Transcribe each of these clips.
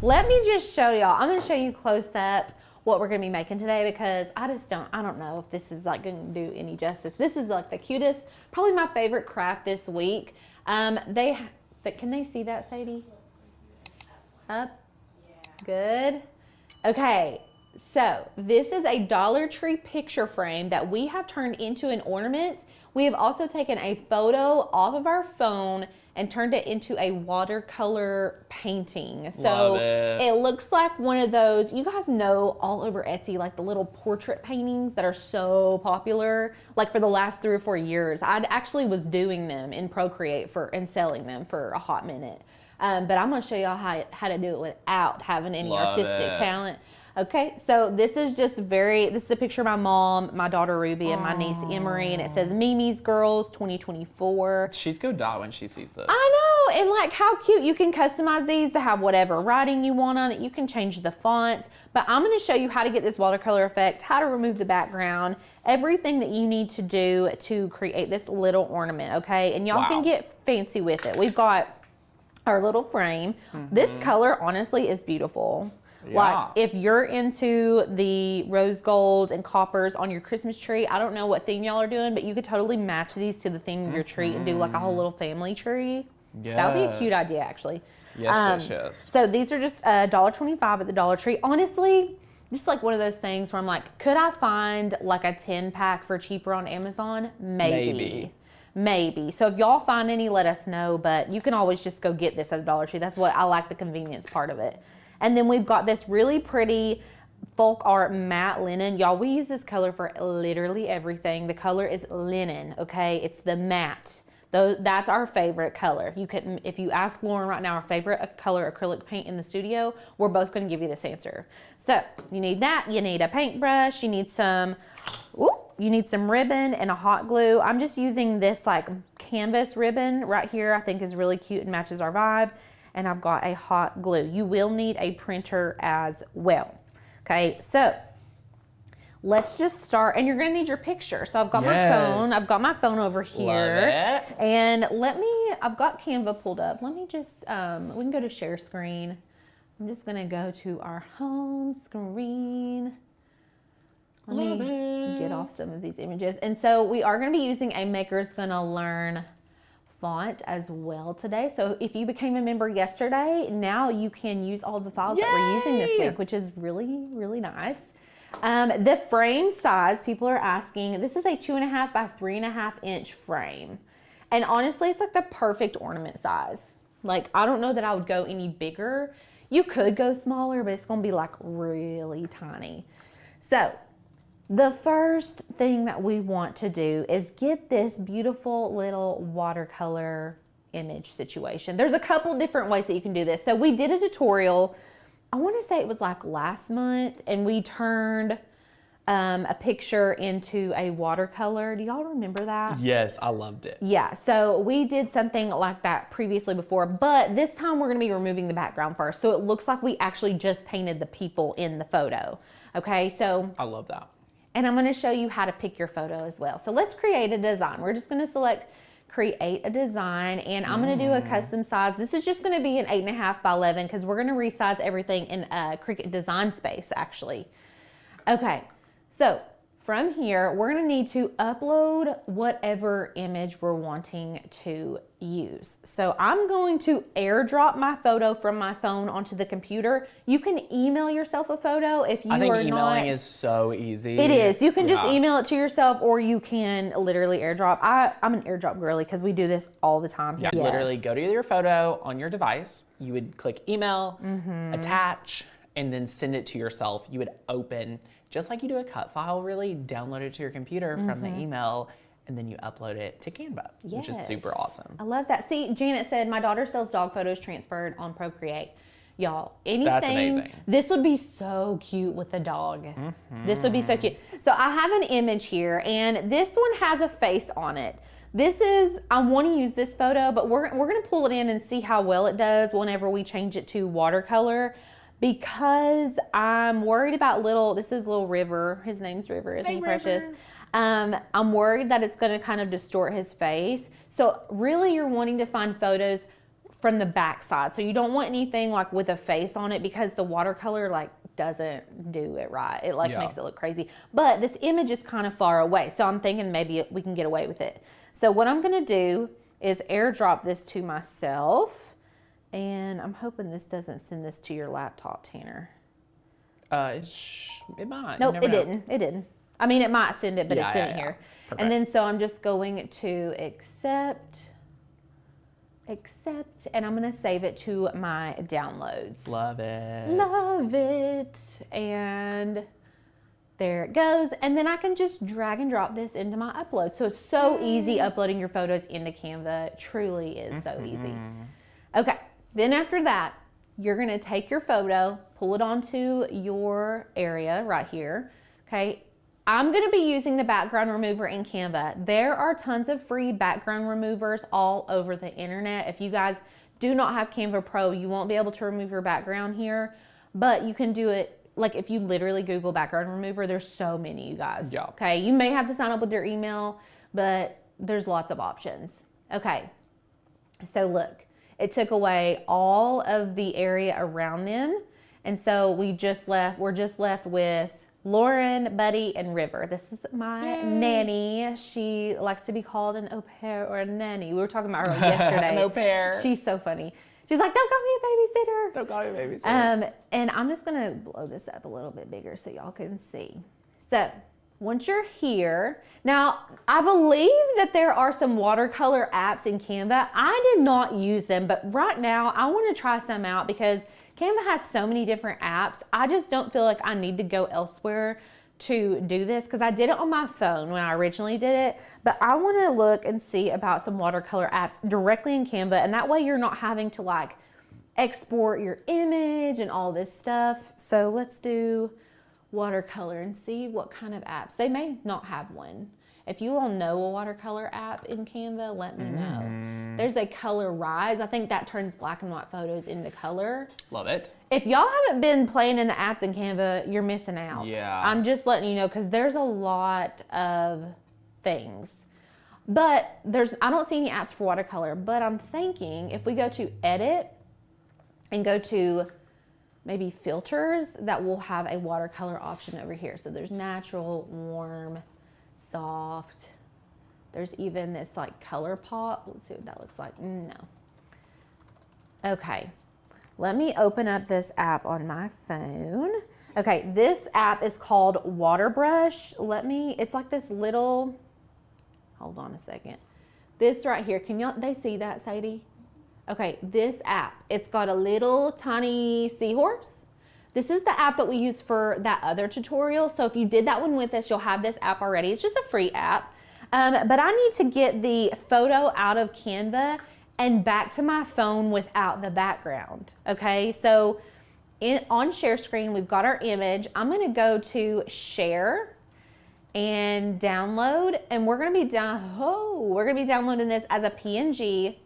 let me just show y'all. I'm gonna show you close up what we're gonna be making today because I don't know if this is like gonna do any justice. This is like the cutest, probably my favorite craft this week. Can they see that, Sadie? Up? Good. Okay, so this is a Dollar Tree picture frame that we have turned into an ornament. We have also taken a photo off of our phone and turned it into a watercolor painting. So it looks like one of those, you guys know all over Etsy, like the little portrait paintings that are so popular, like for the last 3 or 4 years. I actually was doing them in Procreate and selling them for a hot minute. But I'm gonna show y'all how to do it without having any artistic talent. Okay, so this is this is a picture of my mom, my daughter Ruby, and my niece Emery, and it says Mimi's Girls 2024. She's gonna die when she sees this. I know, and like how cute. You can customize these to have whatever writing you want on it. You can change the fonts, but I'm gonna show you how to get this watercolor effect, how to remove the background, everything that you need to do to create this little ornament, okay? And y'all can get fancy with it. We've got our little frame. This color honestly is beautiful. Yeah. Like if you're into the rose golds and coppers on your Christmas tree, I don't know what theme y'all are doing, but you could totally match these to the theme of your tree and do like a whole little family tree. Yes. That would be a cute idea actually. Yes. So these are just $1.25 at the Dollar Tree. Honestly, just like one of those things where I'm like, could I find like a 10-pack for cheaper on Amazon? Maybe. So if y'all find any, let us know, but you can always just go get this at the Dollar Tree. That's what I like, the convenience part of it. And then we've got this really pretty folk art matte linen. Y'all, we use this color for literally everything. The color is linen, okay? It's the matte. That's our favorite color. You can, if you ask Lauren right now, our favorite color acrylic paint in the studio, we're both gonna give you this answer. So you need that, you need a paintbrush, you need some ribbon and a hot glue. I'm just using this like canvas ribbon right here. I think is really cute and matches our vibe. And I've got a hot glue. You will need a printer as well. Okay, so let's just start. And you're gonna need your picture. So I've got my phone. I've got my phone over here. Love it. And I've got Canva pulled up. Let me just, we can go to share screen. I'm just gonna go to our home screen. Let me get off some of these images. And so we are gonna be using a Maker's Gonna Learn font as well today. So if you became a member yesterday, now you can use all the files that we're using this week, which is really, really nice. The frame size, people are asking, this is a 2.5 by 3.5 inch frame. And honestly, it's like the perfect ornament size. Like, I don't know that I would go any bigger. You could go smaller, but it's gonna be like really tiny. So the first thing that we want to do is get this beautiful little watercolor image situation. There's a couple different ways that you can do this. So we did a tutorial, I want to say it was like last month, and we turned a picture into a watercolor. Do y'all remember that? Yes, I loved it. Yeah, so we did something like that previously before, but this time we're gonna be removing the background first. So it looks like we actually just painted the people in the photo. Okay, so. I love that. And I'm gonna show you how to pick your photo as well. So let's create a design. We're just gonna select create a design, and I'm gonna do a custom size. This is just gonna be an 8.5 by 11 because we're gonna resize everything in Cricut Design Space actually. Okay, so from here, we're gonna need to upload whatever image we're wanting to use. So I'm going to airdrop my photo from my phone onto the computer. You can email yourself a photo if you are not. I think emailing is so easy. It is. You can just email it to yourself, or you can literally airdrop. I'm an airdrop girly because we do this all the time. Yeah, literally go to your photo on your device. You would click email, attach, and then send it to yourself. You would open, just like you do a cut file, really, download it to your computer from the email, and then you upload it to Canva, which is super awesome. I love that. See, Janet said, my daughter sells dog photos transferred on Procreate. Y'all, anything. That's amazing. This would be so cute with a dog. This would be so cute. So I have an image here, and this one has a face on it. This is, I want to use this photo, but we're going to pull it in and see how well it does whenever we change it to watercolor, because I'm worried about this is little River. His name's River, isn't he precious? I'm worried that it's going to kind of distort his face. So really you're wanting to find photos from the back side. So you don't want anything like with a face on it because the watercolor like doesn't do it right. It like makes it look crazy. But this image is kind of far away. So I'm thinking maybe we can get away with it. So what I'm gonna do is airdrop this to myself. And I'm hoping this doesn't send this to your laptop, Tanner. It might. Nope, it didn't. It didn't. I mean, it might send it, but it's sitting here. Perfect. And then so I'm just going to accept, and I'm going to save it to my downloads. Love it. Love it. And there it goes. And then I can just drag and drop this into my upload. So it's so easy uploading your photos into Canva. It truly is so easy. Okay. Then after that, you're going to take your photo, pull it onto your area right here. Okay. I'm going to be using the background remover in Canva. There are tons of free background removers all over the internet. If you guys do not have Canva Pro, you won't be able to remove your background here, but you can do it. Like if you literally Google background remover, there's so many, you guys. Yeah. Okay. You may have to sign up with your email, but there's lots of options. Okay. So look, it took away all of the area around them. And so we're just left with Lauren, Buddy, and River. This is my nanny. She likes to be called an au pair or a nanny. We were talking about her yesterday. An au pair. She's so funny. She's like, don't call me a babysitter. Don't call me a babysitter. And I'm just gonna blow this up a little bit bigger so y'all can see. So once you're here, now I believe that there are some watercolor apps in Canva. I did not use them, but right now I want to try some out because Canva has so many different apps. I just don't feel like I need to go elsewhere to do this because I did it on my phone when I originally did it, but I want to look and see about some watercolor apps directly in Canva, and that way you're not having to like export your image and all this stuff. So let's do watercolor and see what kind of apps. They may not have one. If you all know a watercolor app in Canva, let me know. There's a Color Rise. I think that turns black and white photos into color. Love it. If y'all haven't been playing in the apps in Canva, you're missing out. Yeah. I'm just letting you know because there's a lot of things. But I don't see any apps for watercolor, but I'm thinking if we go to edit and go to maybe filters, that will have a watercolor option over here. So there's natural, warm, soft. There's even this like color pop. Let's see what that looks like. No. Okay. Let me open up this app on my phone. Okay, this app is called Waterbrush. It's like this little, hold on a second. This right here, they see that, Sadie? Okay, this app, it's got a little tiny seahorse. This is the app that we use for that other tutorial. So if you did that one with us, you'll have this app already. It's just a free app. But I need to get the photo out of Canva and back to my phone without the background. Okay, so on share screen, we've got our image. I'm gonna go to share and download, and we're gonna be downloading this as a PNG.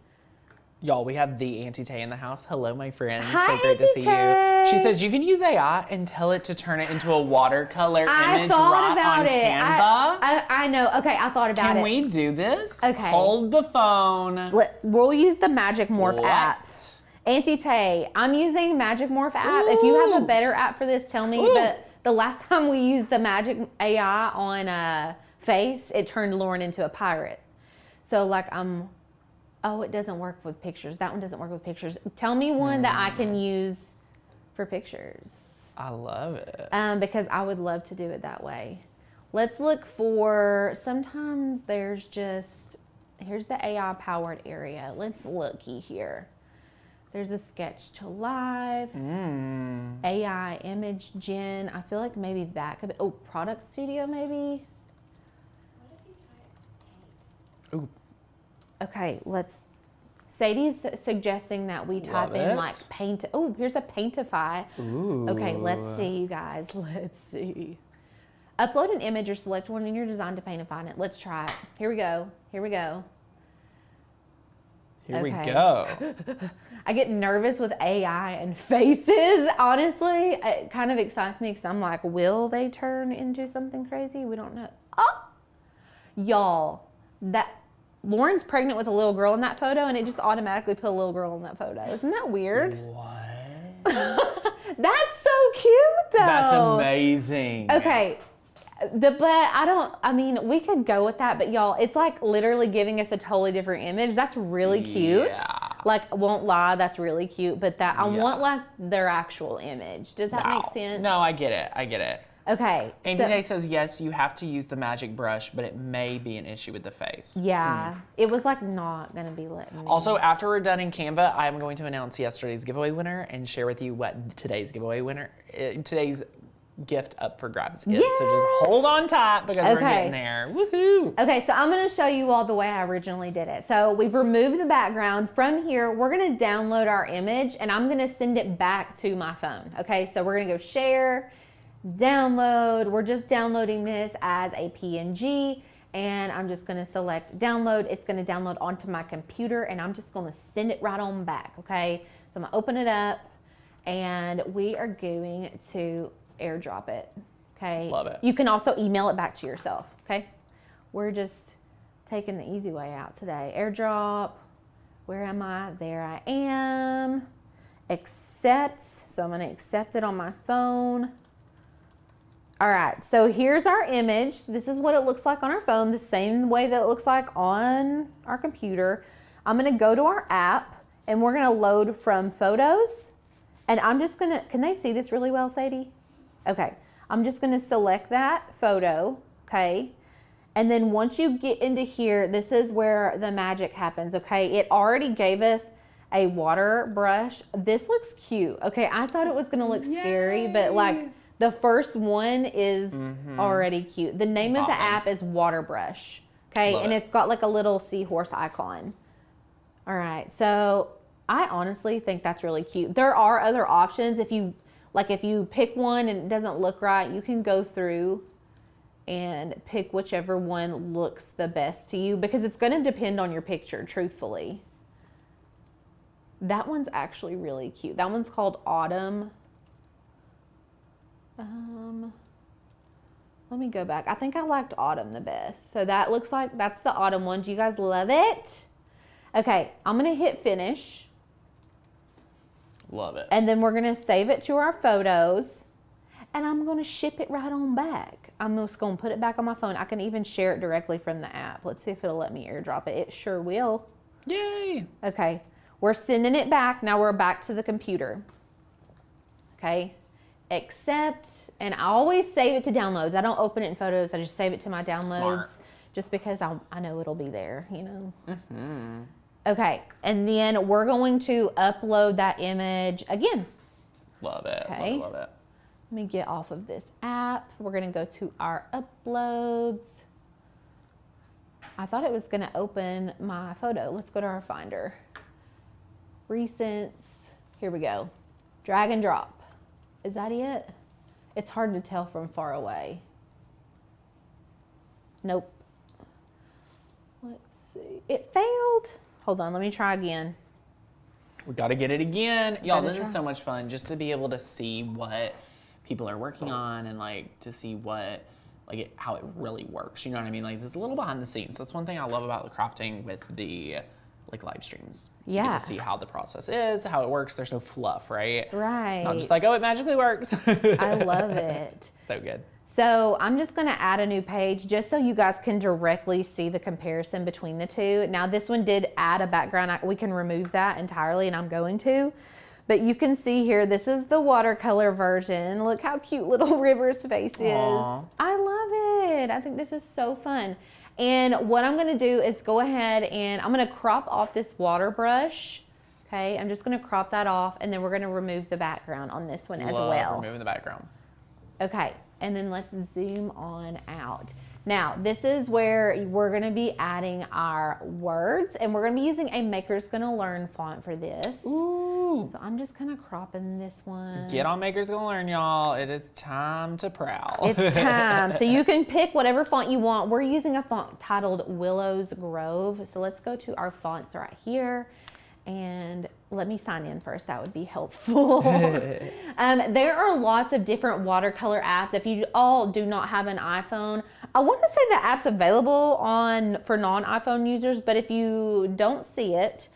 Y'all, we have the Auntie Tay in the house. Hello, my friend. Hi, so great to Auntie see Tay. you. She says you can use AI and tell it to turn it into a watercolor image thought right about on it. Canva. I know. Okay, I thought about it. Can we do this? Okay. Hold the phone. We'll use the Magic Morph app. Auntie Tay, I'm using Magic Morph app. If you have a better app for this, tell me. But the last time we used the Magic AI on Face, it turned Lauren into a pirate. So like oh, it doesn't work with pictures. That one doesn't work with pictures. Tell me one that I can use for pictures. I love it. Because I would love to do it that way. Let's look for, sometimes here's the AI powered area. Let's looky here. There's a Sketch to Live, AI Image Gen. I feel like maybe that could be, Product Studio maybe. What if you typed paint? Ooh. Okay, Sadie's suggesting that we type in like paint. Oh, here's a Paintify. Ooh. Okay, let's see, you guys. Let's see. Upload an image or select one in your design to Paintify it. Let's try it. Here we go. Here we go. I get nervous with AI and faces. Honestly, it kind of excites me because I'm like, will they turn into something crazy? We don't know. Oh, y'all, Lauren's pregnant with a little girl in that photo, and it just automatically put a little girl in that photo. Isn't that weird? What? That's so cute, though. That's amazing. Okay. I mean, we could go with that, but y'all, it's like literally giving us a totally different image. That's really cute. Yeah. Like, won't lie, that's really cute, but I want like their actual image. Does that make sense? No, I get it. Okay. Andy Day says, yes, you have to use the magic brush, but it may be an issue with the face. Yeah. It was like not going to be letting me. Also, after we're done in Canva, I'm going to announce yesterday's giveaway winner and share with you what today's gift up for grabs is. Yes! So just hold on tight because we're getting there. Woohoo! Okay, so I'm going to show you all the way I originally did it. So we've removed the background. From here, we're going to download our image and I'm going to send it back to my phone. Okay, so we're going to go share, download. We're just downloading this as a PNG and I'm just going to select download. It's going to download onto my computer and I'm just going to send it right on back. Okay, so I'm going to open it up and we are going to airdrop it. Okay. Love it. You can also email it back to yourself. Okay. We're just taking the easy way out today. Airdrop. Where am I? There I am. Accept. So I'm going to accept it on my phone. All right. So here's our image. This is what it looks like on our phone, the same way that it looks like on our computer. I'm going to go to our app and we're going to load from photos. And I'm just going to, can they see this really well, Sadie? Okay, I'm just going to select that photo, okay? And then once you get into here, this is where the magic happens, okay? It already gave us a water brush. This looks cute, okay? I thought it was going to look scary, but like the first one is already cute. The name of the app is Water Brush, okay? And it's got like a little seahorse icon. All right, so I honestly think that's really cute. There are other options. If you pick one and it doesn't look right, you can go through and pick whichever one looks the best to you because it's going to depend on your picture, truthfully. That one's actually really cute. That one's called Autumn. Let me go back. I think I liked Autumn the best. So that looks like that's the Autumn one. Do you guys love it? Okay, I'm going to hit finish. Love it. And then we're going to save it to our photos and I'm going to ship it right on back. I'm just going to put it back on my phone. I can even share it directly from the app. Let's see if it'll let me airdrop it. It sure will. Yay. Okay. We're sending it back. Now we're back to the computer. Okay. Accept. And I always save it to downloads. I don't open it in photos. I just save it to my downloads. Smart. Just because I know it'll be there, you know. Okay, and then we're going to upload that image again. Love it. Okay. Love it. Let me get off of this app. We're going to go to our uploads. I thought it was going to open my photo. Let's go to our Finder. Recents. Here we go. Drag and drop. Is that it? It's hard to tell from far away. Nope. Let's see. It failed. Hold on, let me try again. We got to get it again. Y'all, this is so much fun just to be able to see what people are working on and like to see what, like how it really works. You know what I mean? Like this is a little behind the scenes. That's one thing I love about the crafting with the like live streams. So you get to see how the process is, how it works. There's no fluff, right? Right. Not just like, oh, it magically works. I love it. So good. So I'm just going to add a new page just so you guys can directly see the comparison between the two. Now this one did add a background. We can remove that entirely and I'm going to. But you can see here, this is the watercolor version. Look how cute little River's face is. Aww. I love it. I think this is so fun. And what I'm going to do is go ahead and I'm going to crop off this water brush. Okay, I'm just going to crop that off and then we're going to remove the background on this one as well. Removing the background. Okay, and then let's zoom on out. Now, this is where we're gonna be adding our words and we're gonna be using a Maker's Gonna Learn font for this. Ooh. So I'm just kind of cropping this one. Get on Maker's Gonna Learn, y'all. It is time to prowl. It's time. So you can pick whatever font you want. We're using a font titled Willow's Grove. So let's go to our fonts right here. And let me sign in first, that would be helpful. There are lots of different watercolor apps. If you all do not have an iPhone, I want to say the app's available for non-iPhone users, but if you don't see it,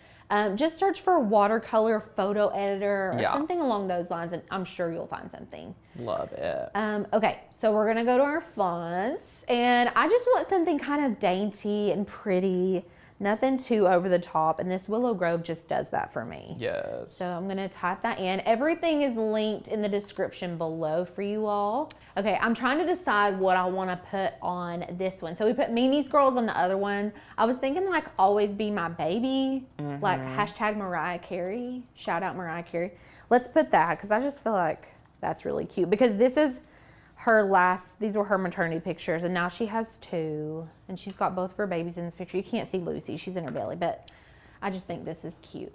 just search for Watercolor Photo Editor or something along those lines, and I'm sure you'll find something. Love it. Okay, so we're gonna go to our fonts, and I just want something kind of dainty and pretty, nothing too over the top, and this Willow Grove just does that for me. Yes. So I'm gonna type that in. Everything is linked in the description below for you all. Okay, I'm trying to decide what I wanna put on this one. So we put Mimi's Girls on the other one. I was thinking like Always Be My Baby, like hashtag Mariah Carey, shout out Mariah Carey. Let's put that, because I just feel like that's really cute, because this is these were her maternity pictures, and now she has 2, and she's got both of her babies in this picture. You can't see Lucy, she's in her belly, but I just think this is cute.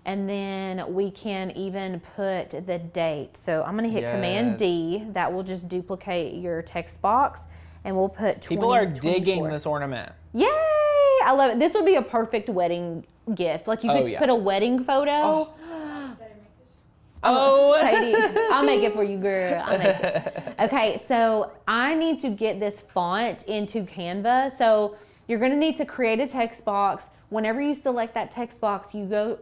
And then we can even put the date. So I'm gonna hit Command D, that will just duplicate your text box, and we'll put 2024. People are digging this ornament. Yay, I love it. This would be a perfect wedding gift. Like you could put a wedding photo. Oh, Sadie, I'll make it for you, girl. I'll make it. Okay, so I need to get this font into Canva. So you're gonna need to create a text box. Whenever you select that text box, you go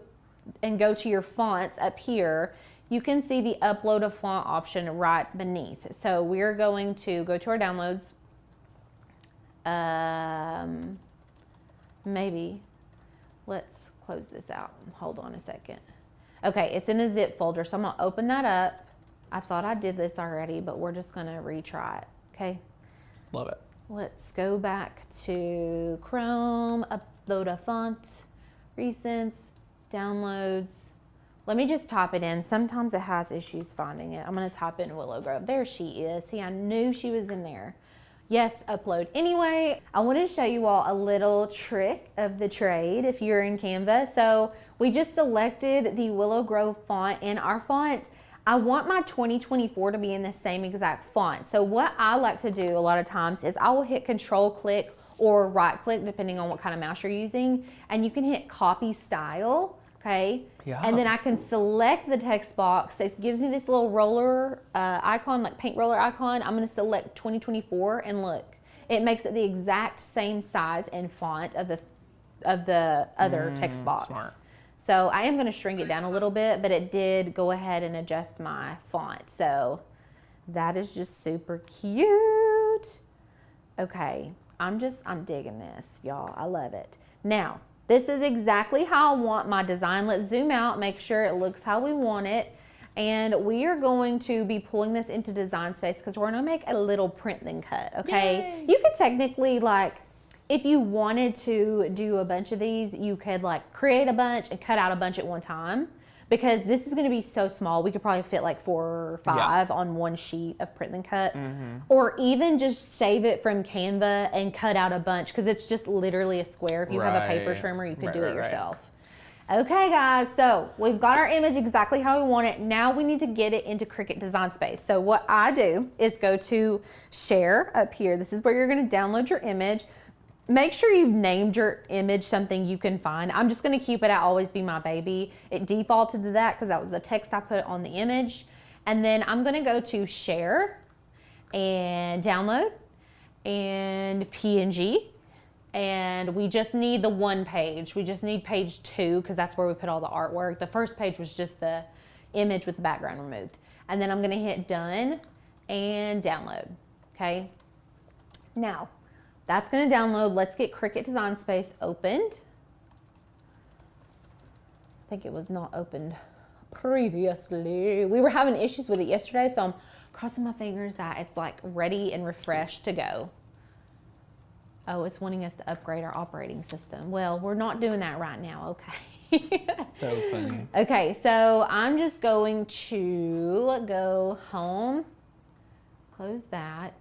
to your fonts up here. You can see the upload a font option right beneath. So we're going to go to our downloads. Maybe, let's close this out. Hold on a second. Okay, it's in a zip folder, so I'm gonna open that up. I thought I did this already, but we're just gonna retry it, okay? Love it. Let's go back to Chrome, upload a font, recents, downloads. Let me just type it in. Sometimes it has issues finding it. I'm gonna type in Willow Grove. There she is. See, I knew she was in there. Yes, upload. Anyway, I want to show you all a little trick of the trade if you're in Canva. So we just selected the Willow Grove font in our fonts. I want my 2024 to be in the same exact font. So what I like to do a lot of times is I will hit Control click or right click depending on what kind of mouse you're using, and you can hit copy style. Okay, and then I can select the text box. It gives me this little roller icon, like paint roller icon. I'm gonna select 2024, and look, it makes it the exact same size and font of the other text box. Smart. So I am gonna shrink it down a little bit, but it did go ahead and adjust my font. So that is just super cute. Okay, I'm digging this, y'all. I love it. Now, this is exactly how I want my design. Let's zoom out, make sure it looks how we want it. And we are going to be pulling this into Design Space because we're gonna make a little print then cut, okay? Yay. You could technically, like, if you wanted to do a bunch of these, you could like create a bunch and cut out a bunch at one time, because this is gonna be so small. We could probably fit like 4 or 5 on one sheet of print then cut, or even just save it from Canva and cut out a bunch, because it's just literally a square. If you have a paper trimmer, you could do it yourself. Okay guys, so we've got our image exactly how we want it. Now we need to get it into Cricut Design Space. So what I do is go to Share up here. This is where you're gonna download your image. Make sure you've named your image something you can find. I'm just gonna keep it at Always Be My Baby. It defaulted to that because that was the text I put on the image. And then I'm gonna go to Share and Download and PNG. And we just need the one page. We just need page 2 because that's where we put all the artwork. The first page was just the image with the background removed. And then I'm gonna hit Done and Download, okay? Now, that's gonna download. Let's get Cricut Design Space opened. I think it was not opened previously. We were having issues with it yesterday, so I'm crossing my fingers that it's like ready and refreshed to go. Oh, it's wanting us to upgrade our operating system. Well, we're not doing that right now, okay? So funny. Okay, so I'm just going to go home, close that.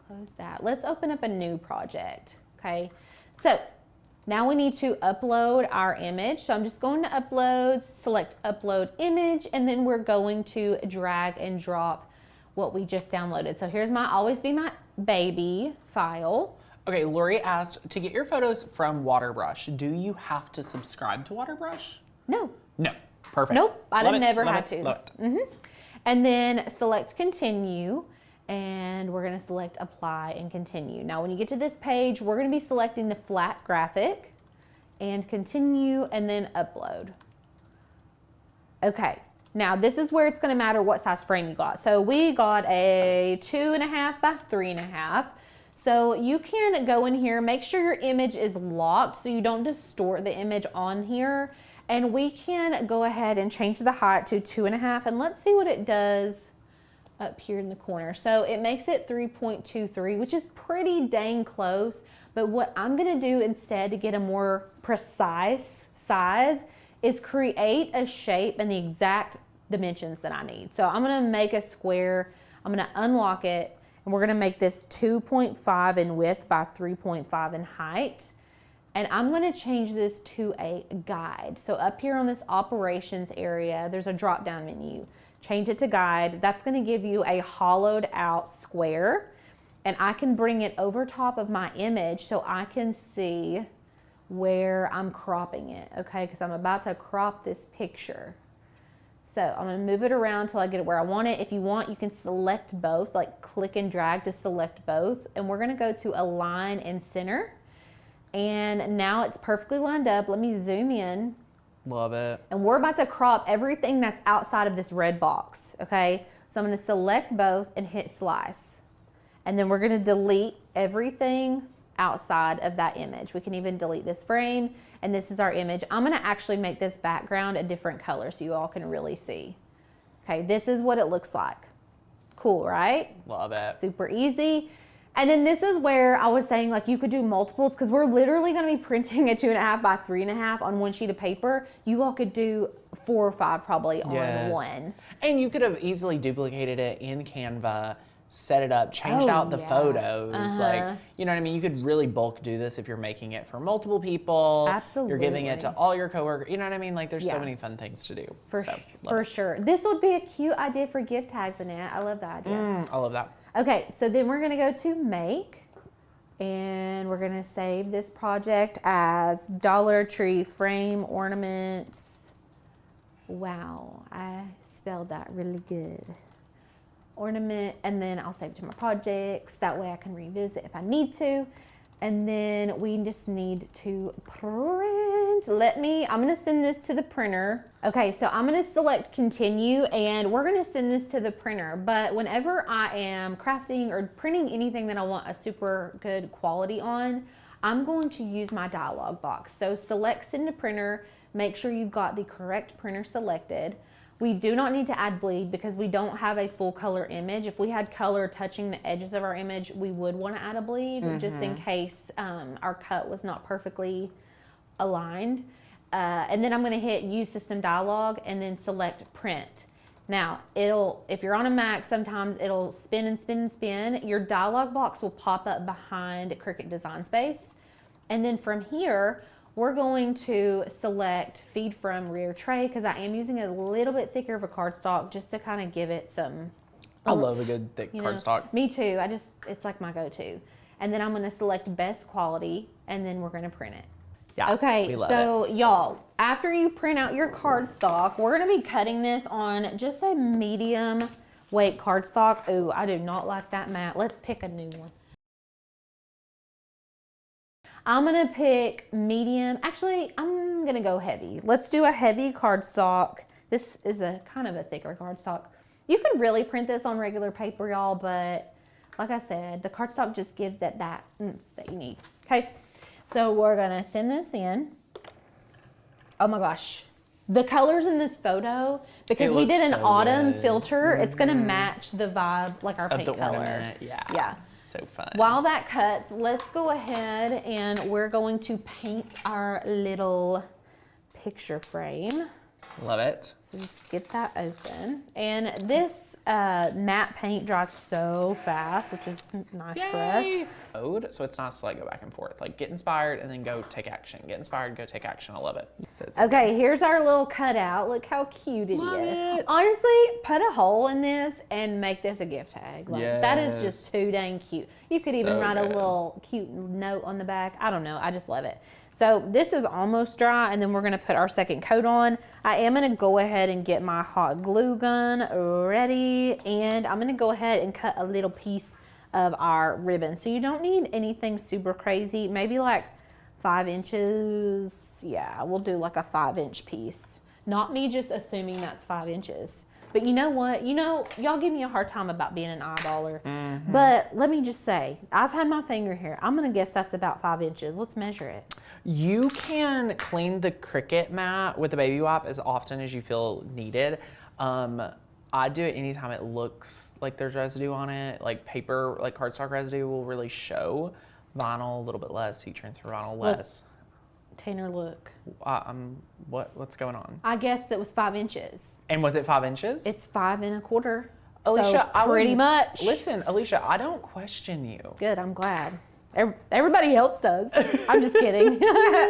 Close that. Let's open up a new project, okay? So now we need to upload our image. So I'm just going to Uploads, select Upload Image, and then we're going to drag and drop what we just downloaded. So here's my Always Be My Baby file. Okay, Lori asked, to get your photos from Waterbrush, do you have to subscribe to Waterbrush? No. No. Perfect. Nope, I've never had to. Love it. And then select Continue. and we're gonna select apply and continue. Now when you get to this page, we're gonna be selecting the flat graphic and continue and then upload. Okay, now this is where it's gonna matter what size frame you got. So we got a 2.5 by 3.5. So you can go in here, make sure your image is locked so you don't distort the image on here. And we can go ahead and change the height to 2.5, and let's see what it does up here in the corner. So it makes it 3.23, which is pretty dang close. But what I'm gonna do instead to get a more precise size is create a shape and the exact dimensions that I need. So I'm gonna make a square, I'm gonna unlock it, and we're gonna make this 2.5 in width by 3.5 in height. And I'm gonna change this to a guide. So up here on this operations area, there's a drop down menu. Change it to guide. That's gonna give you a hollowed out square, and I can bring it over top of my image so I can see where I'm cropping it, okay? Because I'm about to crop this picture. So I'm gonna move it around till I get it where I want it. If you want, you can select both, like click and drag to select both. And we're gonna go to align and center. And now it's perfectly lined up. Let me zoom in. Love it. And we're about to crop everything that's outside of this red box, okay? So I'm gonna select both and hit slice. And then we're gonna delete everything outside of that image. We can even delete this frame, and this is our image. I'm gonna actually make this background a different color so you all can really see. Okay, this is what it looks like. Cool, right? Love it. Super easy. And then this is where I was saying, like, you could do multiples, because we're literally going to be printing a 2.5 by 3.5 on one sheet of paper. You all could do 4 or 5 probably on one. And you could have easily duplicated it in Canva, set it up, changed out the photos. Like, you know what I mean? You could really bulk do this if you're making it for multiple people. Absolutely. You're giving it to all your coworkers. You know what I mean? Like, there's so many fun things to do. For sure. This would be a cute idea for gift tags, Annette. I love that idea. I love that. Okay, so then we're gonna go to make, and we're gonna save this project as Dollar Tree frame ornaments. Wow, I spelled that really good. Ornament, and then I'll save it to my projects. That way I can revisit if I need to. And then we just need to print. I'm gonna send this to the printer. Okay, so I'm gonna select continue, and we're gonna send this to the printer. But whenever I am crafting or printing anything that I want a super good quality on, I'm going to use my dialog box. So select send to printer, make sure you've got the correct printer selected. We do not need to add bleed because we don't have a full color image. If we had color touching the edges of our image, we would want to add a bleed just in case our cut was not perfectly aligned. And then I'm going to hit use system dialog and then select print. Now, if you're on a Mac, sometimes it'll spin and spin and spin. Your dialog box will pop up behind Cricut Design Space. And then from here, we're going to select feed from rear tray because I am using a little bit thicker of a cardstock just to kind of give it some. I love a good thick cardstock. Me too. It's like my go-to. And then I'm going to select best quality, and then we're going to print it. Yeah. Okay, so y'all, after you print out your cardstock, we're going to be cutting this on just a medium weight cardstock. Ooh, I do not like that matte. Let's pick a new one. I'm gonna pick medium. Actually, I'm gonna go heavy. Let's do a heavy cardstock. This is a kind of a thicker cardstock. You could really print this on regular paper, y'all, but like I said, the cardstock just gives that that you need. Okay, so we're gonna send this in. Oh my gosh. The colors in this photo, because we did an autumn filter, it's gonna match the vibe, like our paint color. Ornament. Yeah. So fun. While that cuts, let's go ahead and we're going to paint our little picture frame. Love it. So just get that open. And this matte paint dries so fast, which is nice for us. So it's nice to like go back and forth. Like get inspired and then go take action. Get inspired, go take action. I love it. Okay, here's our little cutout. Look how cute it is. Honestly, put a hole in this and make this a gift tag. Like, that is just too dang cute. You could even write a little cute note on the back. I don't know. I just love it. So this is almost dry, and then we're gonna put our second coat on. I am gonna go ahead and get my hot glue gun ready, and I'm gonna go ahead and cut a little piece of our ribbon. So you don't need anything super crazy, maybe like 5 inches. Yeah, we'll do like a 5-inch piece. Not me just assuming that's 5 inches. But you know what? You know, y'all give me a hard time about being an eyeballer. But let me just say, I've had my finger here. I'm gonna guess that's about 5 inches. Let's measure it. You can clean the Cricut mat with a baby wipe as often as you feel needed. I do it anytime it looks like there's residue on it. Like paper, like cardstock residue will really show. Vinyl, a little bit less. Heat transfer vinyl, less. Tanner, look. What's going on? I guess that was 5 inches. And was it 5 inches? It's 5 1/4. Alicia, so pretty much. Listen, Alicia, I don't question you. Good, I'm glad. Everybody else does. I'm just kidding.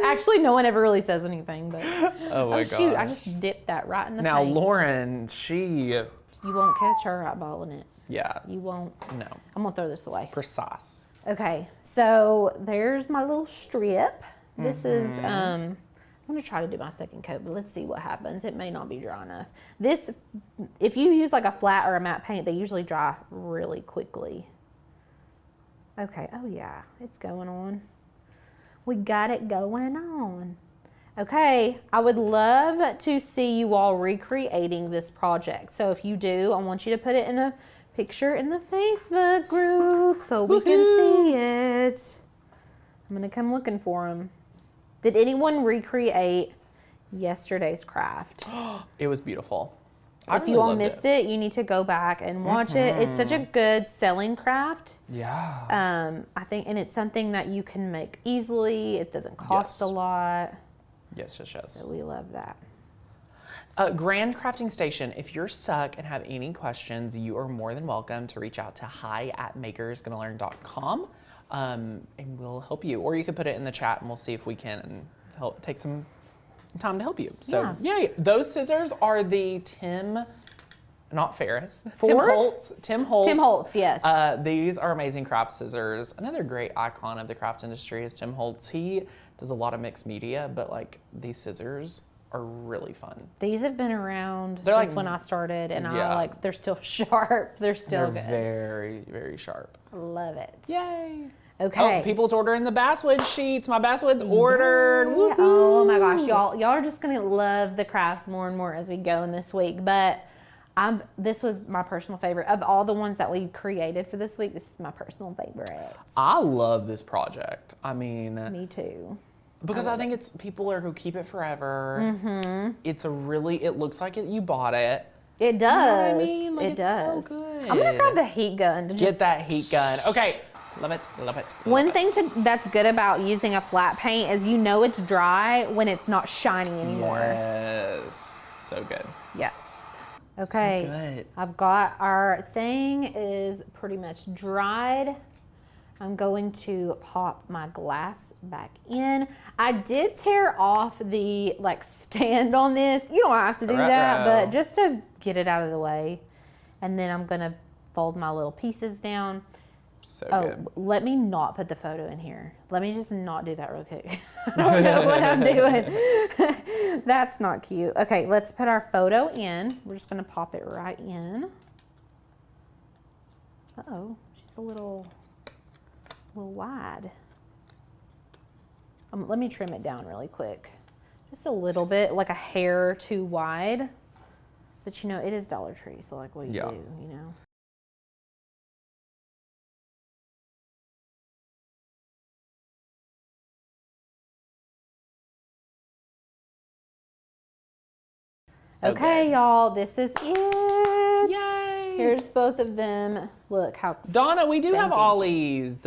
Actually, no one ever really says anything. But oh my god! Shoot, I just dipped that right in the Now, paint. Lauren, You won't catch her eyeballing it. Yeah. You won't. No. I'm gonna throw this away. Precise. Okay, so there's my little strip. This is, I'm gonna try to do my second coat, but let's see what happens. It may not be dry enough. This, if you use like a flat or a matte paint, they usually dry really quickly. Okay, oh yeah, it's going on. We got it going on. Okay, I would love to see you all recreating this project. So if you do, I want you to put it in the picture in the Facebook group so we can see it. I'm gonna come looking for them. Did anyone recreate yesterday's craft? It was beautiful. If you all missed it, you need to go back and watch it. It's such a good selling craft. Yeah. I think, and it's something that you can make easily. It doesn't cost a lot. Yes. So we love that. Grand Crafting Station, if you're stuck and have any questions, you are more than welcome to reach out to hi@makersgonnalearn.com, and we'll help you. Or you could put it in the chat and we'll see if we can help take some time to help you. So yay. Those scissors are the Tim Ferriss. Tim Holtz, yes. These are amazing craft scissors. Another great icon of the craft industry is Tim Holtz. He does a lot of mixed media, but like these scissors are really fun. These have been around since when I started, and they're still sharp. They're still good. Very, very sharp. Love it. Yay. Okay. Oh, people's ordering the basswood sheets. My basswood's ordered. Woo-hoo. Oh my gosh, y'all are just gonna love the crafts more and more as we go in this week. But this was my personal favorite of all the ones that we created for this week. This is my personal favorite. I love this project. I mean, me too. Because I think it's people who keep it forever. It's it looks like you bought it. It does. You know what I mean? Like, it does. So good. I'm gonna grab the heat gun to get that heat gun. Okay. Love it. One thing that's good about using a flat paint is it's dry when it's not shiny anymore. Yes. So good. Yes. Okay. So good. I've got our thing is pretty much dried. I'm going to pop my glass back in. I did tear off the stand on this. You don't have to do that, but just to get it out of the way. And then I'm gonna fold my little pieces down. So good. Let me not put the photo in here. Let me just not do that real quick. I don't know what I'm doing. That's not cute. Okay, let's put our photo in. We're just gonna pop it right in. Uh-oh, she's a little wide. Let me trim it down really quick. Just a little bit, like a hair too wide. But it is Dollar Tree, so what do you do, Okay, y'all, this is it. Yay! Here's both of them. Look how Donna, we do have ollies.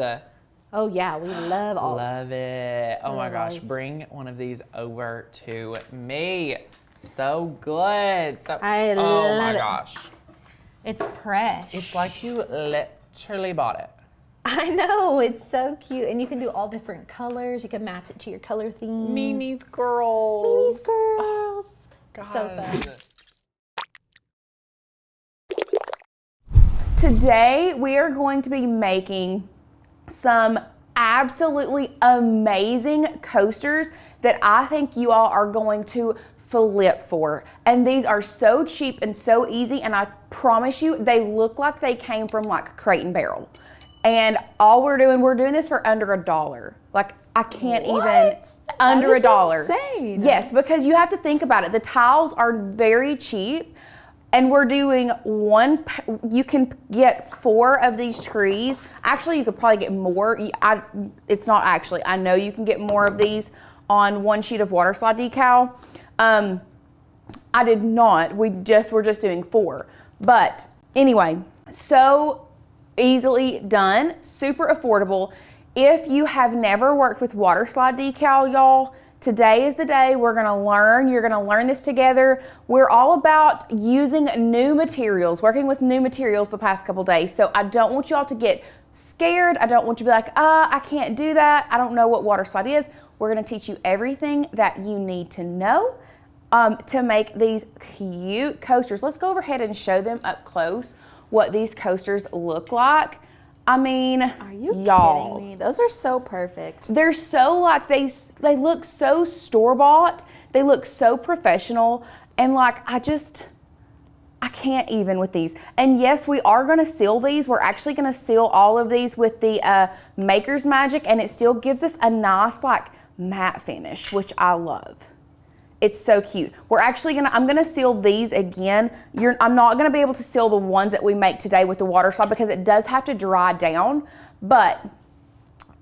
Oh yeah, we love ollies. Love it. Oh my gosh, ollies. bring one of these over to me. So good. I oh love my it. gosh. It's fresh. It's like you literally bought it. I know, it's so cute. And you can do all different colors. You can match it to your color theme. Mimi's girls. Mimi's girls. God. So fun. Today we are going to be making some absolutely amazing coasters that I think you all are going to flip for. And these are so cheap and so easy, and I promise you they look like they came from like Crate and Barrel. And all we're doing this for under $1. Like, I can't even, under $1. Insane. Yes, because you have to think about it. The tiles are very cheap, and we're doing you can get 4 of these trees. Actually, you could probably get more. It's not actually, I know you can get more of these on 1 sheet of waterslide decal. I did not, we're just doing 4. But anyway, so easily done, super affordable. If you have never worked with waterslide decal, y'all, today is the day we're gonna learn. You're gonna learn this together. We're all about using new materials, working with new materials the past couple days. So I don't want y'all to get scared. I don't want you to be like, I can't do that. I don't know what waterslide is. We're gonna teach you everything that you need to know to make these cute coasters. Let's go overhead and show them up close what these coasters look like. I mean, are you y'all, kidding me? Those are so perfect. They're so like, they look so store-bought. They look so professional. And like, I can't even with these. And yes, we are gonna seal these. We're actually gonna seal all of these with the Maker's Magic, and it still gives us a nice like matte finish, which I love. It's so cute. I'm gonna seal these again. I'm not gonna be able to seal the ones that we make today with the waterslide because it does have to dry down, but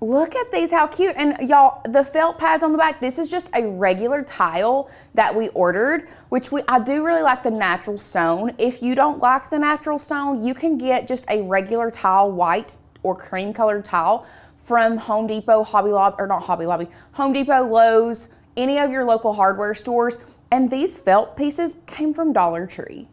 look at these, how cute. And y'all, the felt pads on the back, this is just a regular tile that we ordered, which I do really like the natural stone. If you don't like the natural stone, you can get just a regular tile, white or cream colored tile from Home Depot, Home Depot, Lowe's, any of your local hardware stores. And these felt pieces came from Dollar Tree.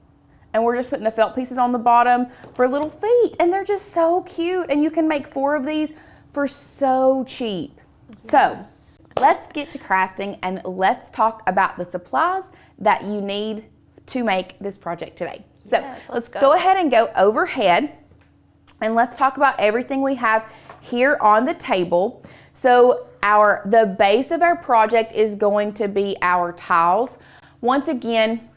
And we're just putting the felt pieces on the bottom for little feet. And they're just so cute. And you can make 4 of these for so cheap. Yes. So let's get to crafting and let's talk about the supplies that you need to make this project today. So yes, let's go ahead and go overhead and let's talk about everything we have here on the table. So the base of our project is going to be our tiles. Once again,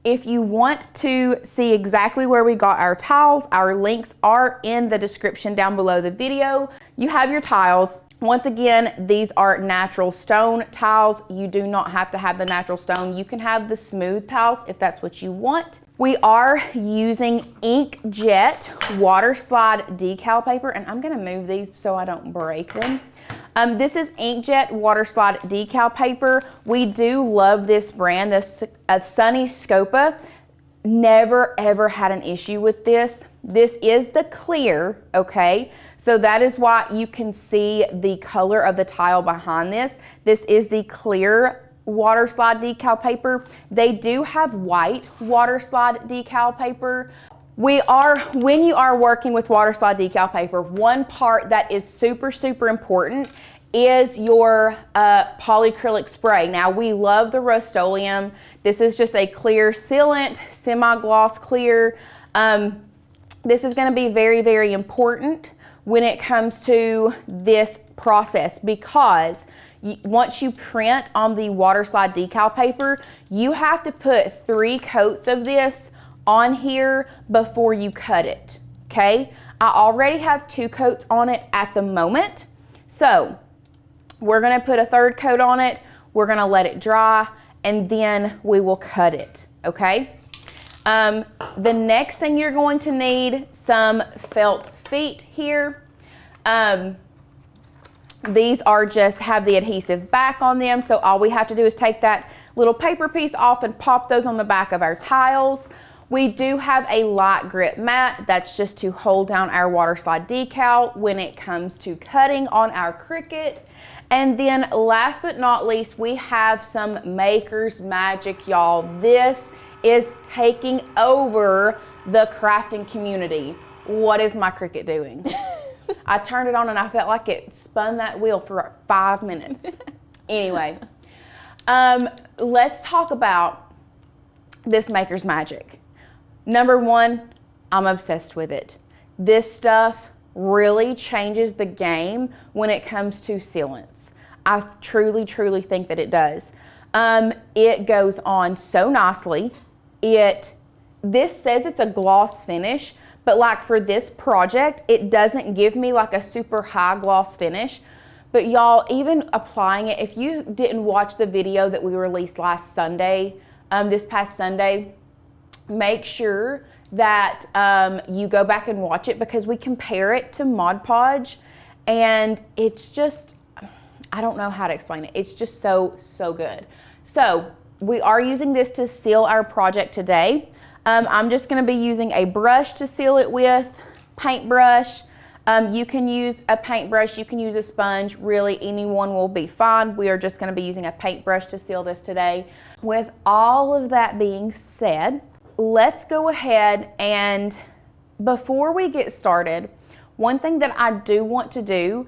if you want to see exactly where we got our tiles, our links are in the description down below the video. You have your tiles. Once again, these are natural stone tiles. You do not have to have the natural stone. You can have the smooth tiles if that's what you want. We are using inkjet water slide decal paper, and I'm gonna move these so I don't break them. This is inkjet water slide decal paper. We do love this brand, this Sunny Scopa. Never ever had an issue with this. This is the clear, okay? So that is why you can see the color of the tile behind this. This is the clear water slide decal paper. They do have white water slide decal paper. When you are working with water slide decal paper, one part that is super, super important is your polyacrylic spray. Now we love the Rust-Oleum. This is just a clear sealant, semi-gloss clear. This is gonna be very, very important when it comes to this process because once you print on the water slide decal paper, you have to put 3 coats of this on here before you cut it, okay? I already have 2 coats on it at the moment. So we're gonna put a 3rd coat on it, we're gonna let it dry, and then we will cut it, okay? The next thing you're going to need, some felt feet here. These are just have the adhesive back on them, so all we have to do is take that little paper piece off and pop those on the back of our tiles. We do have a light grip mat. That's just to hold down our water slide decal when it comes to cutting on our Cricut. And then last but not least, we have some Maker's Magic, y'all. This is taking over the crafting community. What is my Cricut doing? I turned it on and I felt like it spun that wheel for 5 minutes. Anyway, let's talk about this Maker's Magic. Number 1, I'm obsessed with it. This stuff really changes the game when it comes to sealants. I truly, truly think that it does. It goes on so nicely. This says it's a gloss finish, but like for this project, it doesn't give me like a super high gloss finish. But y'all, even applying it, if you didn't watch the video that we released last Sunday, this past Sunday, make sure that you go back and watch it, because we compare it to Mod Podge, and it's just, I don't know how to explain it. It's just so, so good. So we are using this to seal our project today. I'm just gonna be using a brush to seal it with, paintbrush. You can use a paintbrush, you can use a sponge, really anyone will be fine. We are just gonna be using a paintbrush to seal this today. With all of that being said, let's go ahead and before we get started, one thing that I do want to do,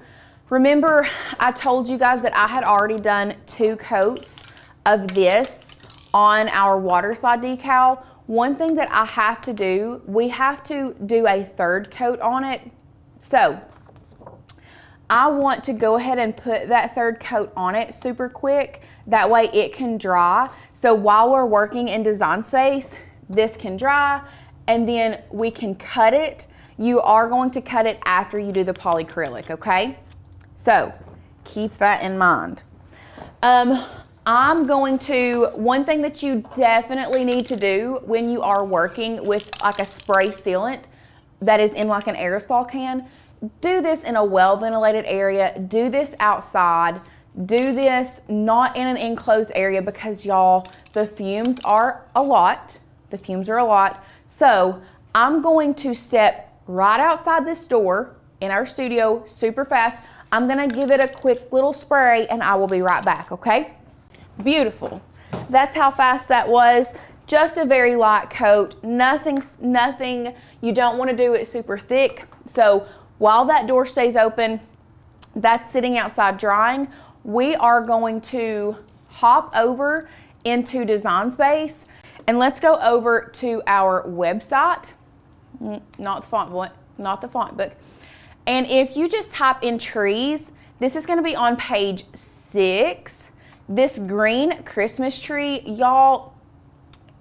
remember I told you guys that I had already done 2 coats of this on our water slide decal. One thing that I have to do, we have to do a 3rd coat on it. So I want to go ahead and put that 3rd coat on it super quick. That way it can dry. So while we're working in Design Space, this can dry and then we can cut it. You are going to cut it after you do the polyacrylic, okay? So keep that in mind. One thing that you definitely need to do when you are working with like a spray sealant that is in like an aerosol can, do this in a well-ventilated area, do this outside, do this not in an enclosed area, because y'all, the fumes are a lot. The fumes are a lot. So I'm going to step right outside this door in our studio super fast. I'm gonna give it a quick little spray and I will be right back, okay? Beautiful. That's how fast that was. Just a very light coat. Nothing, you don't want to do it super thick. So while that door stays open, that's sitting outside drying, we are going to hop over into Design Space and let's go over to our website. Not the font book. And if you just type in trees, this is going to be on page 6. This green Christmas tree, y'all,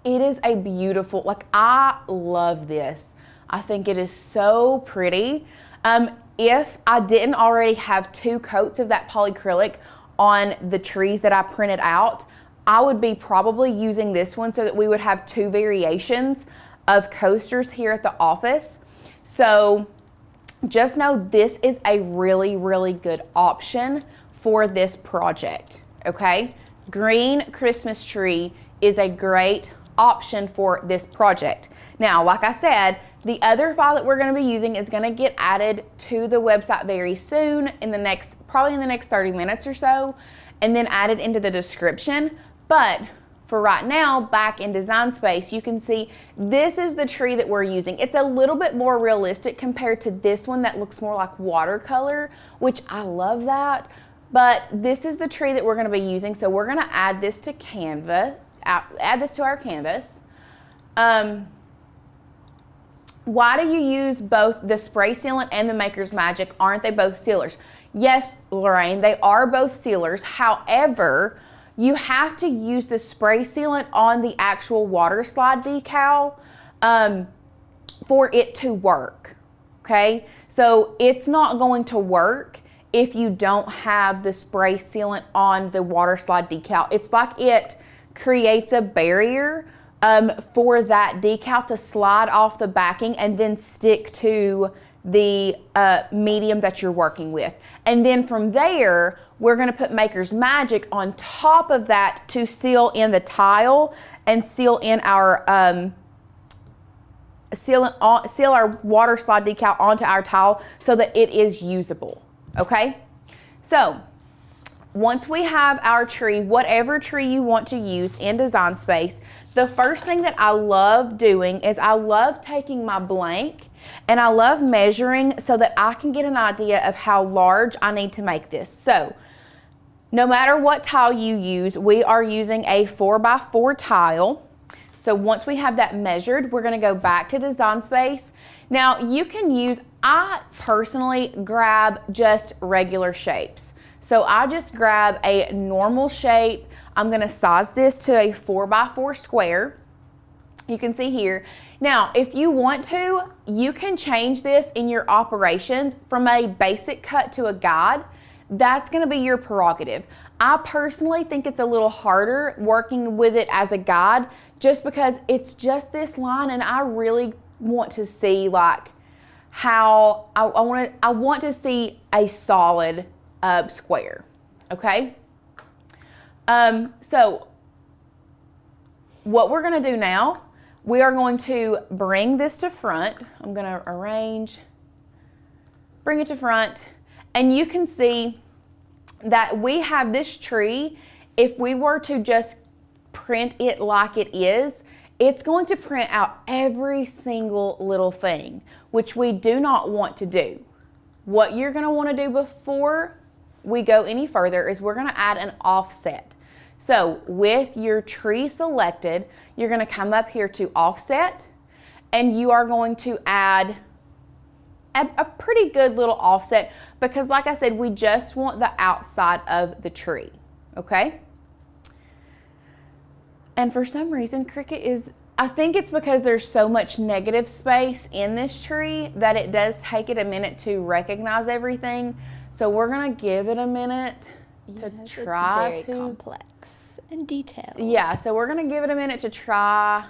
it is a beautiful, like I love this. I think it is so pretty. If I didn't already have 2 coats of that polyacrylic on the trees that I printed out, I would be probably using this one so that we would have 2 variations of coasters here at the office. So just know this is a really, really good option for this project. Okay, green Christmas tree is a great option for this project. Now, like I said, the other file that we're going to be using is going to get added to the website very soon, probably in the next 30 minutes or so, and then added into the description. But for right now, back in Design Space, you can see this is the tree that we're using. It's a little bit more realistic compared to this one that looks more like watercolor, which I love that. But this is the tree that we're going to be using, so we're going to add this to Canva, add this to our canvas. Why do you use both the spray sealant and the Maker's Magic? Aren't they both sealers? Yes, Lorraine, they are both sealers. However, you have to use the spray sealant on the actual water slide decal for it to work, okay? So it's not going to work if you don't have the spray sealant on the water slide decal. It's like it creates a barrier for that decal to slide off the backing and then stick to the medium that you're working with. And then from there, we're gonna put Maker's Magic on top of that to seal in the tile and seal in our seal our water slide decal onto our tile so that it is usable. Okay, so once we have our tree, whatever tree you want to use in Design Space, the first thing that I love doing is I love taking my blank and I love measuring so that I can get an idea of how large I need to make this. So no matter what tile you use, we are using a 4x4 tile. So once we have that measured, we're gonna go back to Design Space. Now you can use, I personally grab just regular shapes. So I just grab a normal shape. I'm gonna size this to a 4x4 square. You can see here. Now, if you want to, you can change this in your operations from a basic cut to a guide. That's gonna be your prerogative. I personally think it's a little harder working with it as a guide just because it's just this line, and I really want to see like how I want to see a solid square, okay? So what we're gonna do now, we are going to bring this to front. I'm gonna arrange, bring it to front, and you can see that we have this tree. If we were to just print it like it is, it's going to print out every single little thing, which we do not want to do. What you're gonna wanna do before we go any further is we're gonna add an offset. So with your tree selected, you're gonna come up here to offset, and you are going to add a pretty good little offset because like I said, we just want the outside of the tree, okay? And for some reason, Cricut is, I think it's because there's so much negative space in this tree that it does take it a minute to recognize everything. So we're gonna give it a minute to try it's very complex and detailed. Yeah, so we're gonna give it a minute to try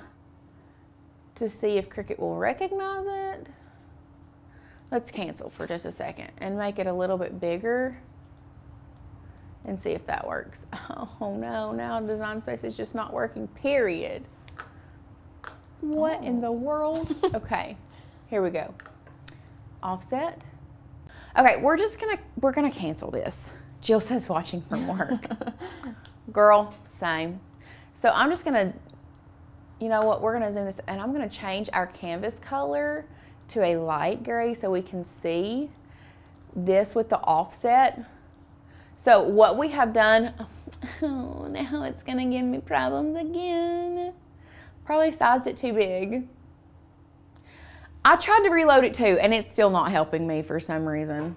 to see if Cricut will recognize it. Let's cancel for just a second and make it a little bit bigger and see if that works. Oh no, now Design Space is just not working, period. What in the world? Okay, here we go. Offset. Okay, we're gonna cancel this. Jill says watching from work. Girl, same. So I'm just gonna, you know what, we're gonna zoom this, and I'm gonna change our canvas color to a light gray so we can see this with the offset. So what we have done, oh, now it's gonna give me problems again. Probably sized it too big. I tried to reload it too, and it's still not helping me for some reason.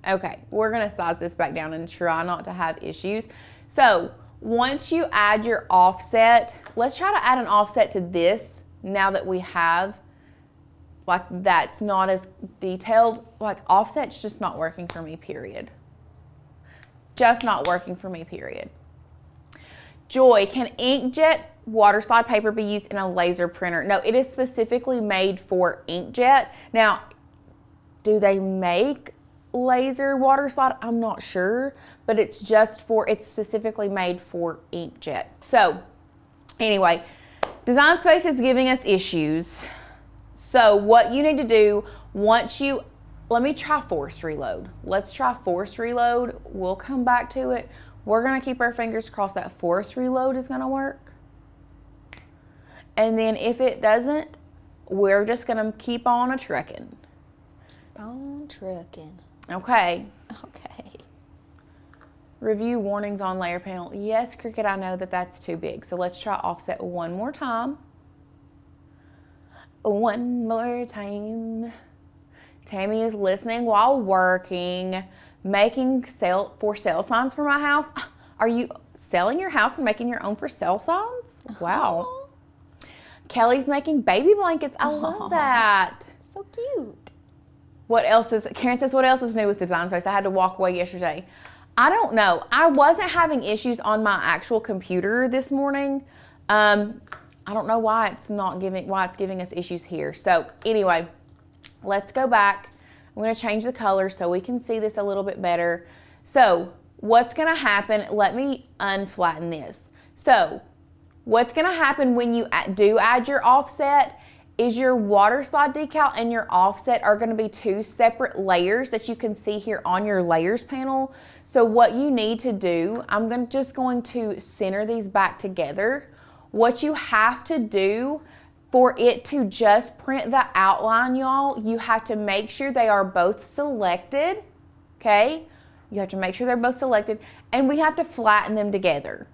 Okay, we're gonna size this back down and try not to have issues. So once you add your offset, let's try to add an offset to this now that we have, like, that's not as detailed. Like, offset's just not working for me, period. Just not working for me, period. Joy, can inkjet waterslide paper be used in a laser printer? No, it is specifically made for inkjet. Now, do they make laser waterslide? I'm not sure, but it's specifically made for inkjet. So anyway, Design Space is giving us issues. So what you need to do let me try force reload. Let's try force reload. We'll come back to it. We're gonna keep our fingers crossed that force reload is gonna work. And then if it doesn't, we're just gonna keep on a-trucking. On trucking. Okay. Okay. Review warnings on layer panel. Yes, Cricut, I know that that's too big. So let's try offset one more time. One more time. Tammy is listening while working, making for sale signs for my house. Are you selling your house and making your own for sale signs? Wow. Aww. Kelly's making baby blankets. I love that. So cute. What else is, Karen says, what else is new with Design Space? I had to walk away yesterday. I don't know. I wasn't having issues on my actual computer this morning. I don't know why it's giving us issues here. So anyway, let's go back. I'm gonna change the color so we can see this a little bit better. So what's gonna happen, let me unflatten this. So what's gonna happen when you do add your offset is your waterslide decal and your offset are gonna be two separate layers that you can see here on your layers panel. So what you need to do, I'm just going to center these back together. What you have to do for it to just print the outline, y'all, you have to make sure they are both selected, okay? You have to make sure they're both selected, and we have to flatten them together.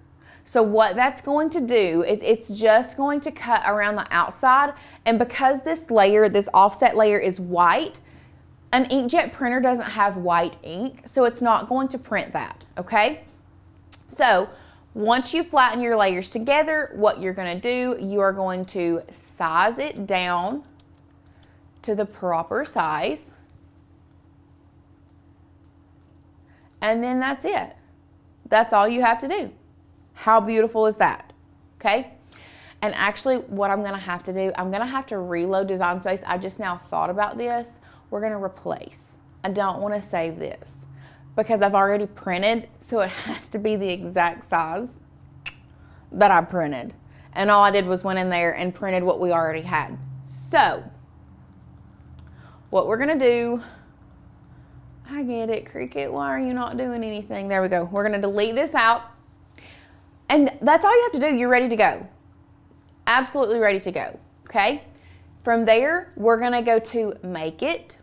So what that's going to do is it's just going to cut around the outside, and because this offset layer is white, An inkjet printer doesn't have white ink, so it's not going to print that, okay? So once you flatten your layers together, what you're gonna do, you are going to size it down to the proper size. And then that's it. That's all you have to do. How beautiful is that? Okay? And actually what I'm gonna have to do, I'm gonna have to reload Design Space. I just now thought about this. We're gonna replace. I don't wanna save this because I've already printed, so it has to be the exact size that I printed. And all I did was went in there and printed what we already had. So, what we're gonna do, I get it, Cricut, why are you not doing anything? There we go. We're gonna delete this out. And that's all you have to do. You're ready to go. Absolutely ready to go, okay? From there, we're gonna go to Make It.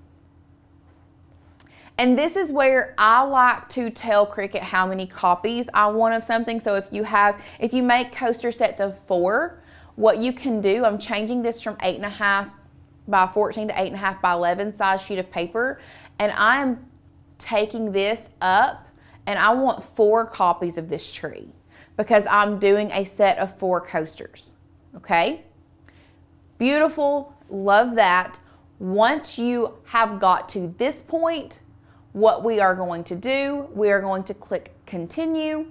And this is where I like to tell Cricut how many copies I want of something. So if you make coaster sets of 4, what you can do, I'm changing this from 8.5 by 14 to 8.5 by 11 size sheet of paper. And I am taking this up and I want 4 copies of this tree because I'm doing a set of 4 coasters, okay? Beautiful, love that. Once you have got to this point, what we are going to do, we are going to click continue.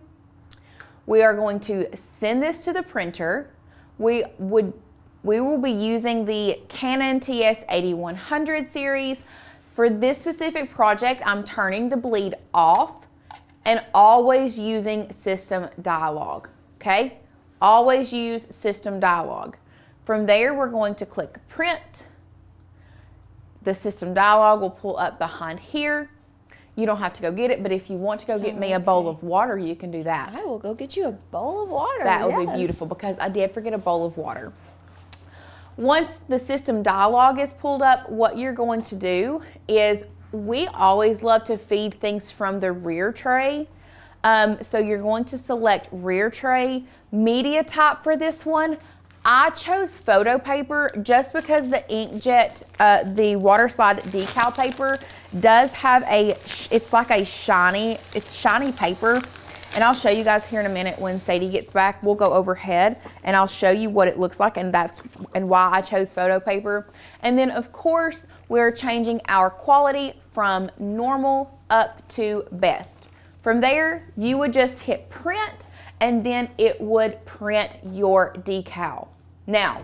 We are going to send this to the printer. We will be using the Canon TS8100 series. For this specific project, I'm turning the bleed off and always using system dialog, okay? Always use system dialog. From there, we're going to click print. The system dialog will pull up behind here. You don't have to go get it, but if you want to go get me a bowl of water, you can do that. I will go get you a bowl of water. That would be beautiful because I did forget a bowl of water. Once the system dialog is pulled up, what you're going to do is, we always love to feed things from the rear tray. So you're going to select rear tray, media type for this one. I chose photo paper just because the inkjet, the waterslide decal paper does have it's like a shiny paper. And I'll show you guys here in a minute when Sadie gets back. We'll go overhead and I'll show you what it looks like and why I chose photo paper. And then of course, we're changing our quality from normal up to best. From there, you would just hit print and then it would print your decal. Now,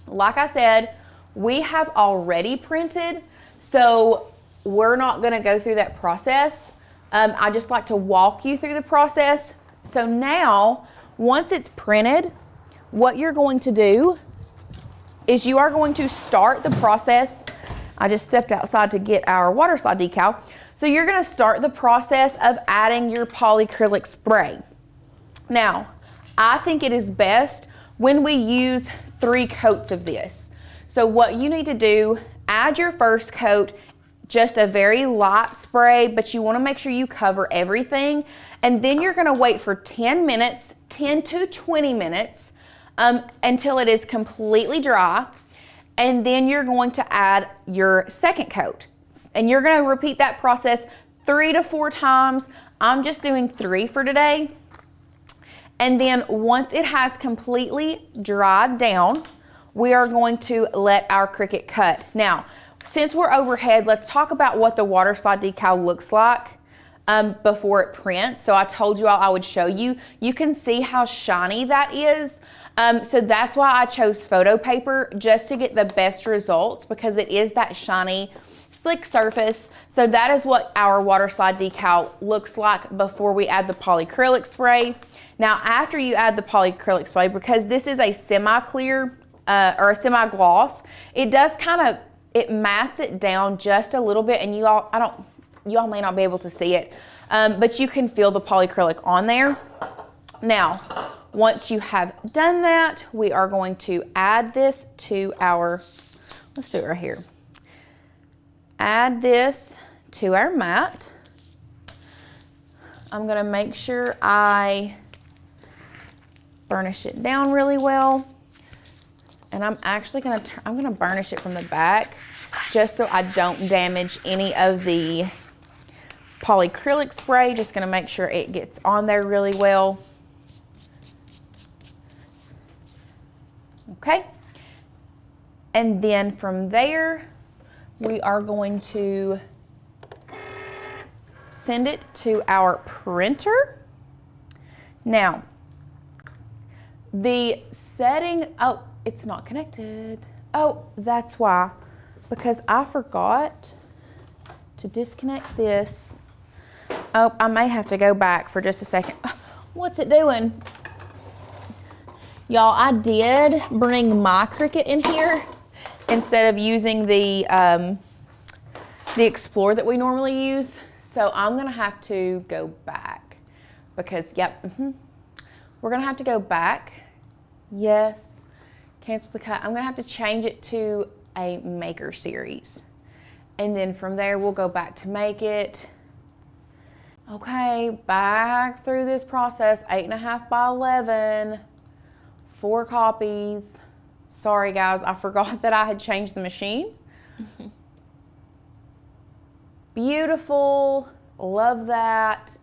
like I said, we have already printed, so we're not gonna go through that process. I just like to walk you through the process. So now, once it's printed, what you're going to do is you are going to start the process. I just stepped outside to get our waterslide decal. So you're gonna start the process of adding your polyacrylic spray. Now, I think it is best when we use 3 coats of this. So what you need to do, add your first coat, just a very light spray, but you wanna make sure you cover everything. And then you're gonna wait for 10 minutes, 10 to 20 minutes, until it is completely dry. And then you're going to add your second coat. And you're gonna repeat that process 3 to 4 times. I'm just doing 3 for today. And then once it has completely dried down, we are going to let our Cricut cut. Now, since we're overhead, let's talk about what the waterslide decal looks like before it prints. So I told you all I would show you. You can see how shiny that is. So that's why I chose photo paper, just to get the best results, because it is that shiny, slick surface. So that is what our waterslide decal looks like before we add the polyacrylic spray. Now, after you add the polyacrylic spray, because this is a semi-clear or a semi-gloss, it does it mats it down just a little bit, and you all may not be able to see it, but you can feel the polyacrylic on there. Now, once you have done that, we are going to add this to let's do it right here. Add this to our mat. I'm gonna make sure I burnish it down really well. And I'm actually I'm gonna burnish it from the back just so I don't damage any of the polyacrylic spray. Just gonna make sure it gets on there really well. Okay. And then from there, we are going to send it to our printer. Now, the setting, oh, it's not connected. Oh, that's why, because I forgot to disconnect this. Oh, I may have to go back for just a second. What's it doing? Y'all, I did bring my Cricut in here instead of using the Explorer that we normally use. So I'm gonna have to go back because, yep, we're gonna have to go back. Yes, cancel the cut. I'm gonna have to change it to a maker series. And then from there, we'll go back to make it. Okay, back through this process, 8.5 by 11, 4 copies. Sorry guys, I forgot that I had changed the machine. Beautiful, love that.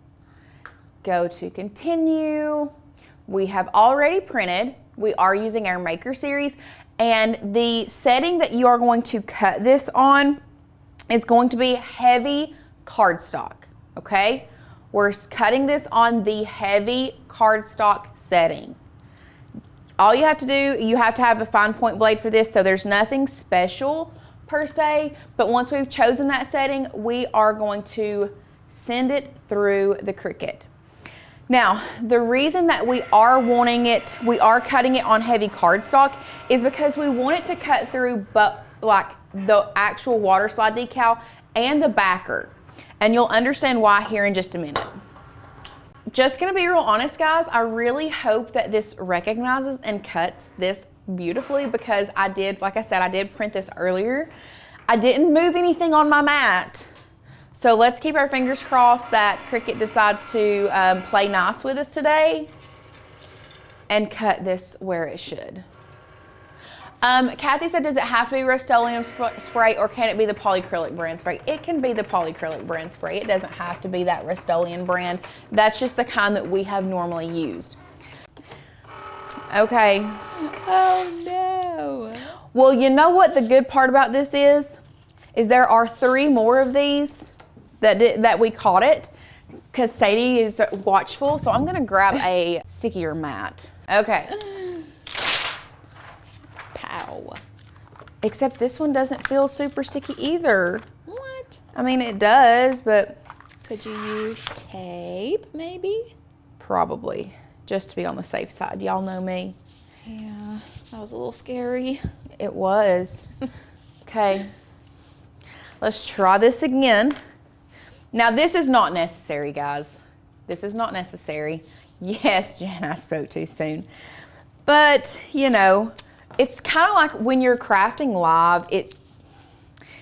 Go to continue. We have already printed. We are using our maker series, and the setting that you are going to cut this on is going to be heavy cardstock, okay? We're cutting this on the heavy cardstock setting. All you have to do, you have to have a fine point blade for this, so there's nothing special per se, but once we've chosen that setting, we are going to send it through the Cricut. Now, the reason that we are cutting it on heavy cardstock is because we want it to cut through but like the actual water slide decal and the backer. And you'll understand why here in just a minute. Just gonna be real honest, guys, I really hope that this recognizes and cuts this beautifully because I did, like I said, I did print this earlier. I didn't move anything on my mat. So let's keep our fingers crossed that Cricut decides to play nice with us today and cut this where it should. Kathy said, does it have to be Rust-Oleum spray or can it be the polyacrylic brand spray? It can be the polyacrylic brand spray. It doesn't have to be that Rust-Oleum brand. That's just the kind that we have normally used. Okay. Oh no. Well, you know what the good part about this is there are 3 more of these that we caught it because Sadie is watchful. So I'm gonna grab a stickier mat. Okay. Pow. Except this one doesn't feel super sticky either. What? I mean, it does, but Could you use tape, maybe? probably just to be on the safe side. Y'all know me. Yeah, that was a little scary. It was. Okay. Let's try this again. Now, this is not necessary, guys. This is not necessary. Yes, Jen, I spoke too soon. But, you know, it's kind of like when you're crafting live, it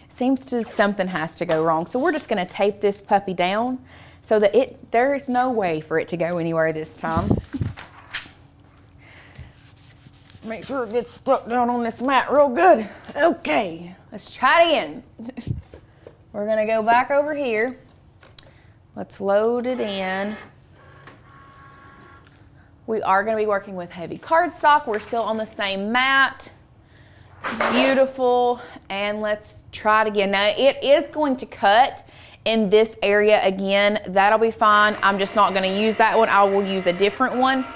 seems to something has to go wrong. So we're just going to tape this puppy down so that there is no way for it to go anywhere this time. Make sure it gets stuck down on this mat real good. Okay, let's try it again. We're going to go back over here. Let's load it in. We are going to be working with heavy cardstock. We're still on the same mat. Beautiful. And let's try it again. Now, it is going to cut in this area again. That'll be fine. I'm just not going to use that one. I will use a different one.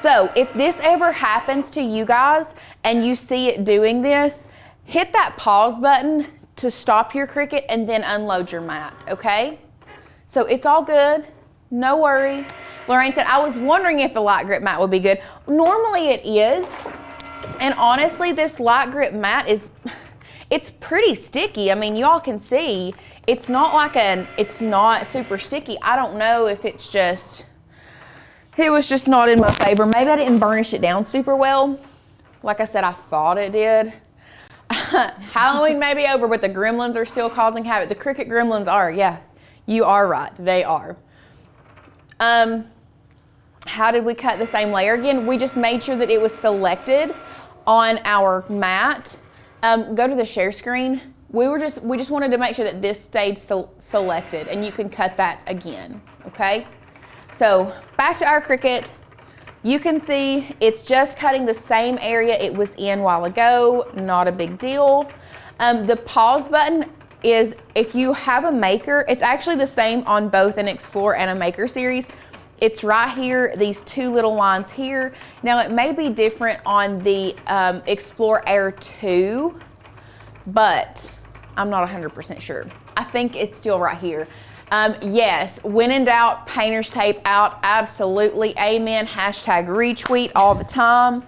So if this ever happens to you guys and you see it doing this, hit that pause button to stop your Cricut and then unload your mat, okay? So it's all good. No worry. Lorraine said, I was wondering if the light grip mat would be good. Normally it is. And honestly, this light grip mat it's pretty sticky. I mean, y'all can see, it's not super sticky. I don't know if it was just not in my favor. Maybe I didn't burnish it down super well. Like I said, I thought it did. Halloween may be over, but the gremlins are still causing havoc. The Cricut gremlins are, yeah. You are right, they are. How did we cut the same layer again? We just made sure that it was selected on our mat. Go to the share screen. We just wanted to make sure that this stayed selected, and you can cut that again, okay? So back to our Cricut. You can see it's just cutting the same area it was in a while ago, not a big deal. The pause button is, if you have a maker, it's actually the same on both an Explore and a Maker series. It's right here, these two little lines here. Now it may be different on the Explore Air 2, but I'm not 100% sure. I think it's still right here. Yes, when in doubt, painter's tape out, absolutely, amen. Hashtag retweet all the time.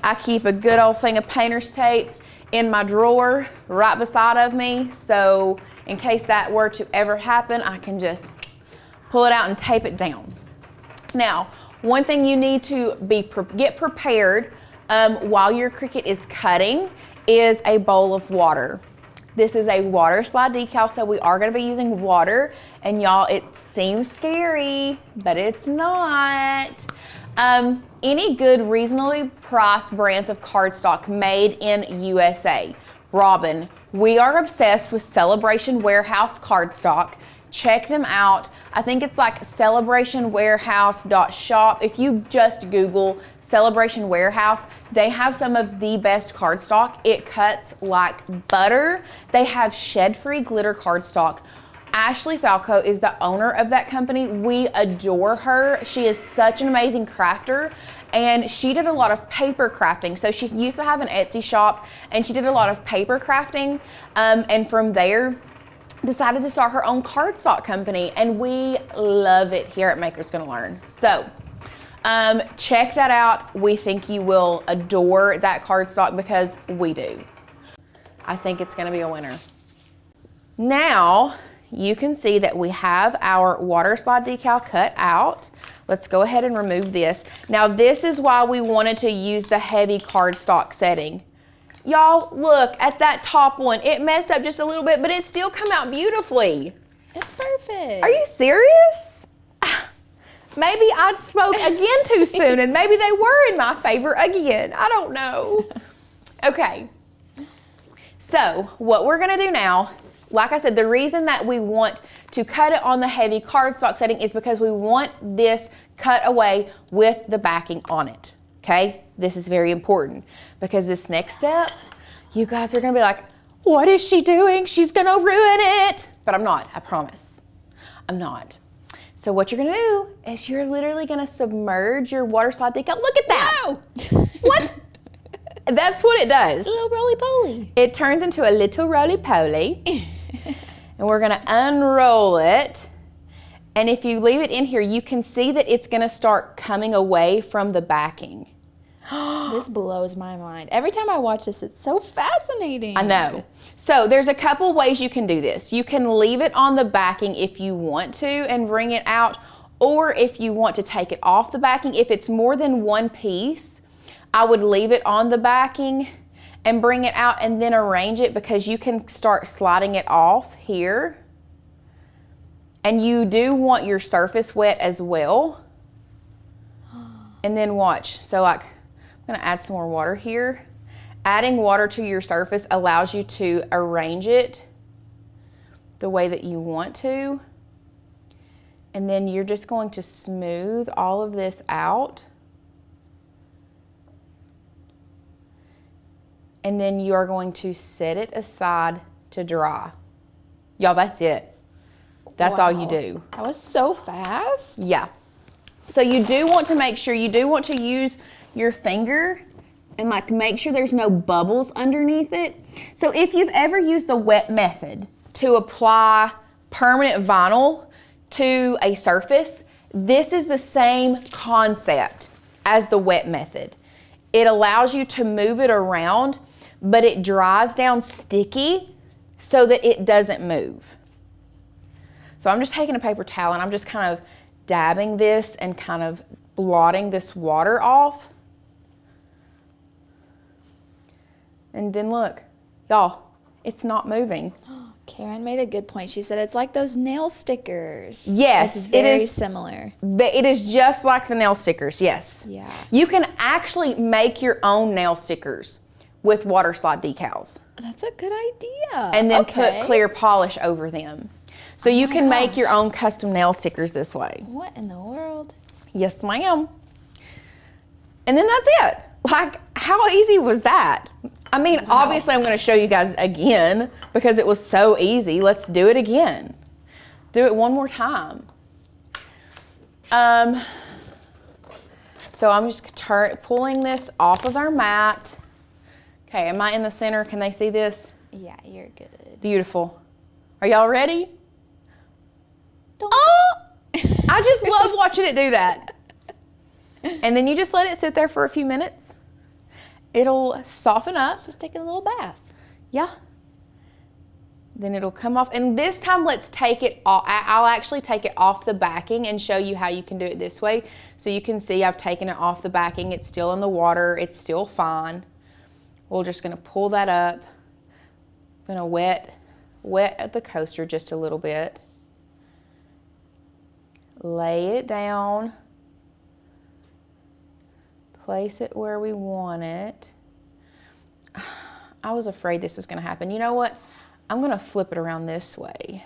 I keep a good old thing of painter's tape in my drawer right beside of me, so in case that were to ever happen, I can just pull it out and tape it down. Now, one thing you need to get prepared while your Cricut is cutting is a bowl of water. This is a water slide decal, so we are going to be using water. And y'all, it seems scary, but it's not. Any good, reasonably priced brands of cardstock made in USA. Robin, we are obsessed with Celebration Warehouse cardstock. Check them out. I think it's like celebrationwarehouse.shop. If you just Google Celebration Warehouse, they have some of the best cardstock. It cuts like butter. They have shed-free glitter cardstock. Ashley Falco is the owner of that company. We adore her. She is such an amazing crafter, and she did a lot of paper crafting. So she used to have an Etsy shop, and she did a lot of paper crafting, and from there decided to start her own cardstock company, and we love it here at Maker's Gonna Learn. So check that out. We think you will adore that cardstock because we do. I think it's gonna be a winner. Now you can see that we have our water slide decal cut out. Let's go ahead and remove this. Now this is why we wanted to use the heavy cardstock setting. Y'all, look at that top one. It messed up just a little bit, but it still come out beautifully. It's perfect. Are you serious? Maybe I spoke again too soon, and maybe they were in my favor again. I don't know. Okay. So what we're gonna do now, like I said, the reason that we want to cut it on the heavy cardstock setting is because we want this cut away with the backing on it, okay? This is very important because this next step, you guys are gonna be like, what is she doing? She's gonna ruin it. But I'm not, I promise. I'm not. So what you're gonna do is you're literally gonna submerge your water slide decal. Look at that. Wow. What? That's what it does. A little roly-poly. It turns into a little roly-poly. And we're gonna unroll it. And if you leave it in here, you can see that it's gonna start coming away from the backing. This blows my mind. Every time I watch this, it's so fascinating. I know. So there's a couple ways you can do this. You can leave it on the backing if you want to and bring it out, or if you want to take it off the backing. If it's more than one piece, I would leave it on the backing and bring it out and then arrange it, because you can start sliding it off here. And you do want your surface wet as well. And then watch. So like, I'm gonna add some more water here. Adding water to your surface allows you to arrange it the way that you want to. And then you're just going to smooth all of this out. And then you are going to set it aside to dry. Y'all, that's it. That's all you do. That was so fast. Yeah. So you do want to make sure, you do want to use your finger and like make sure there's no bubbles underneath it. So if you've ever used the wet method to apply permanent vinyl to a surface, this is the same concept as the wet method. It allows you to move it around, but it dries down sticky so that it doesn't move. So I'm just taking a paper towel and I'm just kind of dabbing this and kind of blotting this water off. And then look, y'all, it's not moving. Karen made a good point. She said it's like those nail stickers. Yes, it's very it is similar. But it is just like the nail stickers, yes. Yeah. You can actually make your own nail stickers. with water slide decals. That's a good idea. And then Okay. put clear polish over them. So you can make your own custom nail stickers this way. What in the world? Yes, ma'am. And then that's it. Like, how easy was that? I mean, obviously I'm gonna show you guys again because it was so easy. Let's do it again. Do it one more time. So I'm just pulling this off of our mat. Okay, am I in the center? Can they see this? Yeah, you're good. Beautiful. Are y'all ready? Don't- Oh! I just love watching it do that. And then you just let it sit there for a few minutes. It'll soften up. It's just taking a little bath. Yeah. Then it'll come off. And this time, let's take it off. I'll actually take it off the backing and show you how you can do it this way. So you can see I've taken it off the backing. It's still in the water. It's still fine. We're just gonna pull that up. I'm gonna wet the coaster just a little bit. Lay it down. Place it where we want it. I was afraid this was gonna happen. You know what? I'm gonna flip it around this way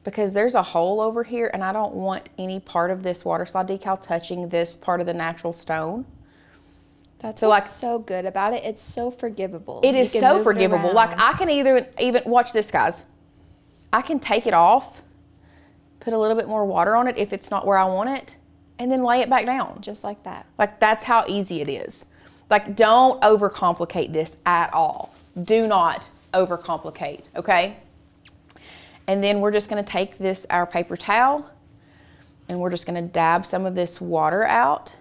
because there's a hole over here and I don't want any part of this water slide decal touching this part of the natural stone. That's So, what's like, so good about it. It's so forgivable. It is You can so move it forgivable. Like, around. I can even watch this, guys. I can take it off, put a little bit more water on it if it's not where I want it, and then lay it back down. Just like that. Like, that's how easy it is. Like, don't overcomplicate this at all. Do not overcomplicate, okay? And then we're just gonna take this, our paper towel, and we're just gonna dab some of this water out.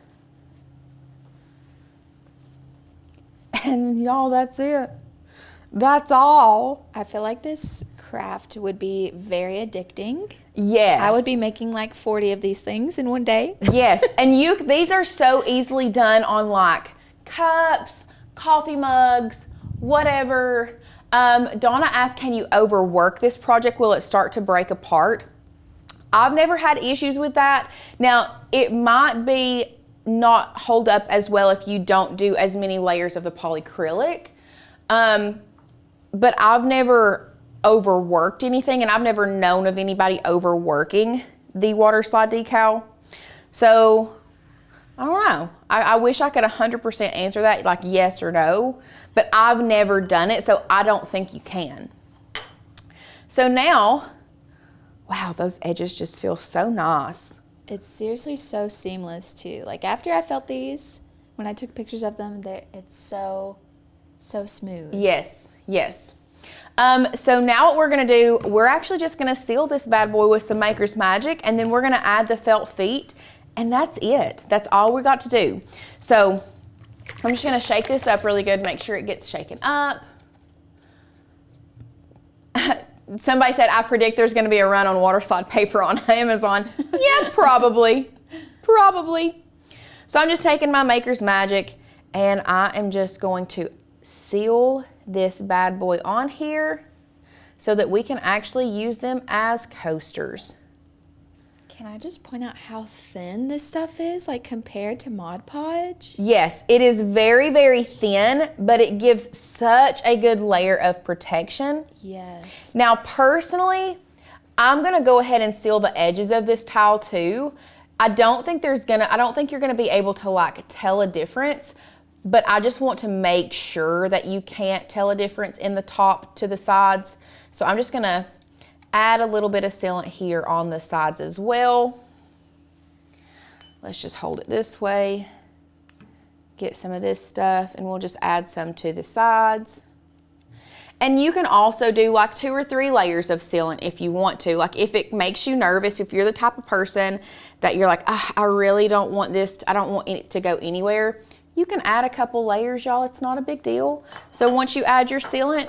And y'all, that's it. That's all. I feel like this craft would be very addicting. Yes. I would be making like 40 of these things in one day. Yes, and these are so easily done on like cups, coffee mugs, whatever. Donna asked, can you overwork this project? Will it start to break apart? I've never had issues with that. Now, it might be not hold up as well if you don't do as many layers of the polyacrylic. But I've never overworked anything, and I've never known of anybody overworking the water slide decal. So I don't know. I wish I could 100% answer that, like yes or no, but I've never done it, so I don't think you can. So now, wow, those edges just feel so nice. It's seriously so seamless too. Like after I felt these, when I took pictures of them, it's so smooth. Yes, yes. So now what we're gonna do, we're actually just gonna seal this bad boy with some Maker's Magic, and then we're gonna add the felt feet, and that's it. That's all we got to do. So I'm just gonna shake this up really good, make sure it gets shaken up. Somebody said, I predict there's gonna be a run on water slide paper on Amazon. Yeah, probably, probably. So I'm just taking my Maker's Magic, and I am just going to seal this bad boy on here so that we can actually use them as coasters. Can I just point out how thin this stuff is, like compared to Mod Podge? Yes, it is very, very thin, but it gives such a good layer of protection. Yes. Now, personally, I'm gonna go ahead and seal the edges of this tile too. I don't think you're gonna be able to like tell a difference, but I just want to make sure that you can't tell a difference in the top to the sides. So I'm just gonna add a little bit of sealant here on the sides as well. Let's just hold it this way, get some of this stuff, and we'll just add some to the sides. And you can also do like 2 or 3 layers of sealant if you want to. Like if it makes you nervous, if you're the type of person that you're like, I really don't want this, I don't want it to go anywhere, you can add a couple layers, y'all. It's not a big deal. So once you add your sealant,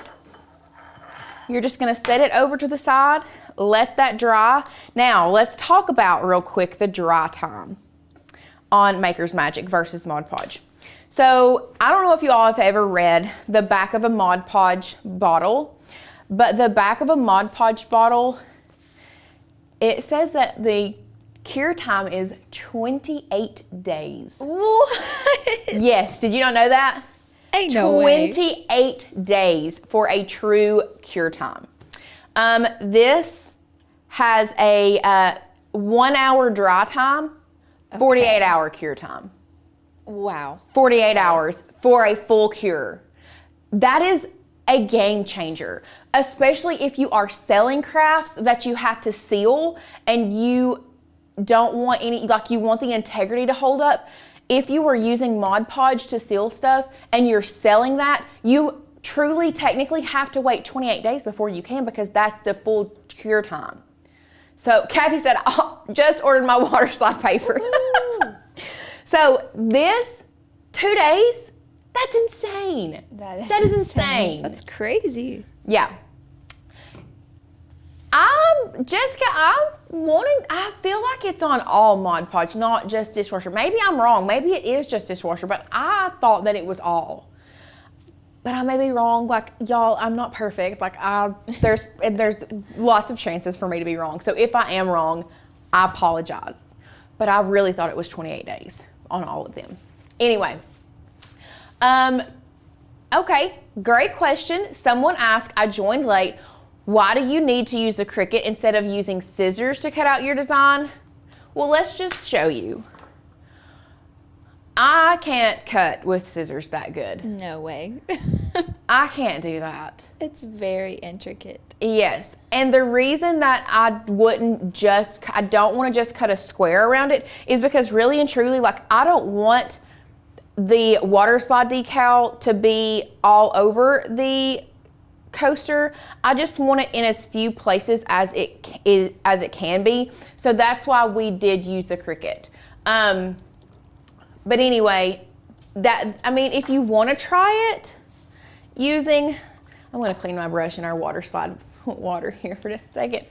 you're just gonna set it over to the side, let that dry. Now, let's talk about real quick the dry time on Maker's Magic versus Mod Podge. So, I don't know if you all have ever read the back of a Mod Podge bottle, but the back of a Mod Podge bottle, it says that the cure time is 28 days. What? Yes, did you not know that? Ain't no way. 28 days for a true cure time. This has a 1 hour dry time, 48 hour cure time. Wow. 48 hours for a full cure. That is a game changer, especially if you are selling crafts that you have to seal and you don't want any, like you want the integrity to hold up. If you were using Mod Podge to seal stuff and you're selling that, you truly technically have to wait 28 days before you can, because that's the full cure time. So Kathy said, I just ordered my water slide paper. So this 2 days, that's insane. That is insane. That's crazy. Yeah. Jessica, I feel like it's on all Mod Podge, not just dishwasher. Maybe I'm wrong. Maybe it is just dishwasher, but I thought that it was all. But I may be wrong. Like, y'all, I'm not perfect. Like, there's lots of chances for me to be wrong. So if I am wrong, I apologize. But I really thought it was 28 days on all of them. Anyway. Okay, great question. Someone asked, I joined late, why do you need to use the Cricut instead of using scissors to cut out your design? Well, let's just show you. I can't cut with scissors that good. No way. I can't do that. It's very intricate. Yes, and the reason that I don't want to just cut a square around it is because really and truly, like, I don't want the water slide decal to be all over the coaster. I just want it in as few places as it can be. So that's why we did use the Cricut. But anyway, if you want to try it using, I'm going to clean my brush in our water slide water here for just a second.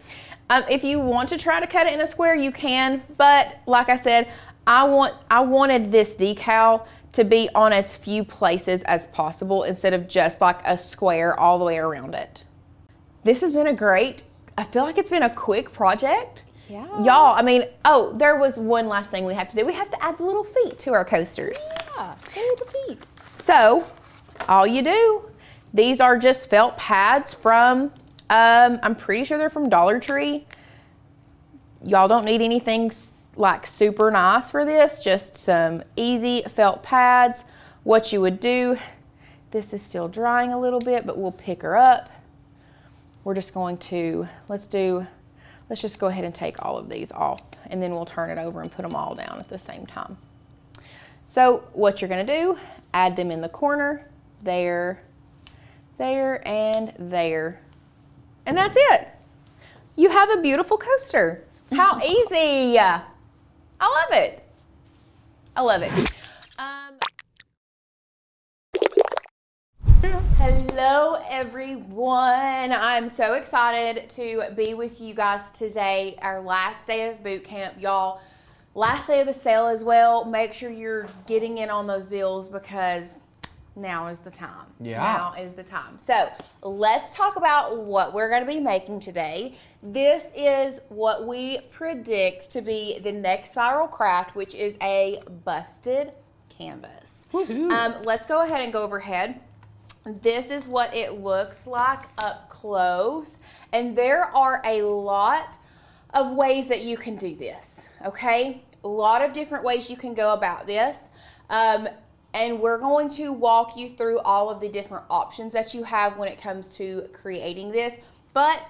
If you want to try to cut it in a square, you can. But like I said, I wanted this decal to be on as few places as possible instead of just like a square all the way around it. This has been I feel like it's been a quick project. Yeah. Y'all, there was one last thing we have to do. We have to add the little feet to our coasters. Yeah, there are the feet. So, all you do, these are just felt pads from, I'm pretty sure they're from Dollar Tree. Y'all don't need anything like super nice for this, just some easy felt pads. What you would do, this is still drying a little bit, but we'll pick her up. We're just going to, let's just go ahead and take all of these off, and then we'll turn it over and put them all down at the same time. So what you're gonna do, add them in the corner, there, and there. And that's it. You have a beautiful coaster. How easy. I love it. I love it. Hello everyone. I'm so excited to be with you guys today. Our last day of boot camp, y'all. Last day of the sale as well. Make sure you're getting in on those deals because now is the time. Yeah. Now is the time. So let's talk about what we're going to be making today. This is what we predict to be the next viral craft, which is a busted canvas. Let's go ahead and go overhead. This is what it looks like up close. And there are a lot of ways that you can do this, okay? A lot of different ways you can go about this. And we're going to walk you through all of the different options that you have when it comes to creating this. But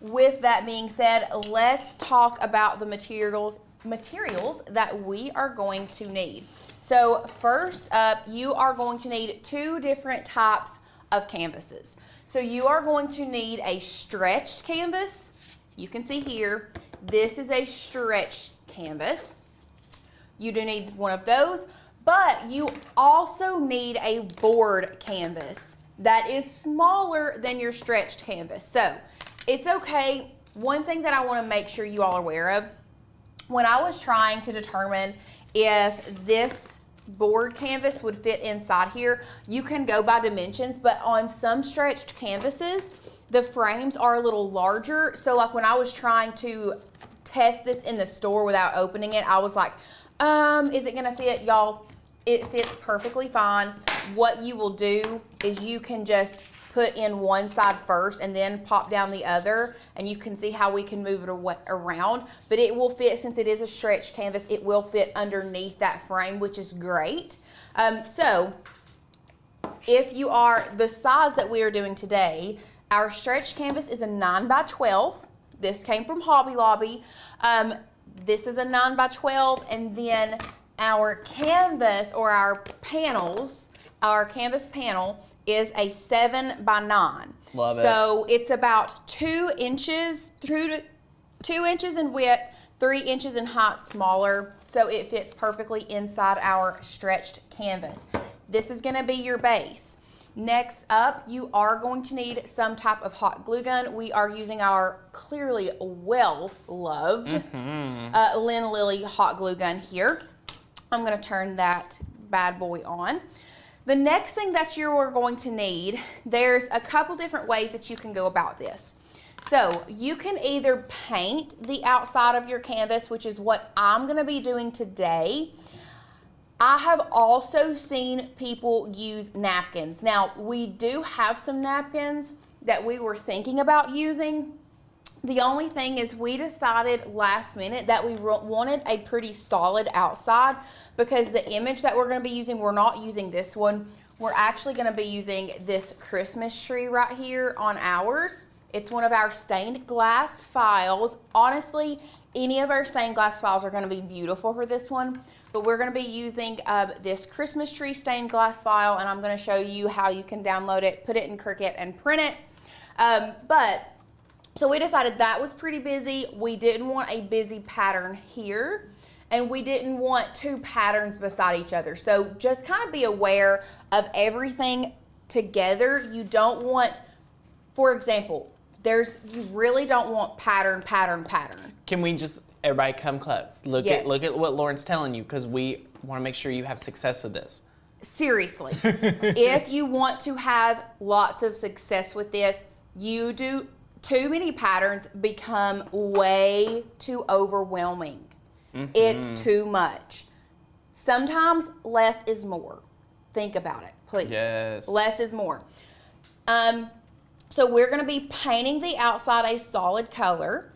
with that being said, let's talk about the materials that we are going to need. So first up, you are going to need 2 different types of canvases. So you are going to need a stretched canvas. You can see here, this is a stretched canvas. You do need one of those. But you also need a board canvas that is smaller than your stretched canvas. So it's okay. One thing that I want to make sure you all are aware of, when I was trying to determine if this board canvas would fit inside here, you can go by dimensions, but on some stretched canvases, the frames are a little larger. So like when I was trying to test this in the store without opening it, I was like, is it gonna fit? Y'all, It fits perfectly fine. What you will do is you can just put in one side first and then pop down the other, and you can see how we can move it around, but it will fit. Since it is a stretch canvas, it will fit underneath that frame, which is great. So if you are the size that we are doing today, our stretch canvas is a 9x12. This came from Hobby Lobby. This is a 9x12, and then our canvas, or our panels, our canvas panel is a 7x9. Love it. So it's about 2 inches through to 2 inches in width, 3 inches in height smaller. So it fits perfectly inside our stretched canvas. This is going to be your base. Next up, you are going to need some type of hot glue gun. We are using our clearly well-loved Lynn Lilly hot glue gun here. I'm going to turn that bad boy on. The next thing that you are going to need, there's a couple different ways that you can go about this. So you can either paint the outside of your canvas, which is what I'm going to be doing today. I have also seen people use napkins. Now, we do have some napkins that we were thinking about using. The only thing is we decided last minute that we wanted a pretty solid outside, because the image that we're going to be using, we're not using this one. We're actually going to be using this Christmas tree right here on ours. It's one of our stained glass files. Honestly, any of our stained glass files are going to be beautiful for this one, but we're going to be using this Christmas tree stained glass file, and I'm going to show you how you can download it, put it in Cricut, and print it. So we decided that was pretty busy. We didn't want a busy pattern here, and we didn't want 2 patterns beside each other. So just kind of be aware of everything together. You don't want, for example, you really don't want pattern, pattern, pattern. Can we just, everybody come close. Look Yes. at what Lauren's telling you, because we want to make sure you have success with this. Seriously, if you want to have lots of success with this, you do too many patterns become way too overwhelming. It's too much. Sometimes less is more. Think about it, please. Yes. Less is more. So we're going to be painting the outside a solid color.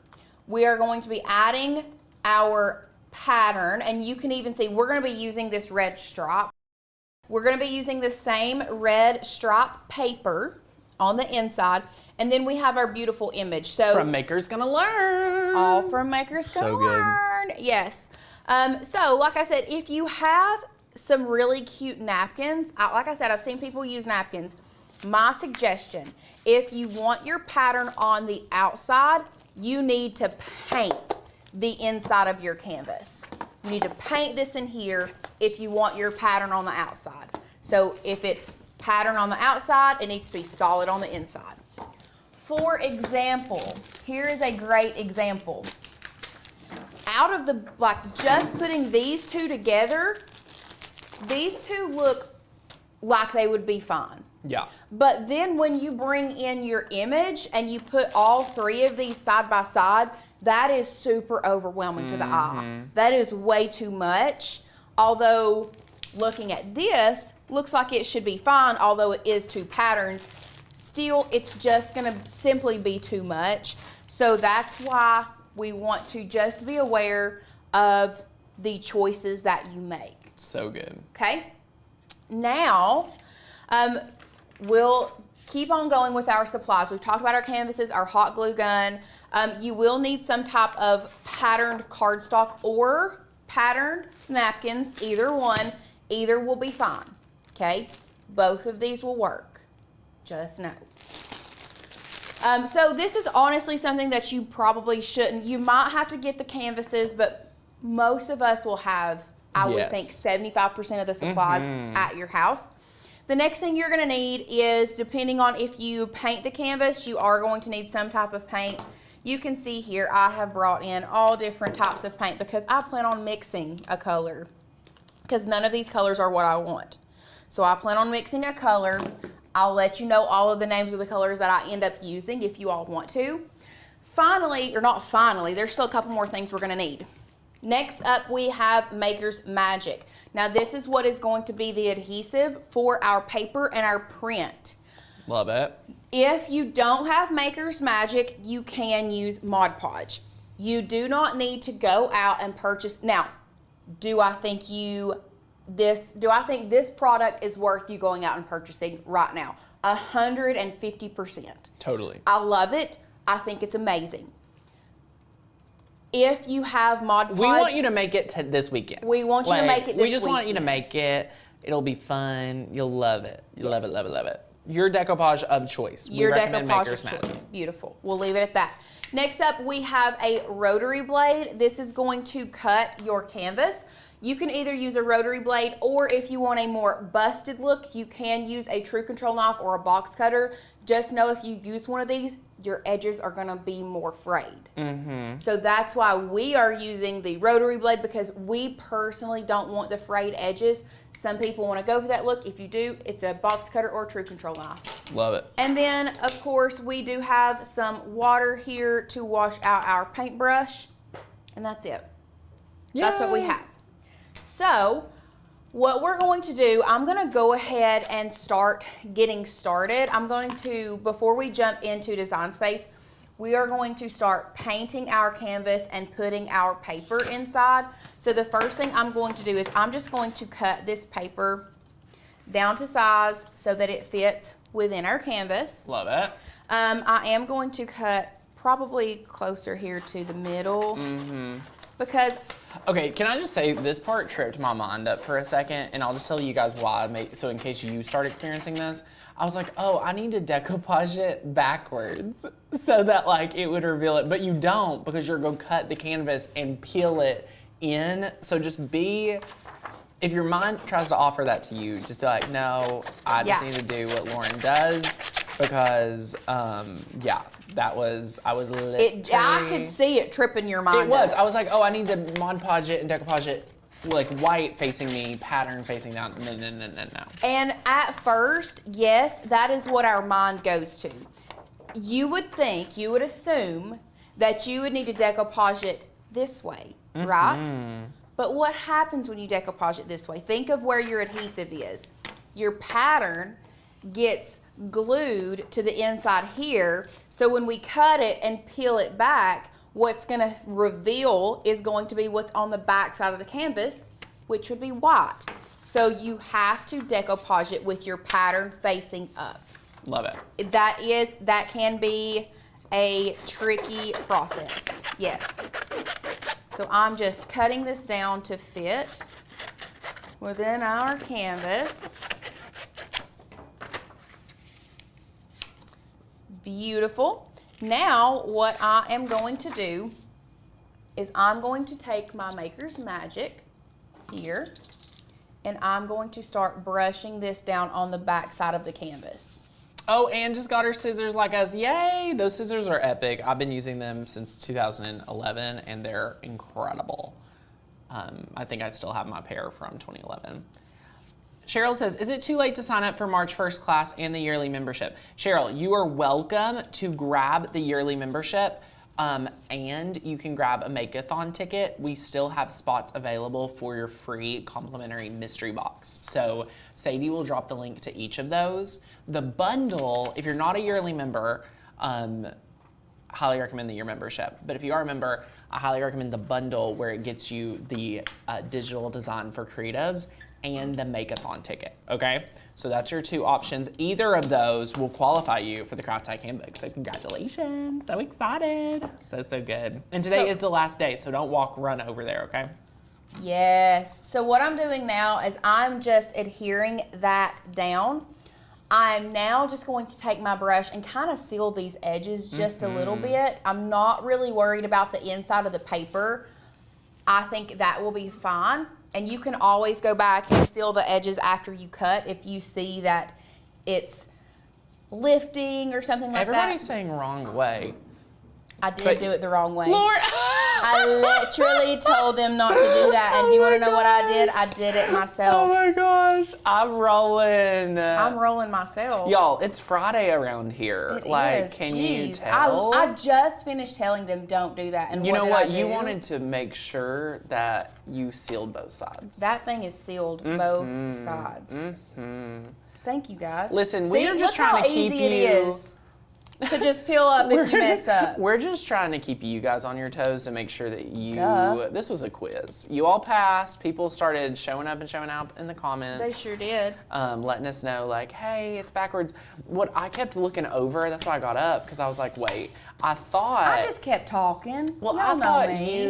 We are going to be adding our pattern, and you can even see we're going to be using this red stripe. We're going to be using the same red stripe paper on the inside, and then we have our beautiful image. So From Maker's Gonna Learn. all from Maker's Gonna Learn. Yes. So like I said, if you have some really cute napkins, like I said, I've seen people use napkins. My suggestion, if you want your pattern on the outside, you need to paint the inside of your canvas. You need to paint this in here if you want your pattern on the outside. So if it's pattern on the outside, it needs to be solid on the inside. For example, here is a great example. Out of the, just putting these 2 together, these 2 look like they would be fine. Yeah. But then when you bring in your image and you put all 3 of these side by side, that is super overwhelming to the eye. That is way too much. Although looking at this, looks like it should be fine, although it is 2 patterns. Still, it's just gonna simply be too much. So that's why we want to just be aware of the choices that you make. So good. Okay? Now, we'll keep on going with our supplies. We've talked about our canvases, our hot glue gun. You will need some type of patterned cardstock or patterned napkins, either one. Either will be fine, okay? Both of these will work, just know. So this is honestly something that you probably shouldn't. You might have to get the canvases, but most of us will have, I would think, 75% of the supplies at your house. The next thing you're going to need is, depending on if you paint the canvas, you are going to need some type of paint. You can see here I have brought in all different types of paint because I plan on mixing a color, because none of these colors are what I want. So I plan on mixing a color. I'll let you know all of the names of the colors that I end up using if you all want to. Finally, or not finally, there's still a couple more things we're going to need. Next up, we have Maker's Magic. Now, this is what is going to be the adhesive for our paper and our print. Love it. If you don't have Maker's Magic, you can use Mod Podge. You do not need to go out and purchase. Now, do I think this product is worth you going out and purchasing right now? 150%. Totally. I love it. I think it's amazing. If you have Mod Podge, We want you to make it this weekend. We want you to make it this We just want you to weekend. make it. It'll be fun. You'll love it. You'll love it, love it, love it. Your decoupage of choice. Your we recommend decoupage Maker's of Magic. choice. Beautiful. We'll leave it at that. Next up, we have a rotary blade. This is going to cut your canvas. You can either use a rotary blade, or if you want a more busted look, you can use a true control knife or a box cutter. Just know if you use one of these, your edges are gonna be more frayed. So that's why we are using the rotary blade, because we personally don't want the frayed edges. Some people wanna go for that look. If you do, it's a box cutter or true control knife. Love it. And then, of course, we do have some water here to wash out our paintbrush, and that's it. That's what we have. So, what we're going to do, I'm going to go ahead and start getting started. I'm going to, before we jump into Design Space, we are going to start painting our canvas and putting our paper inside. So the first thing I'm going to do is I'm just going to cut this paper down to size so that it fits within our canvas. Love it. I am going to cut probably closer here to the middle because Okay, can I just say this part tripped my mind up for a second, and I'll just tell you guys why. So in case you start experiencing this, I was like, oh, I need to decoupage it backwards so that like it would reveal it, but you don't, because you're gonna cut the canvas and peel it in. So just be, if your mind tries to offer that to you, just be like, no, I just need to do what Lauren does, because yeah, I was literally. I could see it tripping your mind. It was. up. I was like, oh, I need to Mod Podge it and decoupage it like white facing me, pattern facing down. No. And at first, yes, that is what our mind goes to. You would think, you would assume that you would need to decoupage it this way, right? But what happens when you decoupage it this way? Think of where your adhesive is. Your pattern gets glued to the inside here, so when we cut it and peel it back, what's going to reveal is going to be what's on the back side of the canvas, which would be white. So you have to decoupage it with your pattern facing up. Love it. That can be a tricky process, yes. So I'm just cutting this down to fit within our canvas. Beautiful. Now what I am going to do is I'm going to take my Maker's Magic here, and I'm going to start brushing this down on the back side of the canvas. Oh, and just got her scissors like us. Yay! Those scissors are epic. I've been using them since 2011, and they're incredible. I think I still have my pair from 2011. Cheryl says, is it too late to sign up for March 1st class and the yearly membership? Cheryl, you are welcome to grab the yearly membership, and you can grab a Make-a-thon ticket. We still have spots available for your free complimentary mystery box. So Sadie will drop the link to each of those. The bundle, if you're not a yearly member, highly recommend the year membership. But if you are a member, I highly recommend the bundle, where it gets you the digital design for creatives and the Make-a-thon ticket, okay? So that's your two options. Either of those will qualify you for the Craft Type Handbook. So congratulations, so excited. So good. And today is the last day, so don't run over there, okay? Yes. So what I'm doing now is I'm just adhering that down. I'm now just going to take my brush and kind of seal these edges just a little bit. I'm not really worried about the inside of the paper. I think that will be fine. And you can always go back and seal the edges after you cut if you see that it's lifting or something like that. Everybody's saying wrong way. I did do it the wrong way. Lord, I literally told them not to do that. And do you want to know what I did? I did it myself. Oh my gosh, I'm rolling. I'm rolling myself. Y'all, it's Friday around here. It like, is. can you Jeez. tell? I just finished telling them don't do that. And You know did what? I You do? wanted to make sure that you sealed both sides. That thing is sealed both sides. Thank you guys. Listen, See, we're just look trying how to keep easy it you- is to just peel up if you mess up. We're just trying to keep you guys on your toes to make sure that you. Duh. This was a quiz. You all passed. People started showing up and showing out in the comments. They sure did. Letting us know, like, hey, it's backwards. What I kept looking over, that's why I got up, because I was like, wait, I thought. I just kept talking. Well, Y'all I know thought me.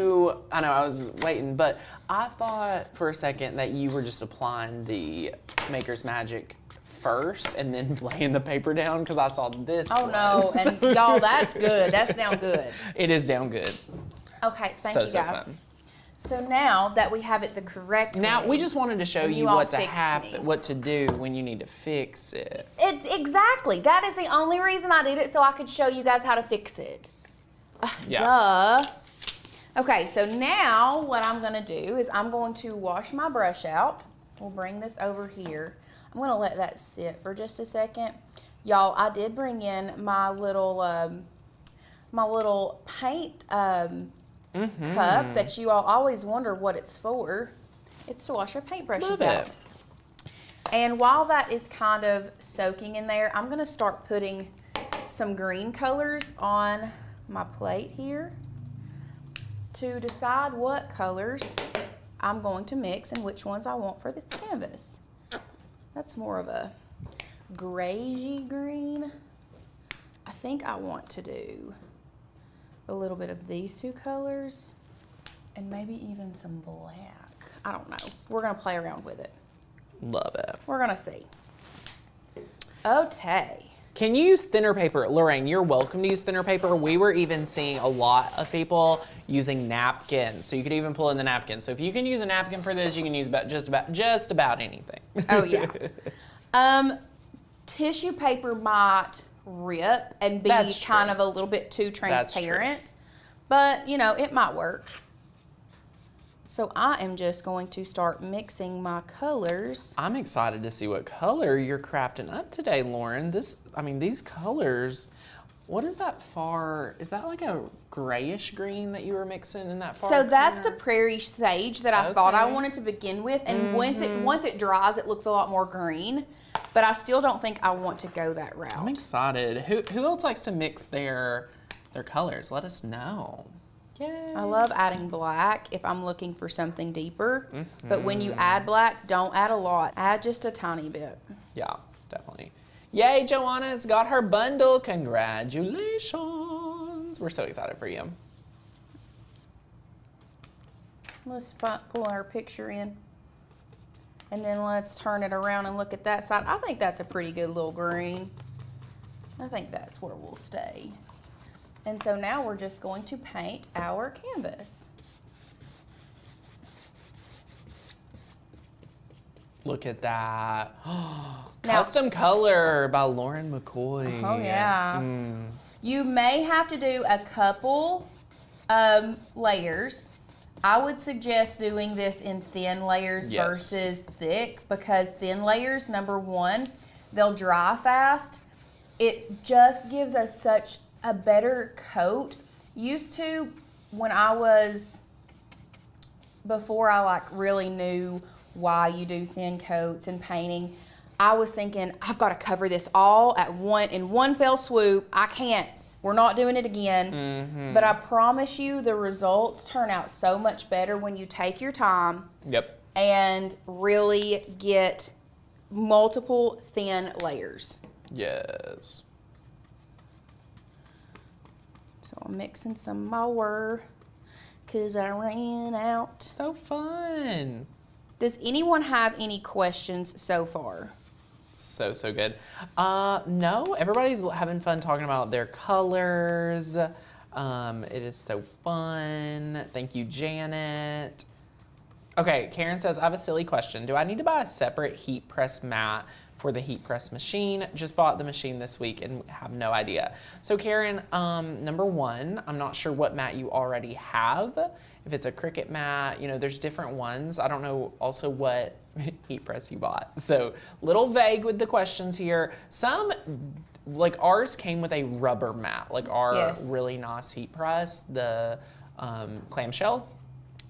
I know, I was waiting, but I thought for a second that you were just applying the Maker's Magic first and then laying the paper down, because I saw this. Oh one. no, and y'all, that's good. That's down good. It is down good. Okay, thank you guys. fun. So now that we have it the correct Now, way, we just wanted to show and you you all what to fixed me. what to do when you need to fix it. It's exactly. That is the only reason I did it, so I could show you guys how to fix it. Yeah. Duh. Okay, so now what I'm gonna do is I'm going to wash my brush out. We'll bring this over here. I'm gonna let that sit for just a second. Y'all, I did bring in my little paint cup that you all always wonder what it's for. It's to wash your paintbrushes Love out. it. And while that is kind of soaking in there, I'm gonna start putting some green colors on my plate here to decide what colors I'm going to mix and which ones I want for this canvas. That's more of a grayy green. I think I want to do a little bit of these two colors and maybe even some black. I don't know. We're gonna play around with it. Love it. We're gonna see. Okay. Can you use thinner paper? Lorraine, you're welcome to use thinner paper. We were even seeing a lot of people using napkins. So you could even pull in the napkin. So if you can use a napkin for this, you can use just about anything. Oh yeah. Tissue paper might rip and be That's true. kind of a little bit too That's true. transparent, but you know, it might work. So I am just going to start mixing my colors. I'm excited to see what color you're crafting up today, Lauren. These colors, what is that far? Is that like a grayish green that you were mixing in that far So that's the corner? prairie sage that I thought I Okay. wanted to begin with, and once it dries, it looks a lot more green. But I still don't think I want to go that route. I'm excited. Who else likes to mix their colors? Let us know. Yay. I love adding black if I'm looking for something deeper. But when you add black, don't add a lot. Add just a tiny bit. Yeah, definitely. Yay, Joanna's got her bundle. Congratulations. We're so excited for you. Let's pull our picture in. And then let's turn it around and look at that side. I think that's a pretty good little green. I think that's where we'll stay. And so now we're just going to paint our canvas. Look at that. Custom color by Lauren McCoy. Oh yeah. You may have to do a couple layers. I would suggest doing this in thin layers Yes. versus thick, because thin layers, number one, they'll dry fast. It just gives us such a better coat. Used to, when I was, before I like really knew why you do thin coats and painting, I was thinking, I've got to cover this all in one fell swoop. I can't. We're not doing it again. But I promise you the results turn out so much better when you take your time Yep. and really get multiple thin layers. Yes. So I'm mixing some more because I ran out. So fun. Does anyone have any questions so far? So good. No, everybody's having fun talking about their colors. It is so fun. Thank you, Janet. Okay, Karen says, I have a silly question. Do I need to buy a separate heat press mat for the heat press machine. Just bought the machine this week and have no idea. So Karen, number one, I'm not sure what mat you already have. If it's a Cricut mat, you know, there's different ones. I don't know also what heat press you bought. So little vague with the questions here. Some, like ours came with a rubber mat, like our really nice heat press, the clamshell.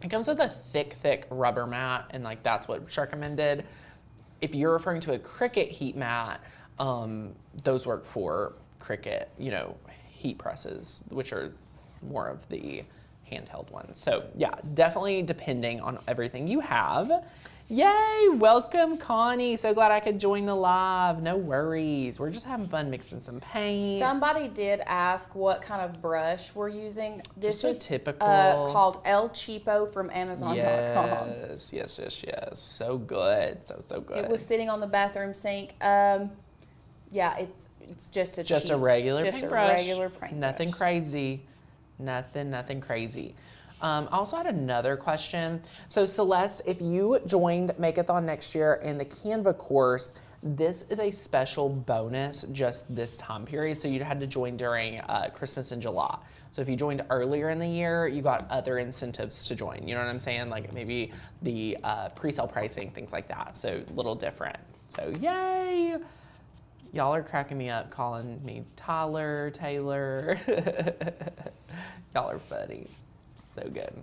It comes with a thick rubber mat, and like that's what's recommended. If you're referring to a Cricut heat mat, those work for Cricut, you know, heat presses, which are more of the handheld ones. So yeah, definitely depending on everything you have. Yay, welcome Connie. So glad I could join the live. No worries. We're just having fun mixing some paint. Somebody did ask what kind of brush we're using. This Just a is typical called El Cheapo from Amazon.com. Yes. So good. So good. It was sitting on the bathroom sink. Yeah, it's just a Just a regular just paintbrush. a regular paintbrush. Nothing crazy. Nothing crazy. I also had another question. So Celeste, if you joined Make-a-thon next year in the Canva course, this is a special bonus just this time period. So you had to join during Christmas in July. So if you joined earlier in the year, you got other incentives to join. You know what I'm saying? Like maybe the pre-sale pricing, things like that. So a little different. So yay! Y'all are cracking me up calling me Tyler, Taylor. Y'all are funny. So good.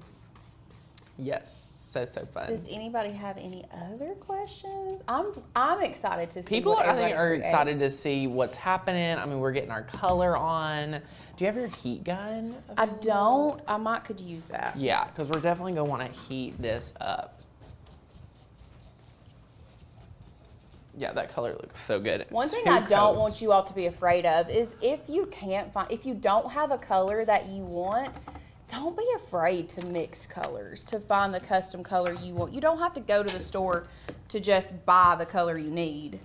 Yes, so fun. Does anybody have any other questions? I'm excited to see. People what I think everybody are creates. excited to see what's happening. I mean, we're getting our color on. Do you have your heat gun? I available? don't. I might could use that. Yeah, because we're definitely gonna want to heat this up. Yeah, that color looks so good. One thing Two I don't coats. want you all to be afraid of is if you don't have a color that you want, don't be afraid to mix colors, to find the custom color you want. You don't have to go to the store to just buy the color you need.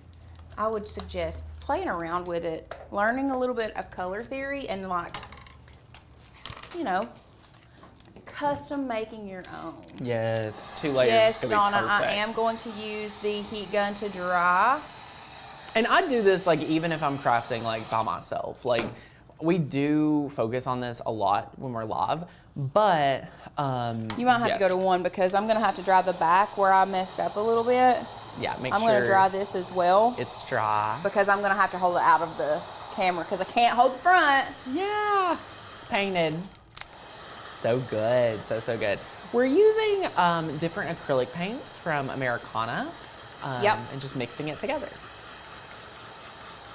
I would suggest playing around with it, learning a little bit of color theory, and like, you know, custom making your own. Yes, 2 layers. Yes, is gonna be Donna, I perfect. am going to use the heat gun to dry. And I do this like even if I'm crafting like by myself. Like we do focus on this a lot when we're live, but You might have to go yes. to one because I'm going to have to dry the back where I messed up a little bit. Yeah, make I'm sure going to dry this as well it's dry. because I'm going to have to hold it out of the camera because I can't hold the front. Yeah, it's painted. So good, so good. We're using different acrylic paints from Americana Yep. and just mixing it together.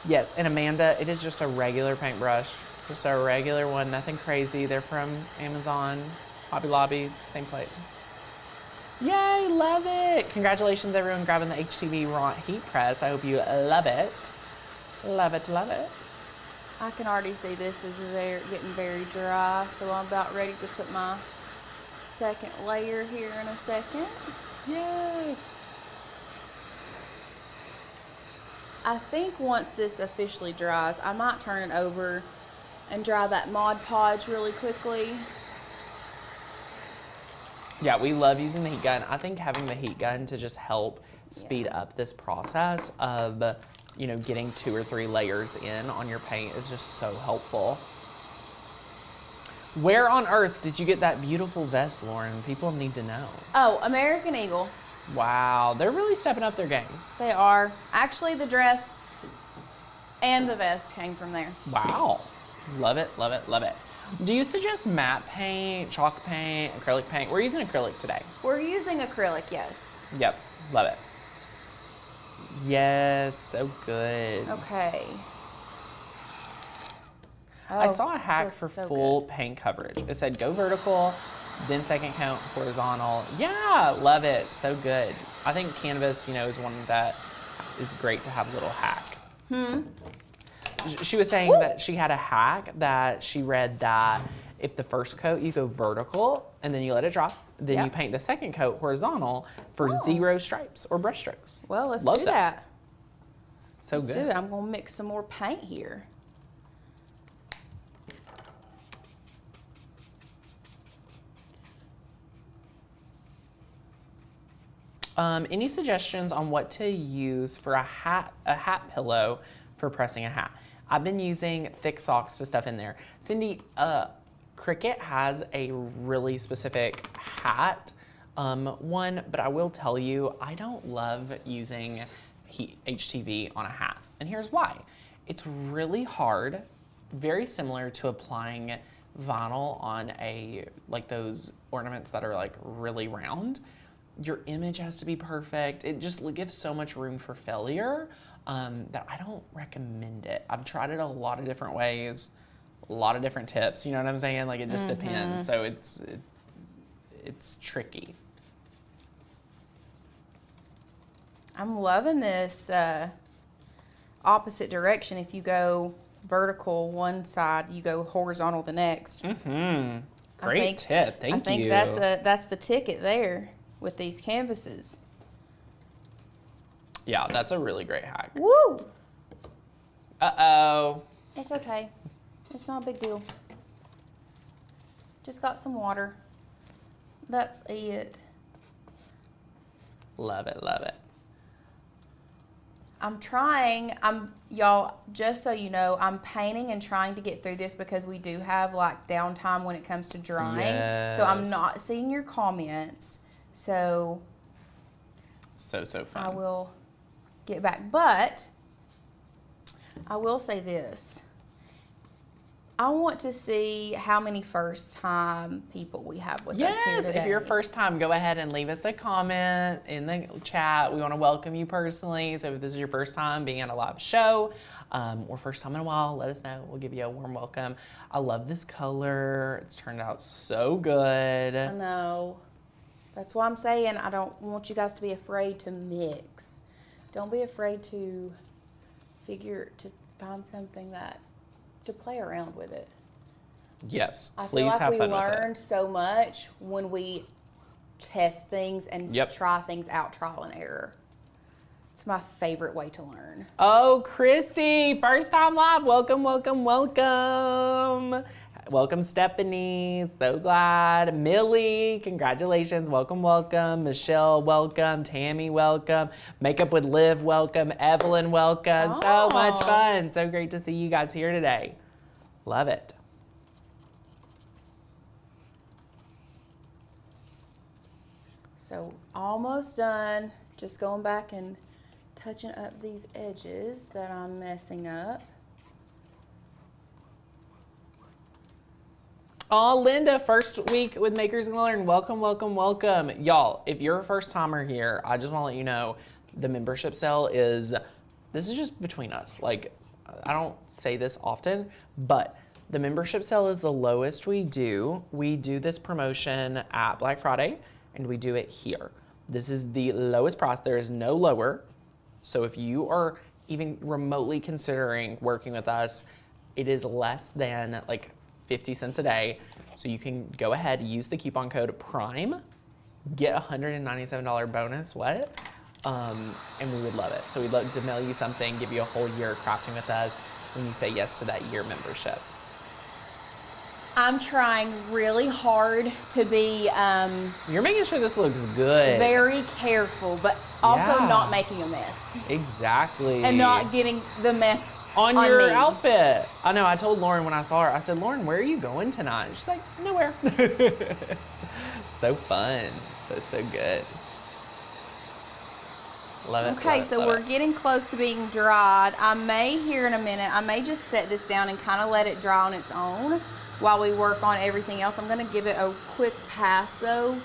Yes, and Amanda, it is just a regular paintbrush. Just a regular one, nothing crazy. They're from Amazon, Hobby Lobby, same place. Yay, love it. Congratulations everyone grabbing the HTV Ront heat press. I hope you love it. Love it. I can already see this is getting very dry, so I'm about ready to put my second layer here in a second. Yes. I think once this officially dries, I might turn it over and dry that Mod Podge really quickly. Yeah, we love using the heat gun. I think having the heat gun to just help speed up this process of, you know, getting 2 or 3 layers in on your paint is just so helpful. Where on earth did you get that beautiful vest, Lauren? People need to know. Oh, American Eagle. Wow, they're really stepping up their game. They are. Actually, the dress and the vest came from there. Wow, love it. Do you suggest matte paint, chalk paint, acrylic paint? We're using acrylic today. We're using acrylic, yes. Yep, love it. Yes, so good. Okay. I Oh, saw a hack feels for so full good. paint coverage. It said go vertical, then second count horizontal. Yeah, love it. So good. I think Canvas, you know, is one that is great to have a little hack. She was saying that she had a hack that she read that if the first coat you go vertical and then you let it drop, then you Yep. paint the second coat horizontal for 0 stripes or brush strokes. Well, let's Love do that. So Let's good. do it. I'm going to mix some more paint here. Any suggestions on what to use for a hat pillow for pressing a hat? I've been using thick socks to stuff in there. Cindy, Cricut has a really specific hat one, but I will tell you, I don't love using HTV on a hat. And here's why. It's really hard, very similar to applying vinyl on like those ornaments that are like really round. Your image has to be perfect. It just gives so much room for failure that I don't recommend it. I've tried it a lot of different ways, a lot of different tips. You know what I'm saying? Like it just depends. So it's tricky. I'm loving this opposite direction. If you go vertical one side, you go horizontal the next. Great tip. Thank you. I think that's the ticket there with these canvases. Yeah, that's a really great hack. Woo! Uh-oh. It's okay. It's not a big deal. Just got some water. That's it. Love it, love it. Y'all, just so you know, I'm painting and trying to get through this because we do have like downtime when it comes to drawing. Yes. So I'm not seeing your comments. So So fun. I will get back. But I will say this. I want to see how many first-time people we have with us here Yes, today. if you're first time, go ahead and leave us a comment in the chat. We want to welcome you personally. So if this is your first time being at a live show or first time in a while, let us know. We'll give you a warm welcome. I love this color. It's turned out so good. I know. That's why I'm saying I don't want you guys to be afraid to mix. Don't be afraid to find something to play around with it. Yes, I feel please like have we fun with learned it. so much when we test things and try things out, trial and error. It's my favorite way to learn. Oh, Chrissy, first time live. Welcome, welcome, welcome. Welcome, Stephanie. So glad. Millie, congratulations. Welcome, welcome. Michelle, welcome. Tammy, welcome. Makeup with Liv, welcome. Evelyn, welcome. So much fun. So great to see you guys here today. Love it. So almost done. Just going back and touching up these edges that I'm messing up. Oh, Linda, first week with Makers Gonna Learn. Welcome, welcome, welcome. Y'all, if you're a first timer here, I just want to let you know the membership sale this is just between us. Like, I don't say this often, but the membership sale is the lowest we do. We do this promotion at Black Friday, and we do it here. This is the lowest price. There is no lower. So if you are even remotely considering working with us, it is less than like 50 cents a day. So you can go ahead, use the coupon code PRIME, get a $197 bonus, and we would love it. So we'd love to mail you something, give you a whole year crafting with us when you say yes to that year membership. I'm trying really hard to be You're making sure this looks good. very careful, but also Yeah. not making a mess. Exactly. And not getting the mess on your me. outfit. I know, I told Lauren when I saw her, I said, Lauren, where are you going tonight? She's like, nowhere. So fun. So good. Love it. Okay, love it, so love we're it. getting close to being dried. I may, here in a minute, I may just set this down and kind of let it dry on its own while we work on everything else. I'm gonna give it a quick pass though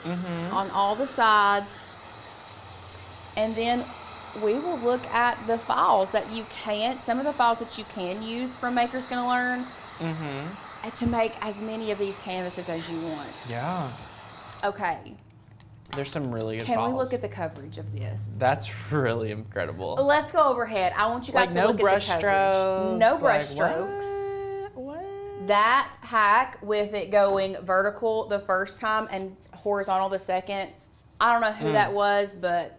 on all the sides. And then we will look at the files that some of the files that you can use from Makers Gonna Learn to make as many of these canvases as you want. Yeah. Okay, There's some really good can files. we look at the coverage of this? That's really incredible. Let's go overhead. I want you guys Like to no look brush at the coverage. strokes. No like, brush strokes. What? That hack with it going vertical the first time and horizontal the second, I don't know who that was, but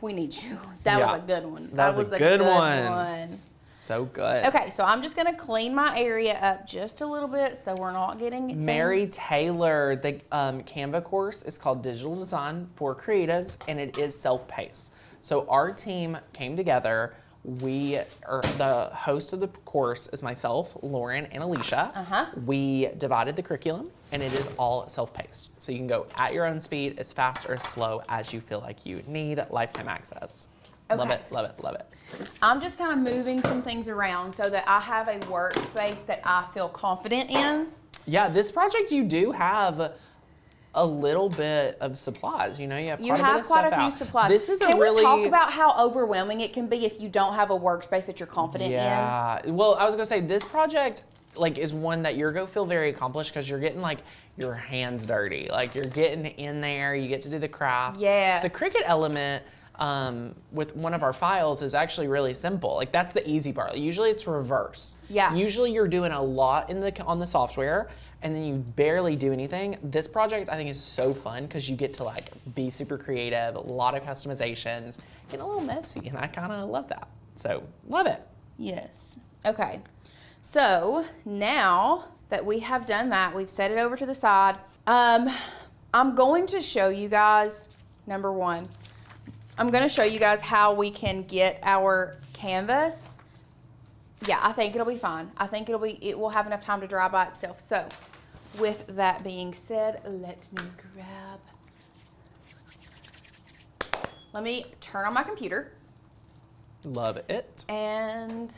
we need you. That Yeah. was a good one. That was a good one. So good. Okay, so I'm just gonna clean my area up just a little bit so we're not getting Mary Taylor, the Canva course is called Digital Design for Creatives, and it is self-paced. So our team came together. The host of the course is myself, Lauren, and Alicia. We divided the curriculum, and it is all self-paced. So you can go at your own speed, as fast or as slow as you feel like you need. Lifetime access. Okay. Love it, love it, love it. I'm just kind of moving some things around so that I have a workspace that I feel confident in. Yeah, this project you do have a little bit of supplies. You know, you have quite a few supplies. This is Can a really... we talk about how overwhelming it can be if you don't have a workspace that you're confident in? Yeah. Well, I was gonna say this project like is one that you're gonna feel very accomplished because you're getting like your hands dirty. Like you're getting in there. You get to do the craft. Yes. The Cricut element. With one of our files is actually really simple. Like that's the easy part. Usually it's reverse. Yeah. Usually you're doing a lot on the software and then you barely do anything. This project I think is so fun because you get to like be super creative, a lot of customizations, get a little messy, and I kind of love that. So love it. Yes. Okay. So now that we have done that, we've set it over to the side. I'm going to show you guys, number one, I'm going to show you guys how we can get our canvas. Yeah, I think it'll be fine. I think it will have enough time to dry by itself. So with that being said, let me turn on my computer. Love it. And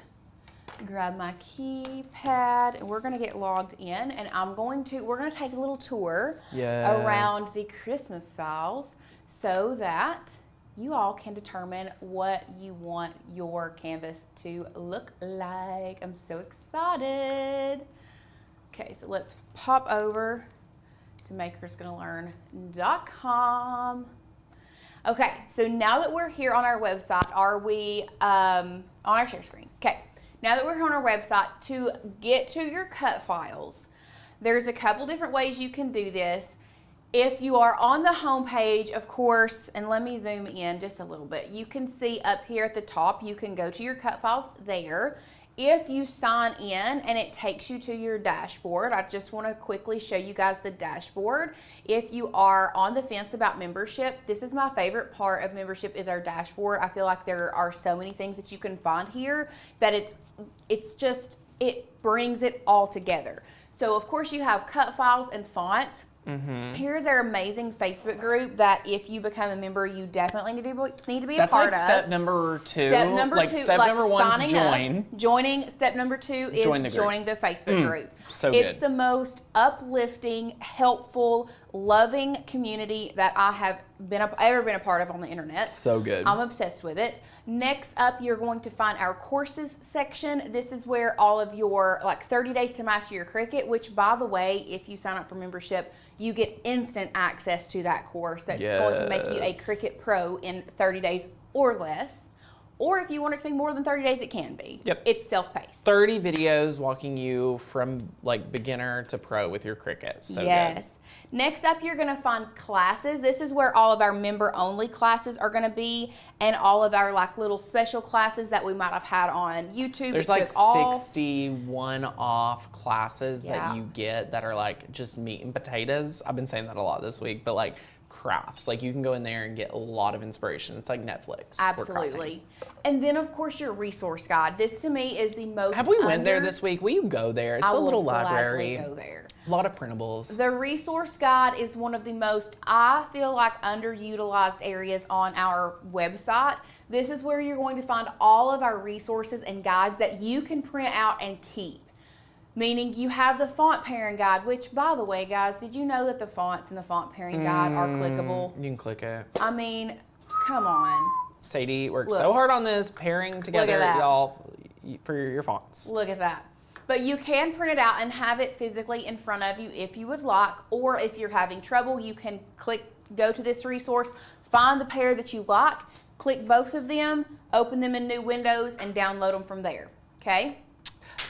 grab my keypad, and we're going to get logged in, and we're going to take a little tour around the Christmas files so that you all can determine what you want your canvas to look like. I'm so excited. Okay, so let's pop over to makersgonnalearn.com. Okay, so now that we're here on our website, are we on our share screen? Okay, now that we're on our website, to get to your cut files, there's a couple different ways you can do this. If you are on the home page, of course, and let me zoom in just a little bit, you can see up here at the top, you can go to your cut files there. If you sign in and it takes you to your dashboard, I just want to quickly show you guys the dashboard. If you are on the fence about membership, this is my favorite part of membership is our dashboard. I feel like there are so many things that you can find here that it brings it all together. So of course you have cut files and fonts. Here's our amazing Facebook group that if you become a member, you definitely need to be a part of. That's like step number 2. Step number 2, step number 1 is join. Joining. Step number 2 is joining the Facebook group. So it's good. the most uplifting, helpful, loving community that I have ever been a part of on the internet. So good. I'm obsessed with it. Next up, you're going to find our courses section. This is where all of your 30 days to master your Cricut, which by the way, if you sign up for membership, you get instant access to that course that's going to make you a Cricut Pro in 30 days or less. Or if you want it to be more than 30 days, it can be. Yep. It's self-paced. 30 videos walking you from beginner to pro with your Cricut. So yes. Good. Next up, you're going to find classes. This is where all of our member-only classes are going to be, and all of our little special classes that we might have had on YouTube. There's 61 off classes that you get that are just meat and potatoes. I've been saying that a lot this week, but crafts. You can go in there and get a lot of inspiration. It's like Netflix. Absolutely. And then of course your resource guide. This to me is the most Have we went there this week? Will you go there? It's a little library. Go there. A lot of printables. The resource guide is one of the most, I feel underutilized areas on our website. This is where you're going to find all of our resources and guides that you can print out and keep. Meaning you have the font pairing guide, which by the way, guys, did you know that the fonts in the font pairing guide are clickable? You can click it. I mean, come on. Sadie worked so hard on this, pairing together y'all for your fonts. Look at that. But you can print it out and have it physically in front of you if you would like, or if you're having trouble, you can go to this resource, find the pair that you like, click both of them, open them in new windows, and download them from there, okay?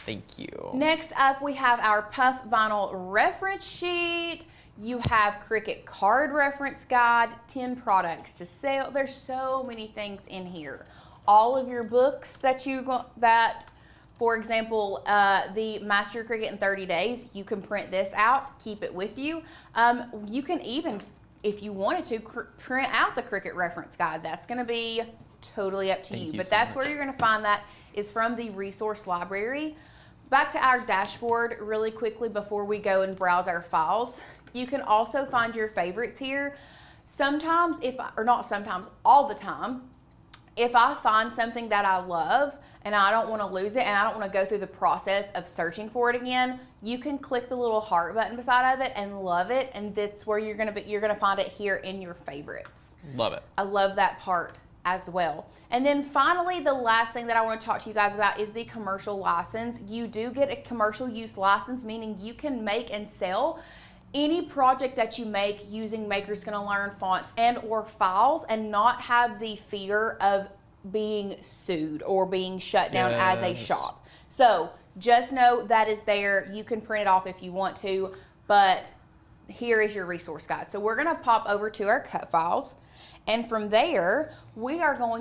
Thank you. Next up, we have our puff vinyl reference sheet. You have Cricut card reference guide, 10 products to sell. There's so many things in here. All of your books that For example, the Master Your Cricut in 30 days, you can print this out, keep it with you. You can even, if you wanted to, print out the Cricut reference guide. That's going to be totally up to Thank you. you But so that's much. where you're going to find that. It's from the resource library. Back to our dashboard really quickly before we go and browse our files. You can also find your favorites here. Sometimes, all the time, if I find something that I love and I don't want to lose it and I don't want to go through the process of searching for it again, you can click the little heart button beside of it and love it, and that's where you're gonna find it here in your favorites. Love it. I love that part as well. And then finally, the last thing that I want to talk to you guys about is the commercial license. You do get a commercial use license, meaning you can make and sell any project that you make using Maker's Gonna Learn fonts and or files and not have the fear of being sued or being shut down as a Yes. shop. So just know that is there. You can print it off if you want to, but here is your resource guide. So we're gonna pop over to our cut files, and from there, we're gonna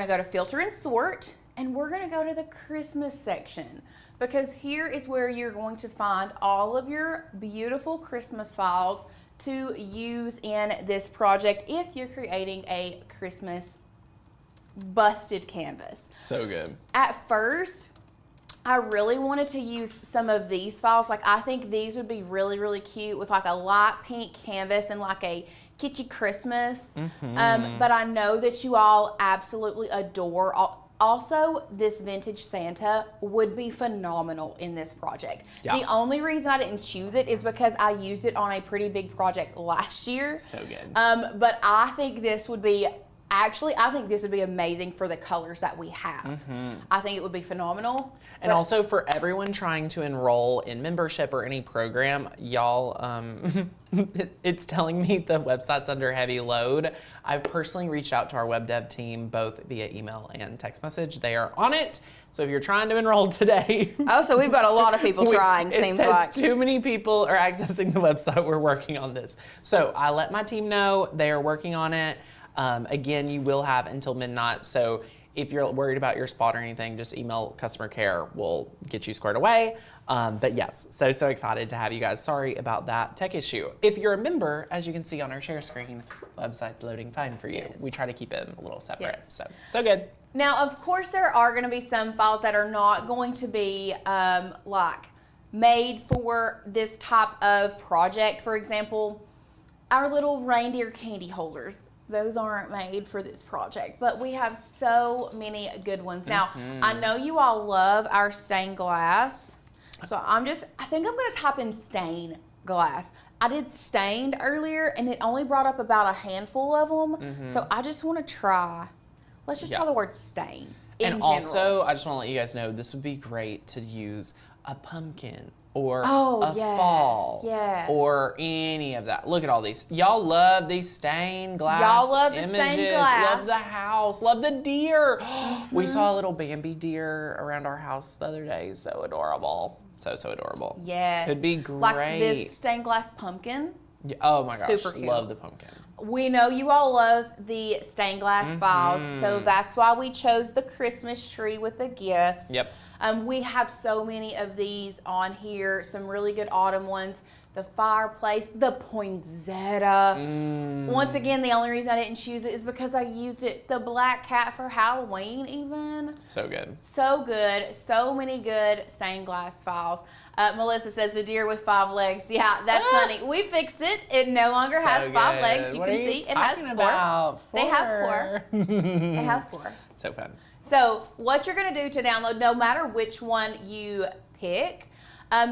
go to filter and sort, and we're gonna go to the Christmas section, because here is where you're going to find all of your beautiful Christmas files to use in this project if you're creating a Christmas busted canvas. So good. At first, I really wanted to use some of these files. Like, I think these would be really, really cute with like a light pink canvas and like a kitschy Christmas. But I know that you all absolutely adore. Also, this vintage Santa would be phenomenal in this project. Yeah. The only reason I didn't choose it is because I used it on a pretty big project last year. So good. But I think this would be amazing for the colors that we have. I think it would be phenomenal. And also for everyone trying to enroll in membership or any program, y'all, it's telling me the website's under heavy load. I've personally reached out to our web dev team, both via email and text message. They are on it. So if you're trying to enroll today. Oh, so we've got a lot of people trying, it seems says like. too many people are accessing the website. We're working on this. So I let my team know they are working on it. Again, you will have until midnight. So if you're worried about your spot or anything, just email customer care. We'll get you squared away. But yes, so excited to have you guys. Sorry about that tech issue. If you're a member, as you can see on our share screen, website's loading fine for you. Yes. We try to keep it a little separate. Yes. So good. Now, of course, there are going to be some files that are not going to be like made for this type of project. For example, our little reindeer candy holders. Those aren't made for this project, but we have so many good ones. Now, I know you all love our stained glass, so I think I'm gonna type in stained glass. I did stained earlier, and it only brought up about a handful of them, so I just wanna try. Let's just try the word stain in And general. also, I just want to let you guys know, this would be great to use a pumpkin or Oh, a yes, fall yes. or any of that. Look at all these. Y'all love these stained glass Y'all love the images. stained glass. Love the house. Love the deer. We saw a little Bambi deer around our house the other day. So adorable. So adorable. Yes. Could be great. Like this stained glass pumpkin. Yeah, oh my gosh. Super cute. Love the pumpkin. We know you all love the stained glass files, so that's why we chose the Christmas tree with the gifts. Yep. We have so many of these on here, some really good autumn ones. The fireplace, the poinsettia. Once again, the only reason I didn't choose it is because I used it, the black cat for Halloween even. So good. So good. So many good stained glass files. Melissa says the deer with 5 legs. Yeah, that's funny. We fixed it. It no longer has So 5 good. legs. You What can are see it has talking 4. about? They have 4. They have 4. So fun. So what you're going to do to download, no matter which one you pick,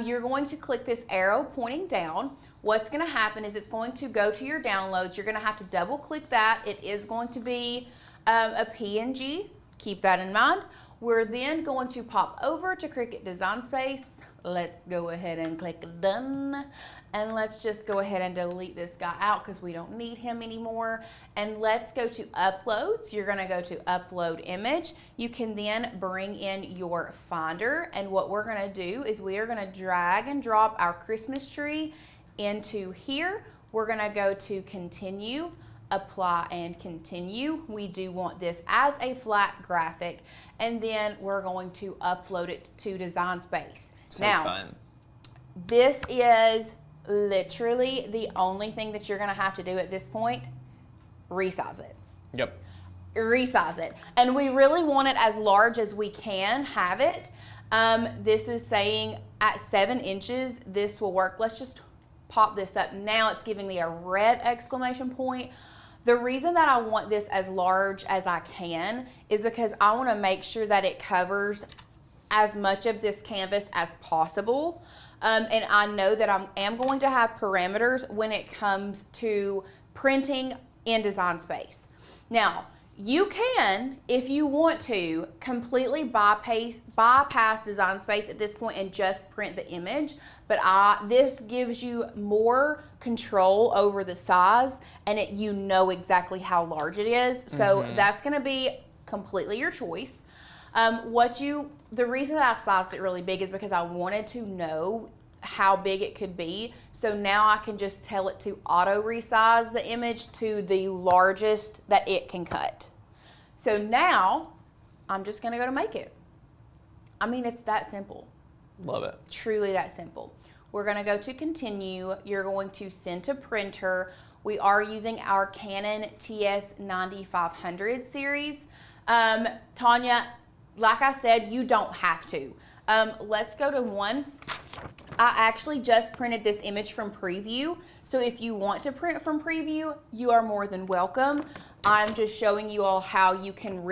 you're going to click this arrow pointing down. What's going to happen is it's going to go to your downloads. You're going to have to double click that. It is going to be a PNG. Keep that in mind. We're then going to pop over to Cricut Design Space. Let's go ahead and click done. And let's just go ahead and delete this guy out because we don't need him anymore. And let's go to uploads. You're gonna go to upload image. You can then bring in your Finder. And what we're gonna do is we are gonna drag and drop our Christmas tree into here. We're gonna go to continue. apply and continue. We do want this as a flat graphic, and then we're going to upload it to Design Space. So now, fun. this is literally the only thing that you're gonna have to do at this point. Resize it. Yep. Resize it. And we really want it as large as we can have it. This is saying at 7 inches, this will work. Let's just pop this up. Now it's giving me a red exclamation point. The reason that I want this as large as I can is because I want to make sure that it covers as much of this canvas as possible. And I know that I am going to have parameters when it comes to printing in Design Space. Now, you can, if you want to, completely bypass Design Space at this point and just print the image, but this gives you more control over the size, and you know exactly how large it is. So that's gonna be completely your choice. The reason that I sized it really big is because I wanted to know how big it could be. So now I can just tell it to auto resize the image to the largest that it can cut. So now I'm just gonna go to make it. I mean, it's that simple. Love it. Truly that simple. We're gonna go to continue. You're going to send to printer. We are using our Canon TS9500 series. Tanya, like I said, you don't have to. Let's go to one. I actually just printed this image from preview. So if you want to print from preview, you are more than welcome. I'm just showing you all how you can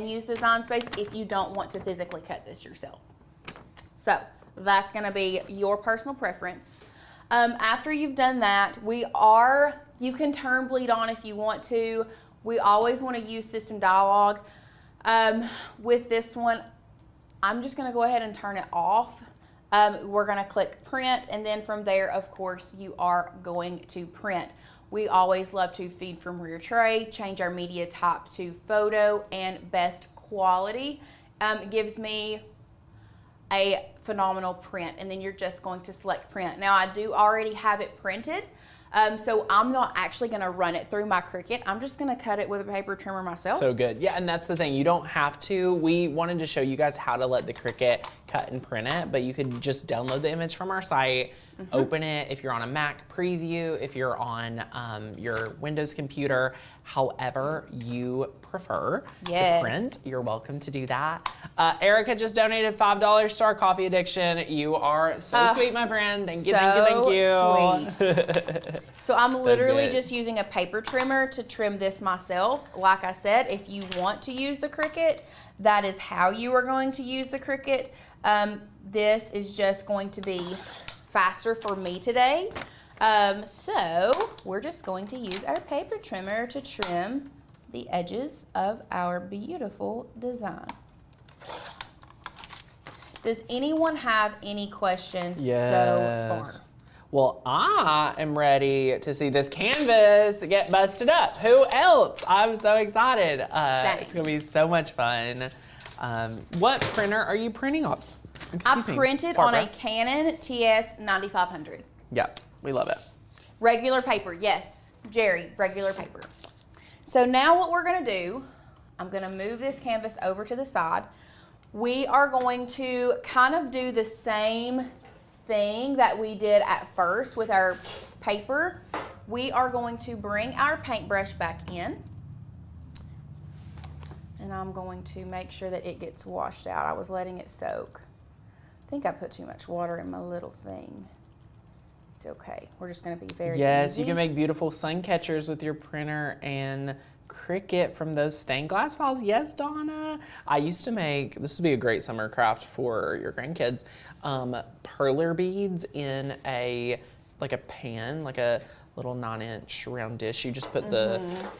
use Design Space if you don't want to physically cut this yourself. So that's gonna be your personal preference. After you've done that, you can turn bleed on if you want to. We always wanna use system dialog. With this one, I'm just gonna go ahead and turn it off. We're gonna click print, and then from there, of course, you are going to print. We always love to feed from rear tray, change our media type to photo and best quality. It gives me a phenomenal print, and then you're just going to select print. Now I do already have it printed, so I'm not actually gonna run it through my Cricut. I'm just gonna cut it with a paper trimmer myself. So good. Yeah, and that's the thing. You don't have to. We wanted to show you guys how to let the Cricut cut and print it, but you could just download the image from our site, open it if you're on a Mac, preview if you're on your Windows computer, however you prefer to print. You're welcome to do that. Erica just donated $5 to our coffee addiction. You are so sweet, my friend. Thank you, thank you, thank you. So I'm literally just using a paper trimmer to trim this myself. Like I said, if you want to use the Cricut, that is how you are going to use the Cricut. This is just going to be faster for me today. So we're just going to use our paper trimmer to trim the edges of our beautiful design. Does anyone have any questions so far? Well, I am ready to see this canvas get busted up. Who else? I'm so excited. It's gonna be so much fun. What printer are you printing on? I printed on a Canon TS9500. Yep, we love it. Regular paper, yes, Jerry, regular paper. So now what we're gonna do, I'm gonna move this canvas over to the side. We are going to kind of do the same thing that we did at first with our paper. We are going to bring our paintbrush back in, and I'm going to make sure that it gets washed out. I was letting it soak. I think I put too much water in my little thing. It's okay. We're just going to be very easy. You can make beautiful sun catchers with your printer and Cricut from those stained glass files. Yes, Donna. I used to make, this would be a great summer craft for your grandkids, perler beads in a pan, like a little 9-inch round dish. You just put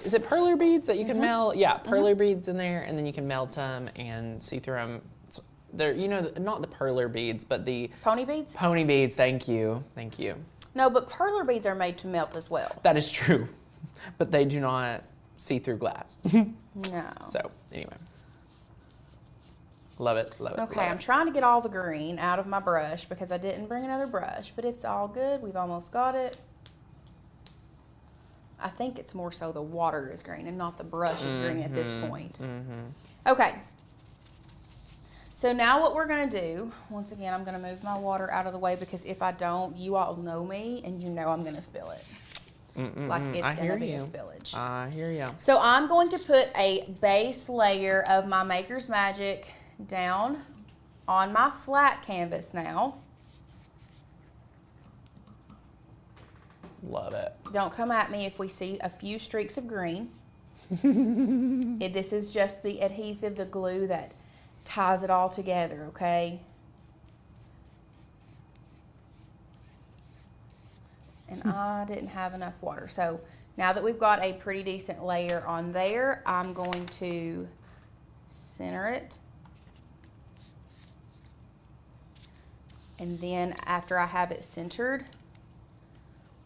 is it perler beads that you can melt? Yeah, perler beads in there, and then you can melt them and see through them. They're, you know, not the perler beads, but the pony beads? Pony beads, thank you, thank you. No, but perler beads are made to melt as well. That is true, but they do not see through glass. No. So, anyway. Love it, love it. Okay, I'm trying to get all the green out of my brush because I didn't bring another brush, but it's all good. We've almost got it. I think it's more so the water is green and not the brush is green at this point. Okay. So now what we're gonna do, once again, I'm gonna move my water out of the way because if I don't, you all know me and you know I'm gonna spill it. Like it's gonna be a spillage. I hear you. So I'm going to put a base layer of my Maker's Magic down on my flat canvas now. Love it. Don't come at me if we see a few streaks of green. This is just the adhesive, the glue that ties it all together, okay? And I didn't have enough water. So now that we've got a pretty decent layer on there, I'm going to center it. And then after I have it centered,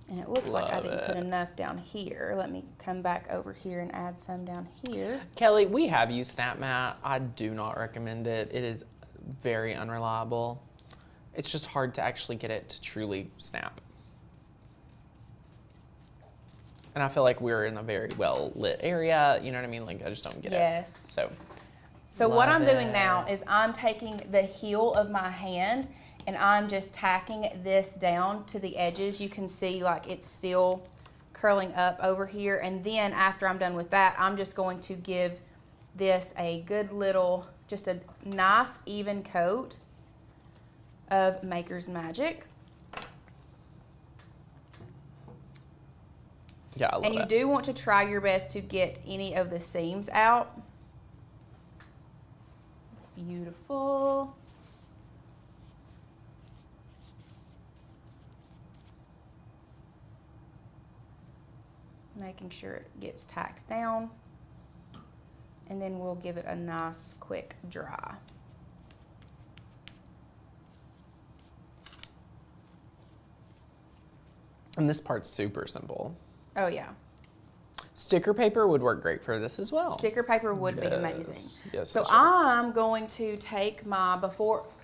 and it looks like I didn't put enough down here. Let me come back over here and add some down here. Kelly, we have used Snap Mat. I do not recommend it. It is very unreliable. It's just hard to actually get it to truly snap. And I feel like we're in a very well lit area. You know what I mean? Like I just don't get it. Yes. So what I'm doing now is I'm taking the heel of my hand and I'm just tacking this down to the edges. You can see like it's still curling up over here. And then after I'm done with that, I'm just going to give this a good little, just a nice even coat of Maker's Magic. Yeah, I love it. And you do want to try your best to get any of the seams out. Beautiful. Making sure it gets tacked down. And then we'll give it a nice quick dry. And this part's super simple. Oh yeah. Sticker paper would work great for this as well. Sticker paper would be amazing. Yes, So yes. I'm going to take my,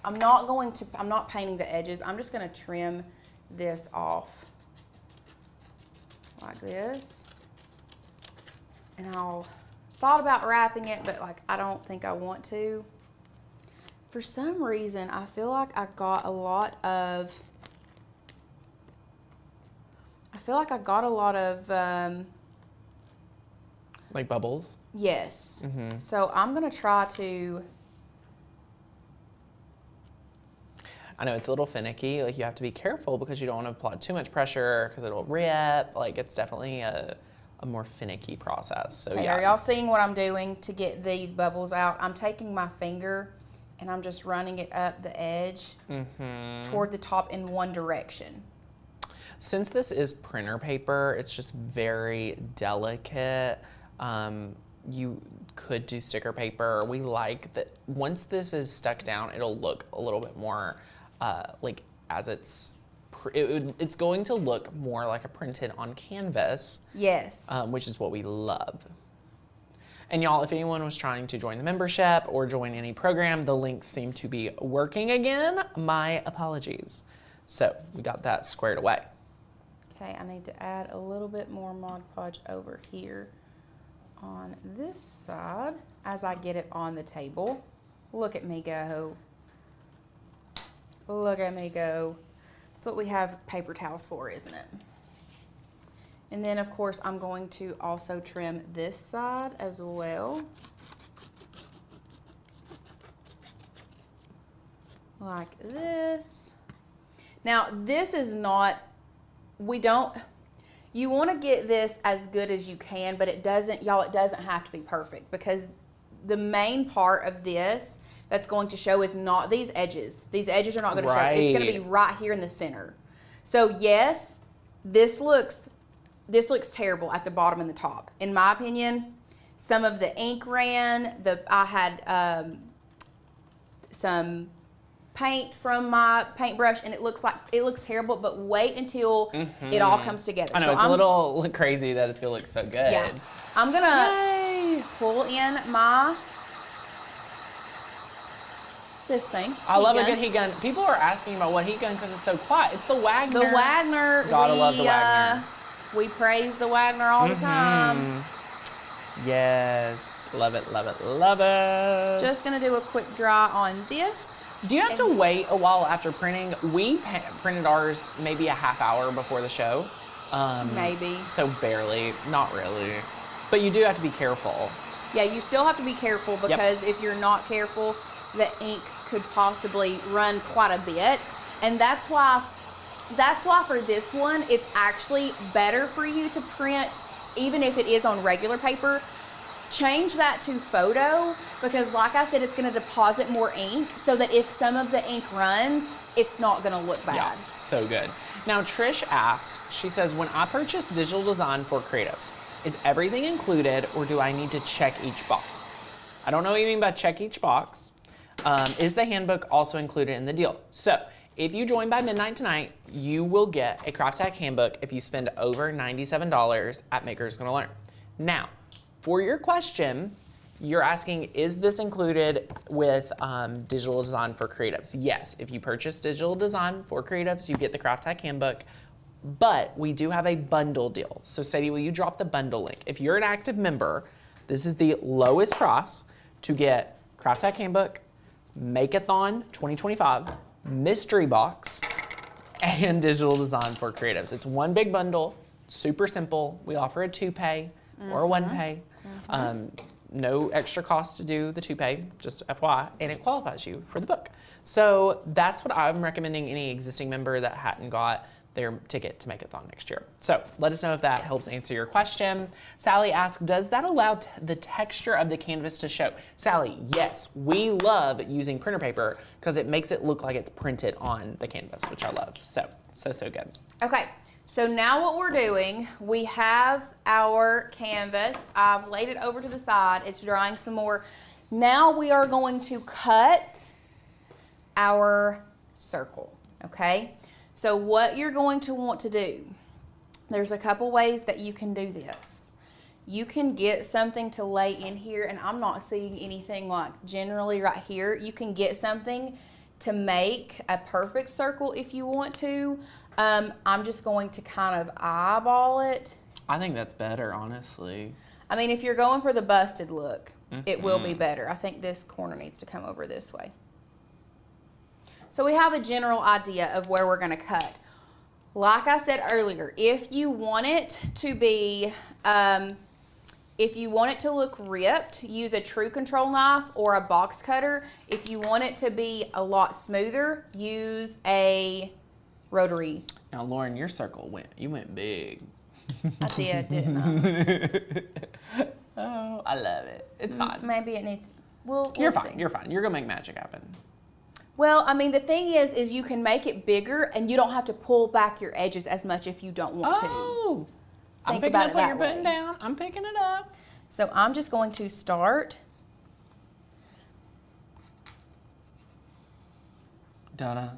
I'm not painting the edges. I'm just going to trim this off like this. And I'll thought about wrapping it, but like I don't think I want to. For some reason, I feel like I got a lot of Like bubbles? yes. Mm-hmm. So I'm gonna try to. I know it's a little finicky. Like you have to be careful because you don't want to apply too much pressure because it'll rip. Like it's definitely a more finicky process. So Okay, yeah. are y'all seeing what I'm doing to get these bubbles out? I'm taking my finger and I'm just running it up the edge toward the top in one direction. Since this is printer paper, it's just very delicate. You could do sticker paper. We like that once this is stuck down, it'll look a little bit more like as it's going to look more like a printed on canvas. Yes. Which is what we love. And y'all, if anyone was trying to join the membership or join any program, the links seem to be working again. My apologies. So we got that squared away. Okay, I need to add a little bit more Mod Podge over here on this side as I get it on the table. Look at me go. Look at me go. That's what we have paper towels for, isn't it? And then, of course, I'm going to also trim this side as well. Like this. Now, this is not, you want to get this as good as you can, but it doesn't have to be perfect because the main part of this that's going to show is not these edges. These edges are not going to show. It's going to be right here in the center. So yes, this looks terrible at the bottom and the top. In my opinion, some of the ink ran. I had some paint from my paintbrush and it looks terrible, but wait until it all comes together. I know, so it's a little crazy that it's gonna look so good. Yeah. I'm gonna pull in this thing. I love a good heat gun. People are asking about what heat gun because it's so quiet. It's the Wagner. The Wagner. Gotta love the Wagner. We praise the Wagner all the time. Yes, love it, love it, love it. Just gonna do a quick dry on this. Do you have to wait a while after printing? We printed ours maybe a half hour before the show. Maybe. So barely, not really. But you do have to be careful. Yeah, you still have to be careful because if you're not careful, the ink could possibly run quite a bit. And that's why for this one, it's actually better for you to print, even if it is on regular paper. Change that to photo because like I said, it's gonna deposit more ink so that if some of the ink runs, it's not gonna look bad. Yeah, so good. Now Trish asked, she says, when I purchase digital design for creatives, is everything included or do I need to check each box? I don't know what you mean by check each box. Is the handbook also included in the deal? So if you join by midnight tonight, you will get a Craft Tag handbook if you spend over $97 at Makers Gonna Learn. Now, for your question, you're asking, is this included with digital design for creatives? Yes, if you purchase digital design for creatives, you get the Craft Tag handbook, but we do have a bundle deal. So Sadie, will you drop the bundle link? If you're an active member, this is the lowest price to get Craft Tag handbook, Make-a-thon 2025, mystery box, and digital design for creatives. It's one big bundle, super simple. We offer a 2-pay or a 1-pay. No extra cost to do the 2-pay, just FYI, and it qualifies you for the book. So that's what I'm recommending any existing member that hadn't got their ticket to Make-a-thon next year. So let us know if that helps answer your question. Sally asked, does that allow the texture of the canvas to show? Sally, yes, we love using printer paper because it makes it look like it's printed on the canvas, which I love. So good. Okay, so now what we're doing, we have our canvas. I've laid it over to the side. It's drying some more. Now we are going to cut our circle, okay? So what you're going to want to do, there's a couple ways that you can do this. You can get something to lay in here, and I'm not seeing anything like generally right here. You can get something to make a perfect circle if you want to. I'm just going to kind of eyeball it. I think that's better, honestly. I mean, if you're going for the busted look, it will be better. I think this corner needs to come over this way. So we have a general idea of where we're gonna cut. Like I said earlier, if you want it to be, if you want it to look ripped, use a true control knife or a box cutter. If you want it to be a lot smoother, use a rotary. Now, Lauren, your circle you went big. I did, didn't I? Oh, I love it. It's fine. Maybe it needs, we'll You're see. fine, you're fine. You're gonna make magic happen. Well, I mean, the thing is you can make it bigger and you don't have to pull back your edges as much if you don't want to. Oh, I'm Think picking about up it what that you're putting way. down. I'm picking it up. So I'm just going to start. Da-da,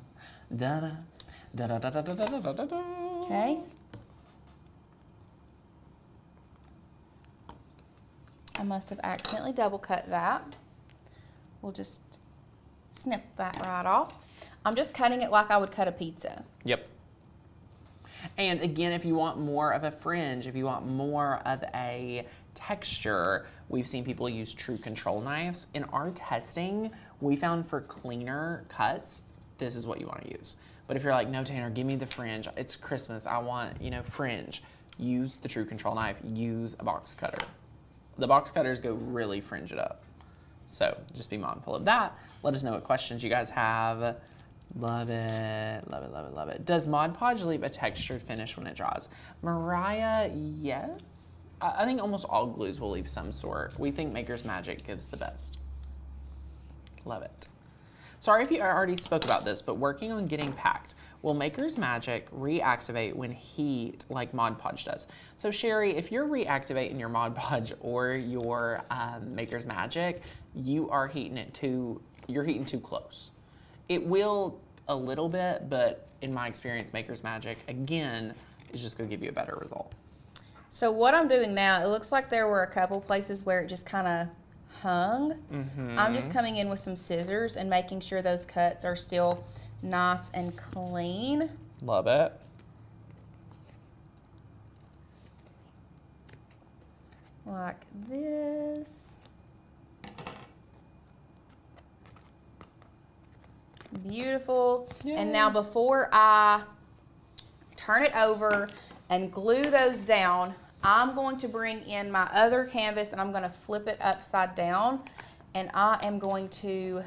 da-da, da-da-da-da-da-da-da-da. Okay. I must have accidentally double cut that. We'll just snip that right off. I'm just cutting it like I would cut a pizza. Yep. And again, if you want more of a fringe, if you want more of a texture, we've seen people use true control knives. In our testing, we found for cleaner cuts, this is what you want to use. But if you're like, no, Tanner, give me the fringe. It's Christmas. I want, fringe. Use the true control knife. Use a box cutter. The box cutters go really fringe it up. So just be mindful of that. Let us know what questions you guys have. Love it, love it, love it, love it. Does Mod Podge leave a textured finish when it dries? Mariah, yes. I think almost all glues will leave some sort. We think Maker's Magic gives the best. Love it. Sorry if you already spoke about this, but working on getting packed. Will Maker's Magic reactivate when heat like Mod Podge does? So Sherry, if you're reactivating your Mod Podge or your Maker's Magic, you are heating it you're heating too close. It will a little bit, but in my experience, Maker's Magic, again, is just gonna give you a better result. So what I'm doing now, it looks like there were a couple places where it just kind of hung. I'm just coming in with some scissors and making sure those cuts are still nice and clean. Love it. like this. Beautiful. Yay. And now before I turn it over and glue those down, I'm going to bring in my other canvas and I'm going to flip it upside down, and I'm going to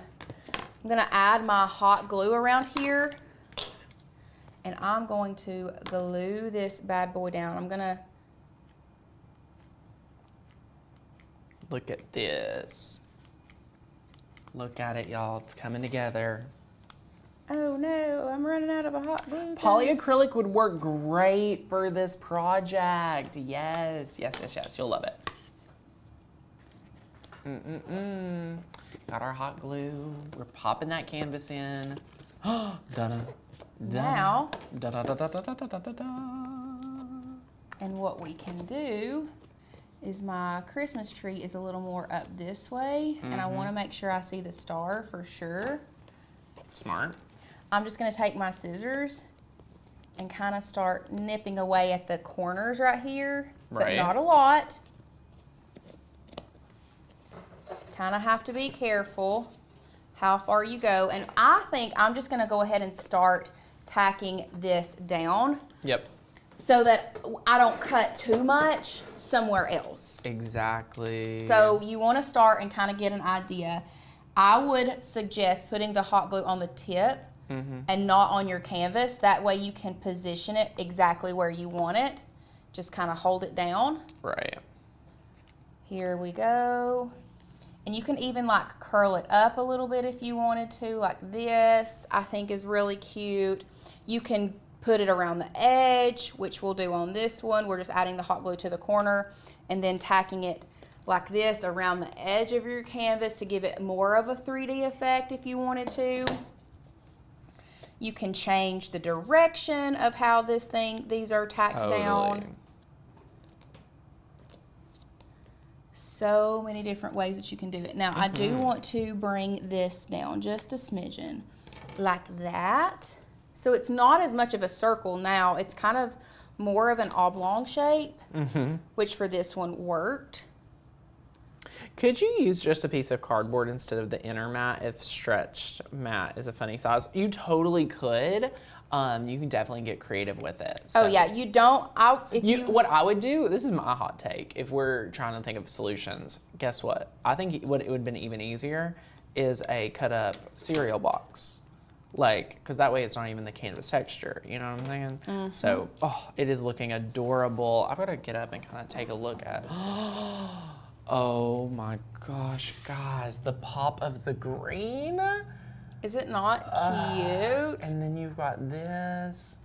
add my hot glue around here, and I'm going to glue this bad boy down. I'm going to Look at this. Look at it, y'all. It's coming together. Oh no, I'm running out of a hot glue gun. Polyacrylic would work great for this project. Yes, yes, yes, yes. You'll love it. Got our hot glue. We're popping that canvas in. Da-da, Now, da-da-da-da-da-da-da-da. and what we can do is my Christmas tree is a little more up this way, and I want to make sure I see the star for sure. Smart. I'm just going to take my scissors and kind of start nipping away at the corners right here, but Right. not a lot. Kind of have to be careful how far you go, and I think I'm just going to go ahead and start tacking this down Yep. so that I don't cut too much somewhere else. Exactly. So you want to start and kind of get an idea. I would suggest putting the hot glue on the tip and not on your canvas. That way you can position it exactly where you want it. Just kind of hold it down. Right. Here we go. And you can even like curl it up a little bit if you wanted to, like this. I think is really cute. You can put it around the edge, which we'll do on this one. We're just adding the hot glue to the corner and then tacking it like this around the edge of your canvas to give it more of a 3D effect if you wanted to. You can change the direction of how these are tacked down. So many different ways that you can do it. Now, I do want to bring this down just a smidgen, like that. So it's not as much of a circle now. It's kind of more of an oblong shape, which for this one worked. Could you use just a piece of cardboard instead of the inner mat if stretched mat is a funny size? You totally could. You can definitely get creative with it. Oh So yeah, you don't. what I would do, this is my hot take, if we're trying to think of solutions, guess what? I think what it would have been even easier is a cut up cereal box. Like, because that way it's not even the canvas texture, you know what I'm saying? So, it is looking adorable. I've got to get up and kind of take a look at it. Oh my gosh, guys, the pop of the green. Is it not cute? And then you've got this.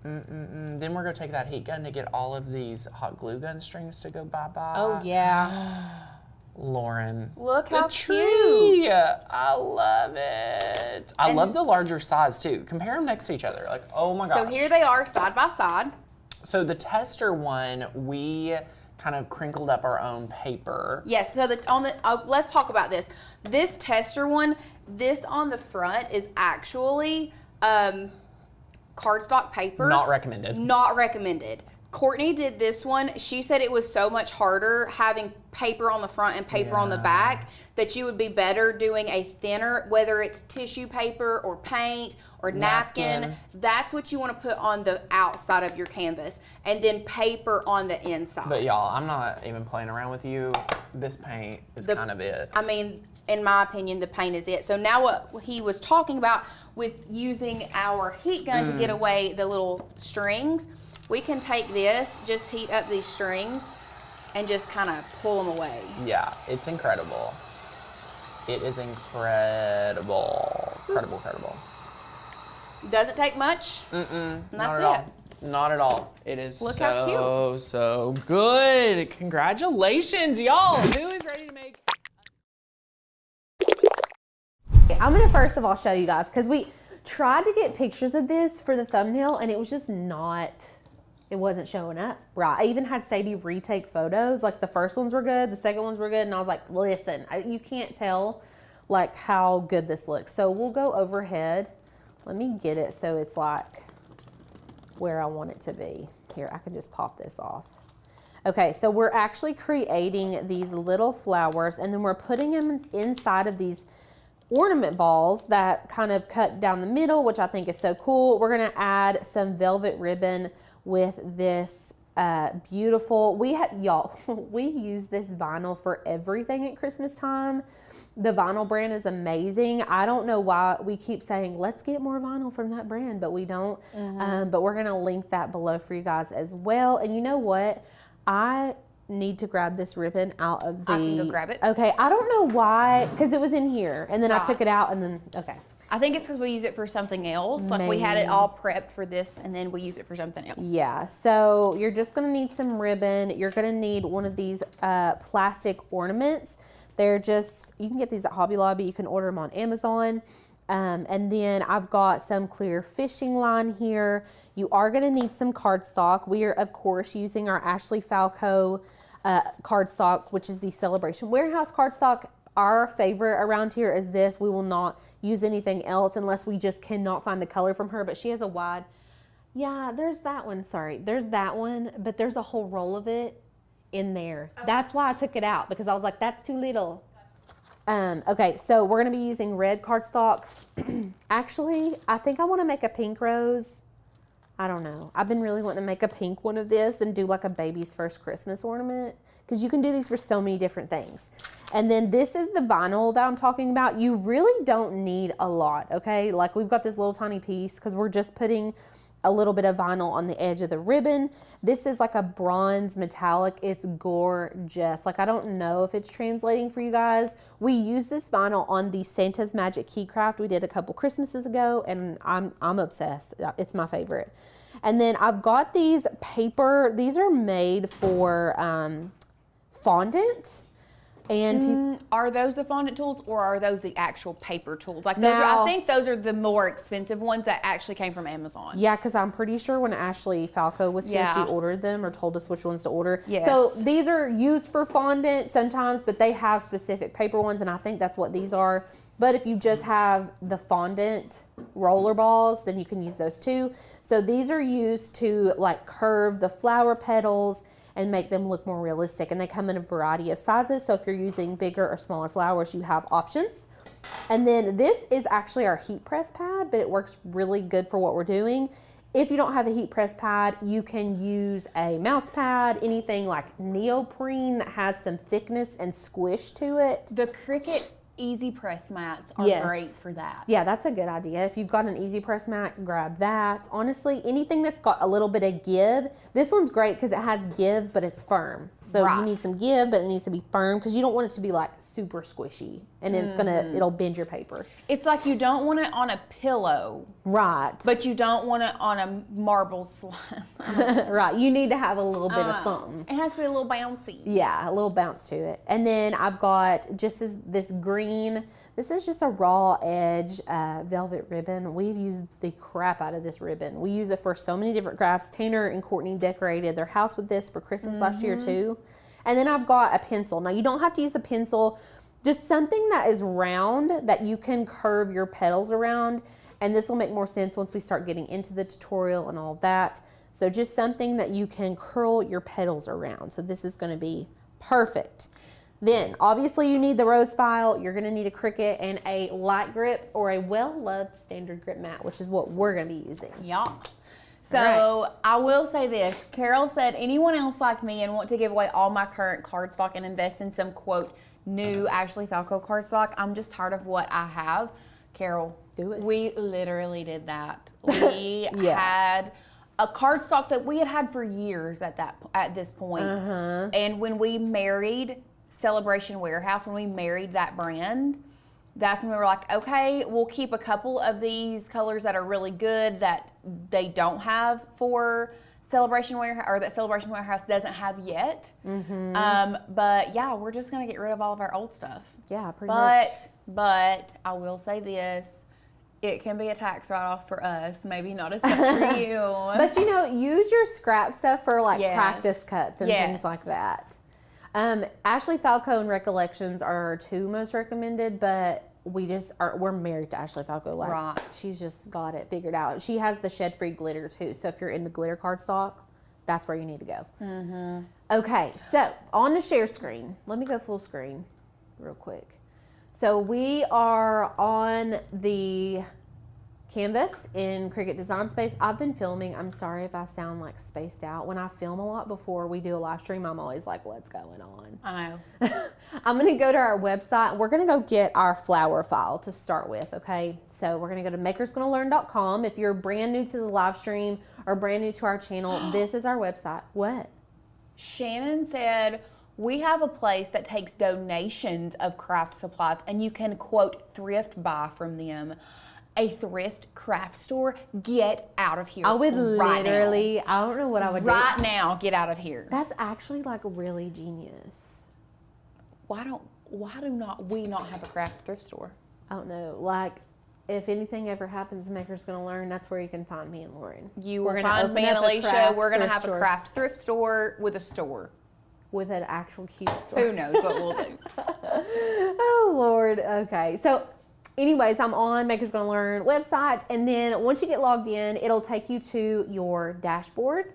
Then we're gonna take that heat gun to get all of these hot glue gun strings to go bye-bye. Oh yeah. Lauren. Look the how tree. cute. I love it. I love the larger size too. Compare them next to each other. Like, oh my gosh. So here they are side by side. So the tester one, we kind of crinkled up our own paper. Yes, so let's talk about this. This tester one, this on the front is actually cardstock paper. Not recommended. Not recommended. Courtney did this one. She said it was so much harder having paper on the front and paper on the back that you would be better doing a thinner, whether it's tissue paper or paint or napkin. That's what you want to put on the outside of your canvas, and then paper on the inside. But y'all, I'm not even playing around with you. This paint is kind of it. I mean, in my opinion, the paint is it. So now what he was talking about with using our heat gun to get away the little strings, we can take this, just heat up these strings, and just kind of pull them away. Yeah, it's incredible. It is incredible. Incredible. Doesn't take much. And that's Not at it. all. Not at all. It is Look how so good. Congratulations, y'all. Who is ready to make? I'm gonna first of all show you guys, because we tried to get pictures of this for the thumbnail and it was just not, it wasn't showing up right. I even had Sadie retake photos. Like the first ones were good, the second ones were good, and I was like, listen, you can't tell like how good this looks. So we'll go overhead. Let me get it so it's like where I want it to be. Here, I can just pop this off. Okay, so we're actually creating these little flowers, and then we're putting them inside of these ornament balls that kind of cut down the middle, which I think is so cool. We're gonna add some velvet ribbon with this beautiful, y'all, we use this vinyl for everything at Christmas time. The vinyl brand is amazing. I don't know why we keep saying, let's get more vinyl from that brand, but we don't. But we're gonna link that below for you guys as well. And you know what? I need to grab this ribbon out of the... I can go grab it. Okay, I don't know why, because it was in here, and then I took it out, and then, okay. I think it's because we use it for something else. Like we had it all prepped for this, and then we use it for something else. Yeah, so you're just gonna need some ribbon. You're gonna need one of these plastic ornaments. They're just, you can get these at Hobby Lobby. You can order them on Amazon. And then I've got some clear fishing line here. You are gonna need some cardstock. We are, of course, using our Ashley Falco cardstock, which is the Celebration Warehouse cardstock. Our favorite around here is this. We will not use anything else unless we just cannot find the color from her, but she has a wide, yeah, there's that one, sorry. There's that one, but there's a whole roll of it in there. That's why I took it out, because I was like, that's too little. Okay, so we're gonna be using red cardstock. Actually, I think I wanna make a pink rose. I don't know. I've been really wanting to make a pink one of this and do like a baby's first Christmas ornament, because you can do these for so many different things. And then this is the vinyl that I'm talking about. You really don't need a lot, okay? Like we've got this little tiny piece because we're just putting a little bit of vinyl on the edge of the ribbon. This is like a bronze metallic. It's gorgeous. Like I don't know if it's translating for you guys. We use this vinyl on the Santa's Magic Key Craft we did a couple Christmases ago, and I'm obsessed. It's my favorite. And then I've got these paper. These are made for fondant. And are those the fondant tools, or are those the actual paper tools? Like those I think those are the more expensive ones that actually came from Amazon. Yeah, because I'm pretty sure when Ashley Falco was here, she ordered them or told us which ones to order. Yes. So these are used for fondant sometimes, but they have specific paper ones, and I think that's what these are. But if you just have the fondant roller balls, then you can use those too. So these are used to like curve the flower petals and make them look more realistic. And they come in a variety of sizes. So if you're using bigger or smaller flowers, you have options. And then this is actually our heat press pad, but it works really good for what we're doing. If you don't have a heat press pad, you can use a mouse pad, anything like neoprene that has some thickness and squish to it. The Cricut Easy Press mats are great for that. Yeah, that's a good idea. If you've got an Easy Press mat, grab that. Honestly, anything that's got a little bit of give. This one's great because it has give, but it's firm. So you need some give, but it needs to be firm because you don't want it to be like super squishy, and then it'll bend your paper. It's like you don't want it on a pillow. Right. But you don't want it on a marble slab. Right. You need to have a little bit of something. It has to be a little bouncy. Yeah, a little bounce to it. And then I've got just this green, this is just a raw edge velvet ribbon. We've used the crap out of this ribbon. We use it for so many different crafts. Tanner and Courtney decorated their house with this for Christmas last year too. And then I've got a pencil. Now you don't have to use a pencil, just something that is round that you can curve your petals around. And this will make more sense once we start getting into the tutorial and all that. So just something that you can curl your petals around. So this is going to be perfect. Then obviously you need the rose file. You're going to need a Cricut and a light grip or a well-loved standard grip mat, which is what we're going to be using. Yeah. So I will say this. Carol said, anyone else like me and want to give away all my current cardstock and invest in some, quote, new Ashley Falco cardstock? I'm just tired of what I have. Carol, do it. We literally did that. We had a cardstock that we had had for years at this point. And when we married Celebration Warehouse, when we married that brand, that's when we were like, okay, we'll keep a couple of these colors that are really good that they don't have for Celebration Warehouse, or that Celebration Warehouse doesn't have yet. But yeah, we're just gonna get rid of all of our old stuff. Yeah, pretty much. But I will say this. It can be a tax write-off for us, maybe not as much for you. But you know, use your scrap stuff for like practice cuts and things like that. Ashley Falco and Recollections are our two most recommended, but we're married to Ashley Falco. Like, she's just got it figured out. She has the shed-free glitter too, so if you're into glitter cardstock, that's where you need to go. Okay, so on the share screen, let me go full screen real quick. So we are on the canvas in Cricut Design Space. I've been filming. I'm sorry if I sound like spaced out. When I film a lot before we do a live stream, I'm always like, what's going on? I know. I'm going to go to our website. We're going to go get our flower file to start with, okay? So we're going to go to makersgonnalearn.com. If you're brand new to the live stream or brand new to our channel, this is our website. What? Shannon said, we have a place that takes donations of craft supplies and you can, quote, thrift buy from them. A thrift craft store, get out of here. I would right literally, now. I don't know what I would Right do. now, get out of here. That's actually like really genius. Why do we not have a craft thrift store? I don't know. Like, if anything ever happens, Maker's Gonna Learn, that's where you can find me and Lauren. You We're will gonna find open me up and a Alicia. craft We're gonna thrift have store. a craft thrift store with a store. With an actual cute store. Who knows what we'll do? Oh, Lord. Okay. So, anyways, I'm on Maker's Gonna Learn website. And then once you get logged in, it'll take you to your dashboard.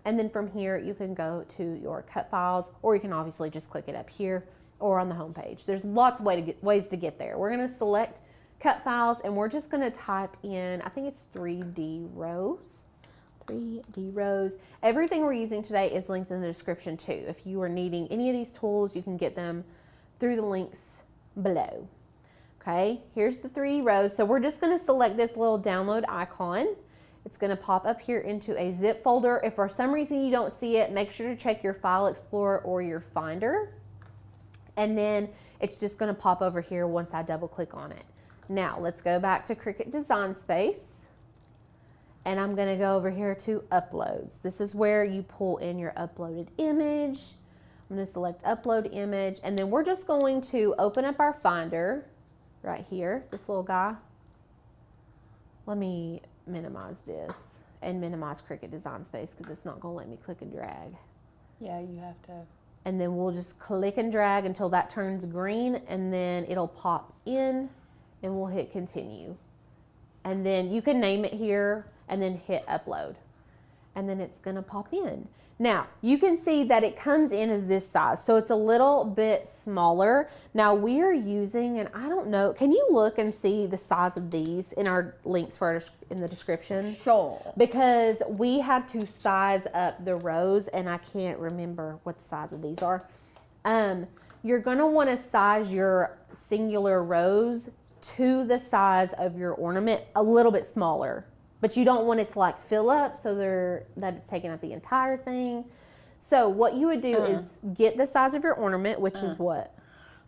And then from here, you can go to your cut files, or you can obviously just click it up here or on the home page. There's lots of ways to get there. We're going to select cut files, and we're just going to type in, I think it's 3D rows. 3D rows. Everything we're using today is linked in the description too. If you are needing any of these tools, you can get them through the links below. Okay, here's the 3D rows. So we're just going to select this little download icon. It's going to pop up here into a zip folder. If for some reason you don't see it, make sure to check your File Explorer or your Finder. And then it's just going to pop over here once I double click on it. Now let's go back to Cricut Design Space. And I'm going to go over here to uploads. This is where you pull in your uploaded image. I'm going to select upload image, and then we're just going to open up our Finder right here, this little guy. Let me minimize this and minimize Cricut Design Space because it's not going to let me click and drag. Yeah, you have to. And then we'll just click and drag until that turns green, and then it'll pop in, and we'll hit continue. And then you can name it here and then hit upload. And then it's gonna pop in. Now, you can see that it comes in as this size. So it's a little bit smaller. Now we are using, and I don't know, can you look and see the size of these in our links in the description? Sure. Because we had to size up the rows, and I can't remember what the size of these are. You're gonna wanna size your singular rows to the size of your ornament, a little bit smaller, but you don't want it to like fill up so that it's taking up the entire thing. So what you would do is get the size of your ornament, which is what?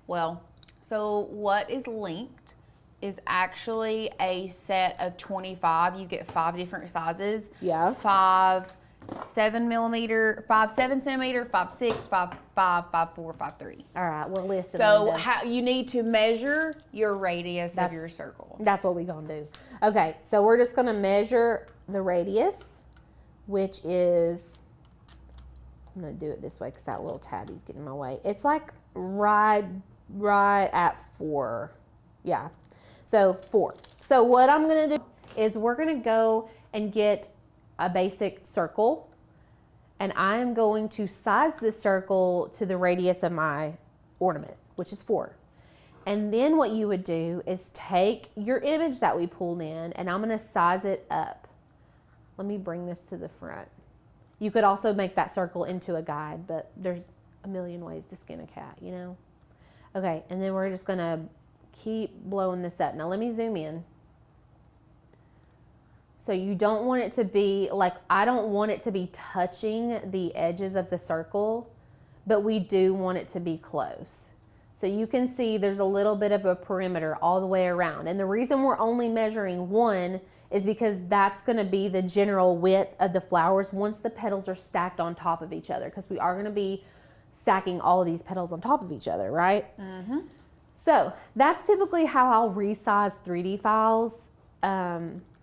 Well, so what is linked is actually a set of 25. You get 5 different sizes. Yeah. 5 7 millimeter, 5 7 centimeter, 5 6, 5 5, 5 4, 5 3. All right, we'll list it. So how you need to measure your radius of your circle. That's what we're gonna do. Okay, so we're just gonna measure the radius, which is, I'm gonna do it this way because that little tabby's getting in my way. It's like right at 4. Yeah, so 4. So what I'm gonna do is we're gonna go and get a basic circle, and I'm going to size this circle to the radius of my ornament, which is 4. And then what you would do is take your image that we pulled in, and I'm going to size it up. Let me bring this to the front. You could also make that circle into a guide, but there's a million ways to skin a cat, you know? Okay, and then we're just going to keep blowing this up. Now let me zoom in. So you don't want it to be, like, I don't want it to be touching the edges of the circle, but we do want it to be close. So you can see there's a little bit of a perimeter all the way around. And the reason we're only measuring 1 is because that's gonna be the general width of the flowers once the petals are stacked on top of each other, because we are gonna be stacking all of these petals on top of each other, right? Mm-hmm. So that's typically how I'll resize 3D files.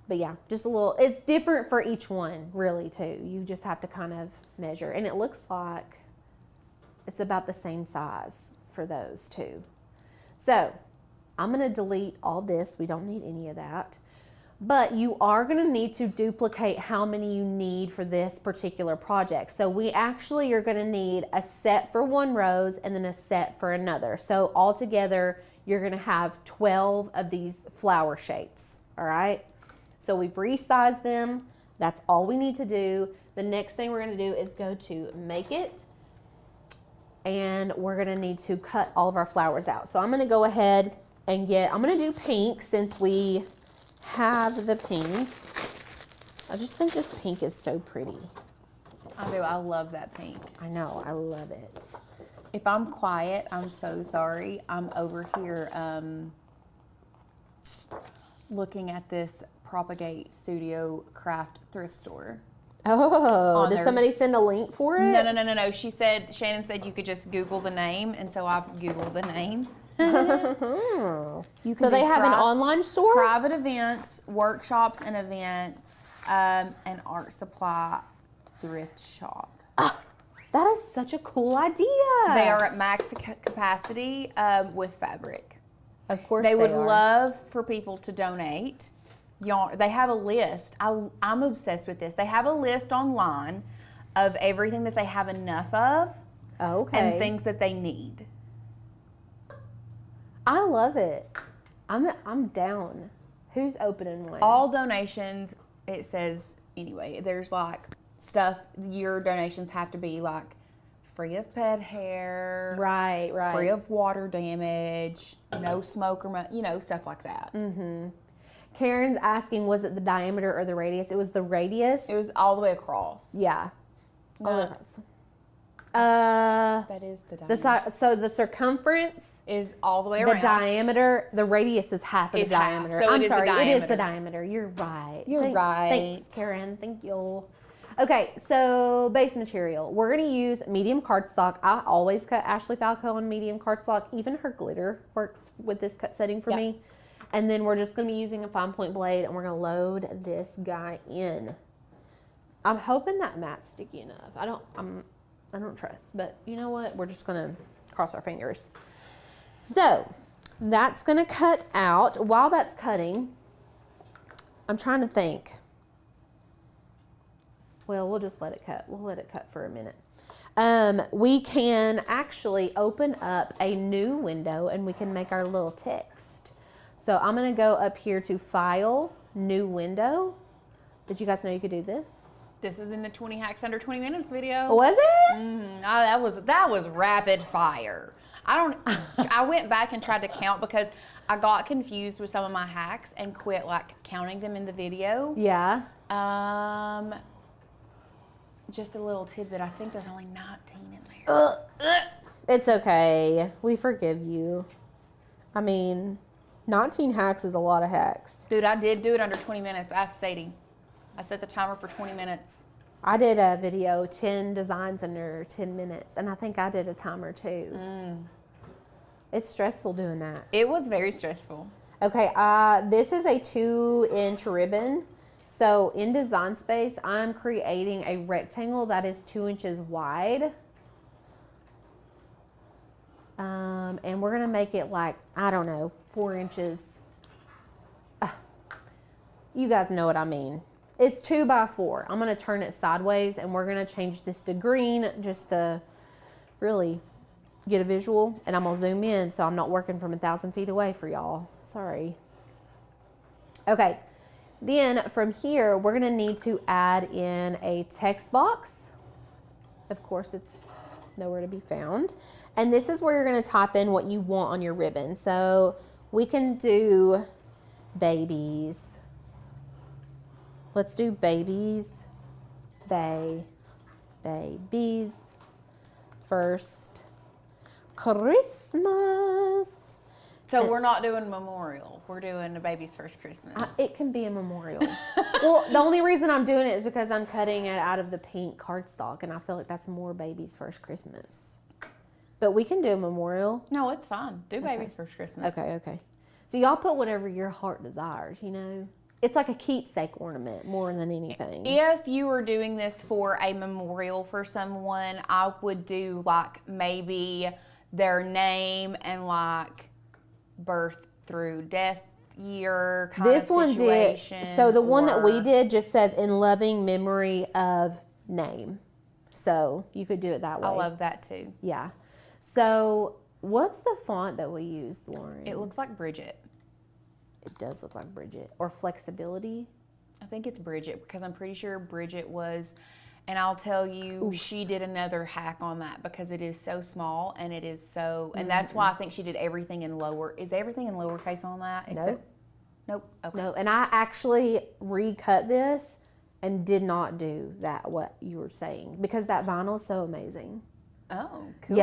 But yeah, just a little, it's different for each one really too. You just have to kind of measure, and it looks like it's about the same size for those two. So I'm gonna delete all this. We don't need any of that. But you are going to need to duplicate how many you need for this particular project. So we actually are going to need a set for one rose and then a set for another. So altogether, you're going to have 12 of these flower shapes. All right. So we've resized them. That's all we need to do. The next thing we're going to do is go to Make It. And we're going to need to cut all of our flowers out. So I'm going to go ahead and I'm going to do pink since we have the pink. I just think this pink is so pretty. I do. I love that pink. I know. I love it. If I'm quiet, I'm so sorry. I'm over here looking at this Propagate Studio Craft thrift store. Oh, did somebody send a link for it? No. Shannon said you could just Google the name, and so I've Googled the name. So they have an online store? Private events, workshops and events, and art supply thrift shop. That is such a cool idea. They are at max capacity with fabric. Of course They would are. love for people to donate. Yarn. They have a list. I'm obsessed with this. They have a list online of everything that they have enough of and things that they need. I love it. I'm down. Who's opening one? All donations, it says, anyway, there's like stuff, your donations have to be like free of pet hair. Right. Free of water damage, no smoke or, stuff like that. Karen's asking, was it the diameter or the radius? It was the radius. It was all the way across. Yeah. All the way across. That is the diameter. So the circumference Is all the way around. The diameter, the radius is half of the It's half, diameter. so I'm it is the sorry, it is the diameter. diameter. You're right. You're right. Thanks, Karen. Thank you. Okay, so base material. We're going to use medium cardstock. I always cut Ashley Falco on medium cardstock. Even her glitter works with this cut setting for me. And then we're just going to be using a fine point blade, and we're going to load this guy in. I'm hoping that mat's sticky enough. I don't trust, but you know what? We're just going to cross our fingers. So that's going to cut out. While that's cutting, I'm trying to think. Well, we'll just let it cut. We'll let it cut for a minute. We can actually open up a new window and we can make our little text. So I'm going to go up here to File, New Window. Did you guys know you could do this? This is in the 20 hacks under 20 minutes video. Was it? Oh, that was rapid fire. I went back and tried to count because I got confused with some of my hacks and quit counting them in the video. Yeah. Just a little tidbit. I think there's only 19 in there. It's okay. We forgive you. I mean, 19 hacks is a lot of hacks. Dude, I did do it under 20 minutes. Ask Sadie. I set the timer for 20 minutes. I did a video, 10 designs under 10 minutes, and I think I did a timer too. It's stressful doing that. It was very stressful. Okay, this is a 2-inch ribbon. So in Design Space, I'm creating a rectangle that is 2 inches wide. And we're gonna make it 4 inches. You guys know what I mean. It's 2 by 4. I'm gonna turn it sideways and we're gonna change this to green just to really get a visual. And I'm gonna zoom in so I'm not working from 1,000 feet away for y'all. Sorry. Okay, then from here, we're gonna need to add in a text box. Of course, it's nowhere to be found. And this is where you're gonna type in what you want on your ribbon. So we can do babies. Let's do babies. Babies. First Christmas. So we're not doing memorial. We're doing a baby's first Christmas. It can be a memorial. Well, the only reason I'm doing it is because I'm cutting it out of the pink cardstock, and I feel like that's more baby's first Christmas. But we can do a memorial. No, it's fine. Do baby's first Christmas. Okay. So y'all put whatever your heart desires, you know? It's like a keepsake ornament more than anything. If you were doing this for a memorial for someone, I would do maybe their name and birth through death, year kind This of one did. situation. So the one that we or- did just says in loving memory of name. So you could do it that way. I love that too. Yeah. So what's the font that we used, Lauren? It looks like Bridget. It does look like Bridget. Or Flexibility. I think it's Bridget because I'm pretty sure Bridget was, and I'll tell you, she did another hack on that because it is so small and it is so, and that's why I think she did everything in lower. Is everything in lowercase on that? Nope. Okay. No, and I actually recut this and did not do that, what you were saying, because that vinyl is so amazing. Oh, cool.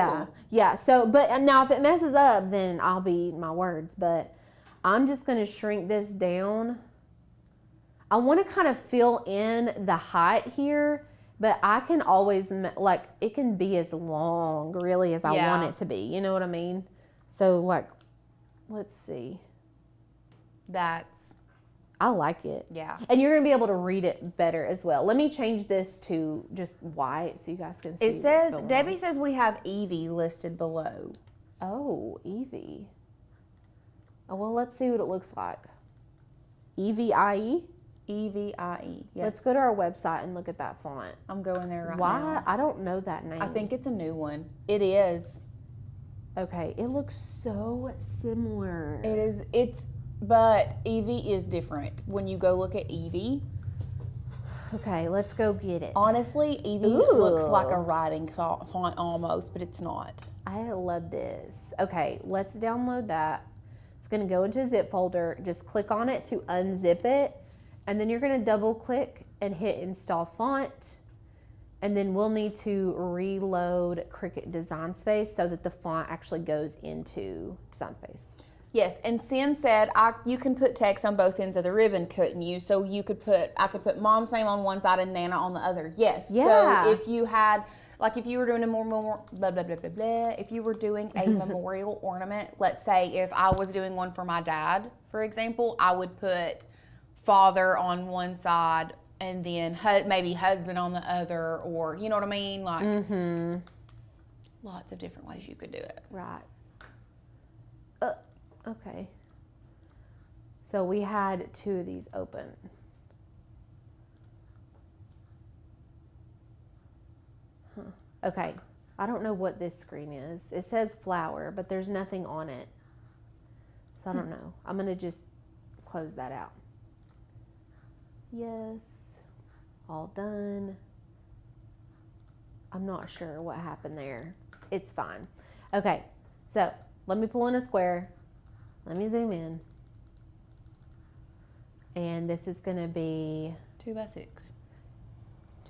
Yeah. So, but now if it messes up, then I'll be eating my words, but I'm just going to shrink this down. I want to kind of fill in the height here, but I can always, like, it can be as long, really, as I want it to be. You know what I mean? So, like, let's see. I like it. Yeah. And you're going to be able to read it better as well. Let me change this to just white so you guys can see. It what's says, going Debbie on. says we have Evie listed below. Oh, Evie. Oh, well, let's see what it looks like. EVIE? EVIE. Yes. Let's go to our website and look at that font. I'm going there right Why? now. I don't know that name. I think it's a new one. It is. Okay, it looks so similar. It is. But Evie is different. When you go look at Evie, Okay, let's go get it. honestly, Evie looks like a writing font almost, but it's not. I love this. Okay, let's download that. It's going to go into a zip folder. Just click on it to unzip it. And then you're going to double click and hit install font. And then we'll need to reload Cricut Design Space so that the font actually goes into Design Space. Yes, and Sin said you can put text on both ends of the ribbon, couldn't you? So I could put Mom's name on one side and Nana on the other. Yes. Yeah. So if you had, like, if you were doing a more blah blah blah blah blah, if you were doing a memorial ornament, let's say if I was doing one for my dad, for example, I would put father on one side and then maybe husband on the other, or you know what I mean, like lots of different ways you could do it. Right. Okay. So we had two of these open. Okay. I don't know what this screen is. It says flower, but there's nothing on it. So I don't know. I'm going to just close that out. Yes. All done. I'm not sure what happened there. It's fine. Okay. So let me pull in a square. Let me zoom in. And this is going to be 2 by 6.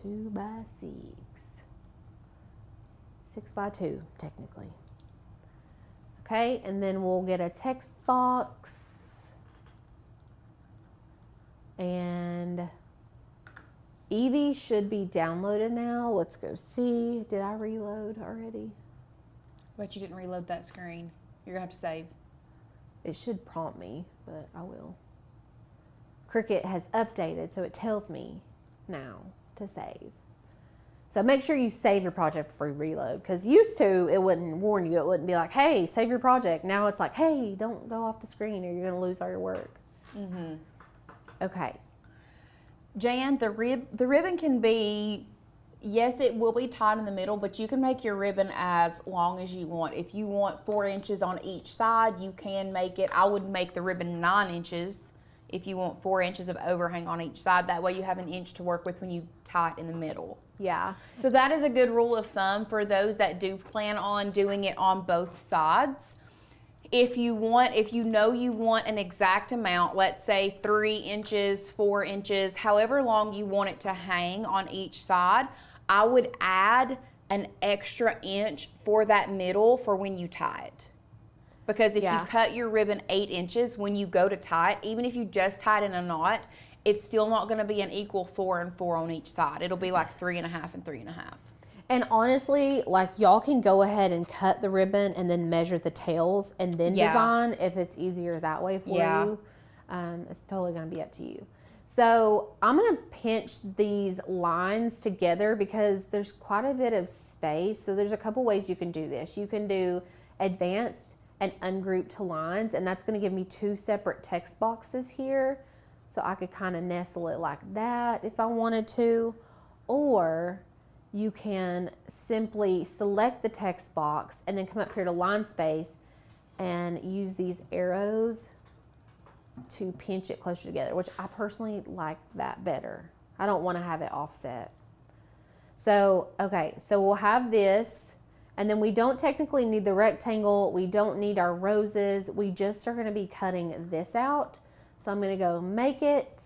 2 by 6. 6 by 2, technically. Okay, and then we'll get a text box. And Evie should be downloaded now. Let's go see. Did I reload already? But you didn't reload that screen. You're going to have to save. It should prompt me, but I will. Cricut has updated, so it tells me now to save. So make sure you save your project before you reload, because used to, it wouldn't warn you. It wouldn't be like, hey, save your project. Now it's like, hey, don't go off the screen or you're going to lose all your work. Okay. Jan, the ribbon can be, yes, it will be tied in the middle, but you can make your ribbon as long as you want. If you want 4 inches on each side, you can make it. I would make the ribbon 9 inches if you want 4 inches of overhang on each side. That way you have an inch to work with when you tie it in the middle. Yeah. So that is a good rule of thumb for those that do plan on doing it on both sides. If you know you want an exact amount, let's say 3 inches, 4 inches, however long you want it to hang on each side, I would add an extra inch for that middle for when you tie it. Because if you cut your ribbon 8 inches, when you go to tie it, even if you just tie it in a knot, it's still not going to be an equal 4 and 4 on each side. It'll be like 3.5 and 3.5. And honestly, like, y'all can go ahead and cut the ribbon and then measure the tails and then design if it's easier that way for you. It's totally going to be up to you. So I'm going to pinch these lines together because there's quite a bit of space. So there's a couple ways you can do this. You can do advanced and ungroup to lines, and that's gonna give me 2 separate text boxes here. So I could kind of nestle it like that if I wanted to, or you can simply select the text box and then come up here to line space and use these arrows to pinch it closer together, which I personally like that better. I don't want to have it offset. So, okay, so we'll have this, and then we don't technically need the rectangle. We don't need our roses. We just are going to be cutting this out. So I'm going to go make it,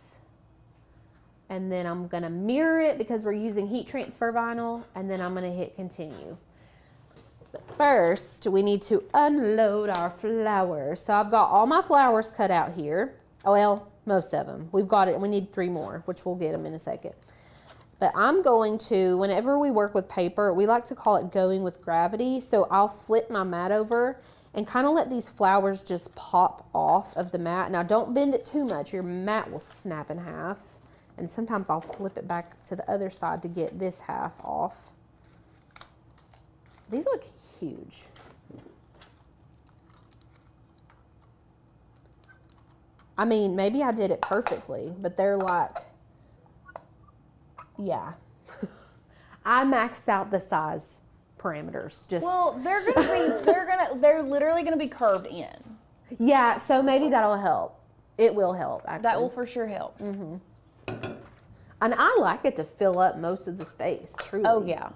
and then I'm going to mirror it because we're using heat transfer vinyl, and then I'm going to hit continue. But first, we need to unload our flowers. So I've got all my flowers cut out here. Oh, well, most of them. We've got it. We need 3 more, which we'll get them in a second. But I'm going to, whenever we work with paper, we like to call it going with gravity. So I'll flip my mat over and kind of let these flowers just pop off of the mat. Now, don't bend it too much. Your mat will snap in half. And sometimes I'll flip it back to the other side to get this half off. These look huge. I mean, maybe I did it perfectly, but they're like, yeah. I maxed out the size parameters. Just Well, they're literally gonna be curved in. yeah, so maybe that'll help. It will help, actually. That will for sure help. And I like it to fill up most of the space, truly. Oh yeah.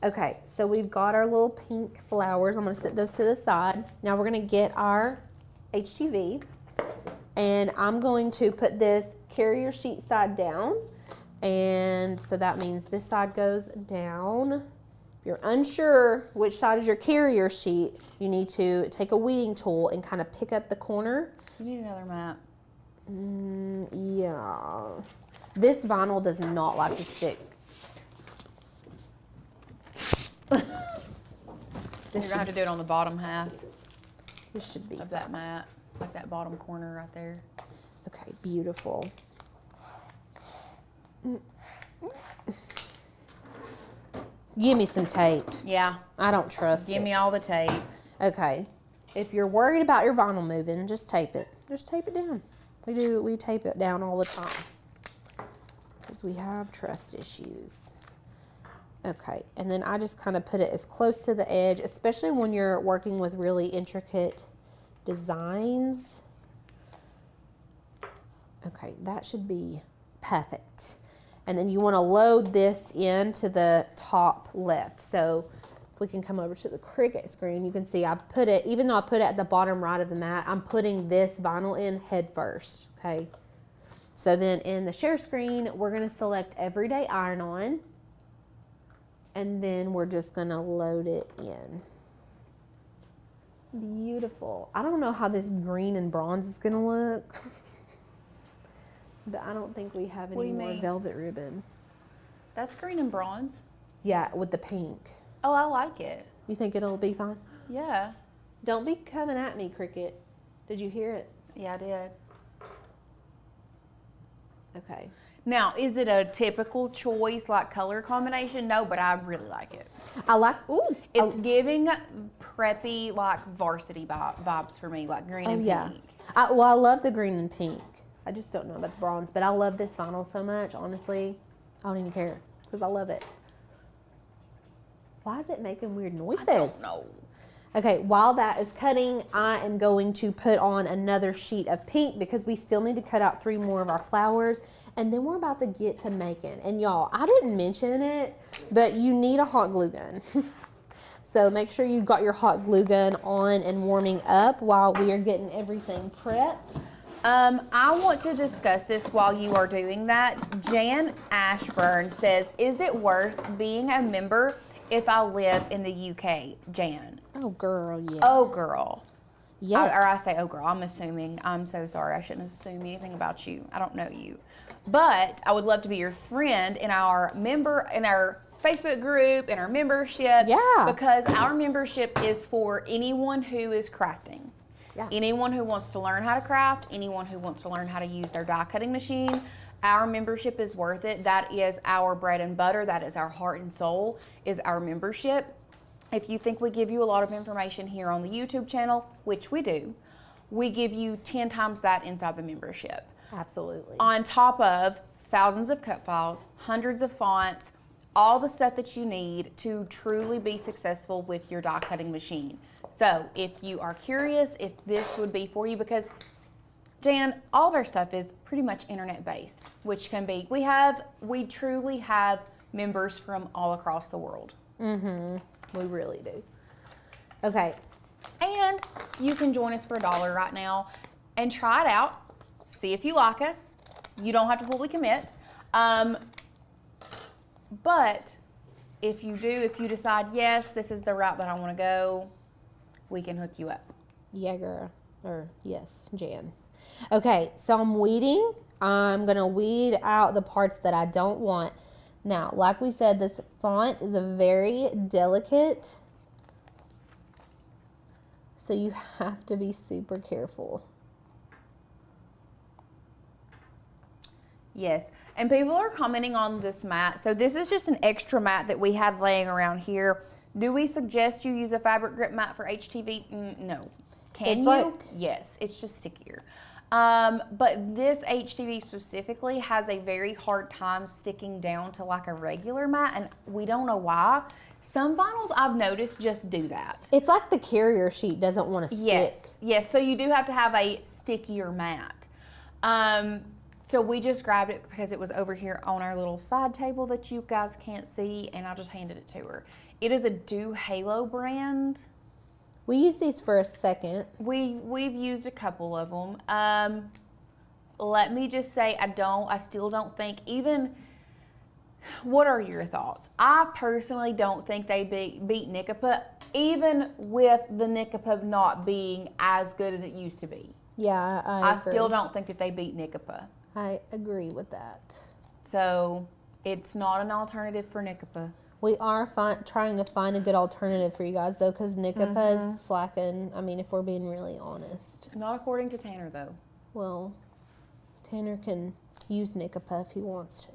Okay, so we've got our little pink flowers. I'm gonna set those to the side. Now we're gonna get our HTV, and I'm going to put this carrier sheet side down. And so that means this side goes down. If you're unsure which side is your carrier sheet, you need to take a weeding tool and kind of pick up the corner. You need another mat. Yeah. This vinyl does not like to stick. You're gonna have to do it on the bottom half This should be of that mat, like that bottom corner right there. okay. Beautiful. Give me some tape. Yeah. I don't trust Give it. me all the tape. Okay. If you're worried about your vinyl moving, just tape it. Just tape it down. We tape it down all the time because we have trust issues. Okay, and then I just kind of put it as close to the edge, especially when you're working with really intricate designs. Okay, that should be perfect. And then you want to load this into the top left. So if we can come over to the Cricut screen, you can see I put it, even though I put it at the bottom right of the mat, I'm putting this vinyl in head first, okay? So then in the share screen, we're going to select Everyday Iron On. And then we're just going to load it in. Beautiful. I don't know how this green and bronze is going to look. But I don't think we have What do any you more mean? velvet ribbon. That's green and bronze. Yeah, with the pink. Oh, I like it. You think it'll be fine? Yeah. Don't be coming at me, Cricut. Did you hear it? Yeah, I did. Okay. Now, is it a typical choice, like color combination? No, but I really like it. I like, ooh. It's giving preppy, like varsity vibes for me, like green and yeah. pink. I love the green and pink. I just don't know about the bronze, but I love this vinyl so much, honestly. I don't even care because I love it. Why is it making weird noises? I don't know. Okay, while that is cutting, I am going to put on another sheet of pink because we still need to cut out 3 more of our flowers. And then we're about to get to making. And y'all, I didn't mention it, but you need a hot glue gun. So make sure you've got your hot glue gun on and warming up while we are getting everything prepped. I want to discuss this while you are doing that. Jan Ashburn says, is it worth being a member if I live in the UK? Jan. Oh, girl, yeah. Oh, girl. Yes. Or I say, oh, girl, I'm assuming. I'm so sorry. I shouldn't assume anything about you. I don't know you. But I would love to be your friend in our Facebook group, in our membership. Yeah. Because our membership is for anyone who is crafting. Yeah. Anyone who wants to learn how to craft, anyone who wants to learn how to use their die cutting machine. Our membership is worth it. That is our bread and butter. That is our heart and soul, is our membership. if you think we give you a lot of information here on the YouTube channel, which we do, we give you 10 times that inside the membership. Absolutely. On top of thousands of cut files, hundreds of fonts, all the stuff that you need to truly be successful with your die cutting machine. So if you are curious if this would be for you, because Jan, all of our stuff is pretty much internet based, which can be, we truly have members from all across the world. We really do. Okay. And you can join us for $1 right now and try it out. See if you like us. You don't have to fully commit. But if you do, if you decide, yes, this is the route that I want to go, we can hook you up. Yeah, girl. Or yes, Jan. Okay, so I'm weeding. I'm going to weed out the parts that I don't want. Now, like we said, this font is a very delicate, so you have to be super careful. Yes, and people are commenting on this mat. So this is just an extra mat that we have laying around here. Do we suggest you use a fabric grip mat for HTV? No. Can It's you? like- Yes, it's just stickier. But this HTV specifically has a very hard time sticking down to like a regular mat, and we don't know why. Some vinyls I've noticed just do that. It's like the carrier sheet doesn't want to stick. Yes, so you do have to have a stickier mat. So we just grabbed it because it was over here on our little side table that you guys can't see, and I just handed it to her. It is a Do Halo brand. We use these for a second. We've used a couple of them. Let me just say, I still don't think even. What are your thoughts? I personally don't think they beat Nikapa, even with the Nikapa not being as good as it used to be. Yeah, I agree. still don't think that they beat Nikapa. I agree with that. So it's not an alternative for Nikapa. We are trying to find a good alternative for you guys, though, because Nikapa is slacking. I mean, if we're being really honest. Not according to Tanner, though. Well, Tanner can use Nikapa if he wants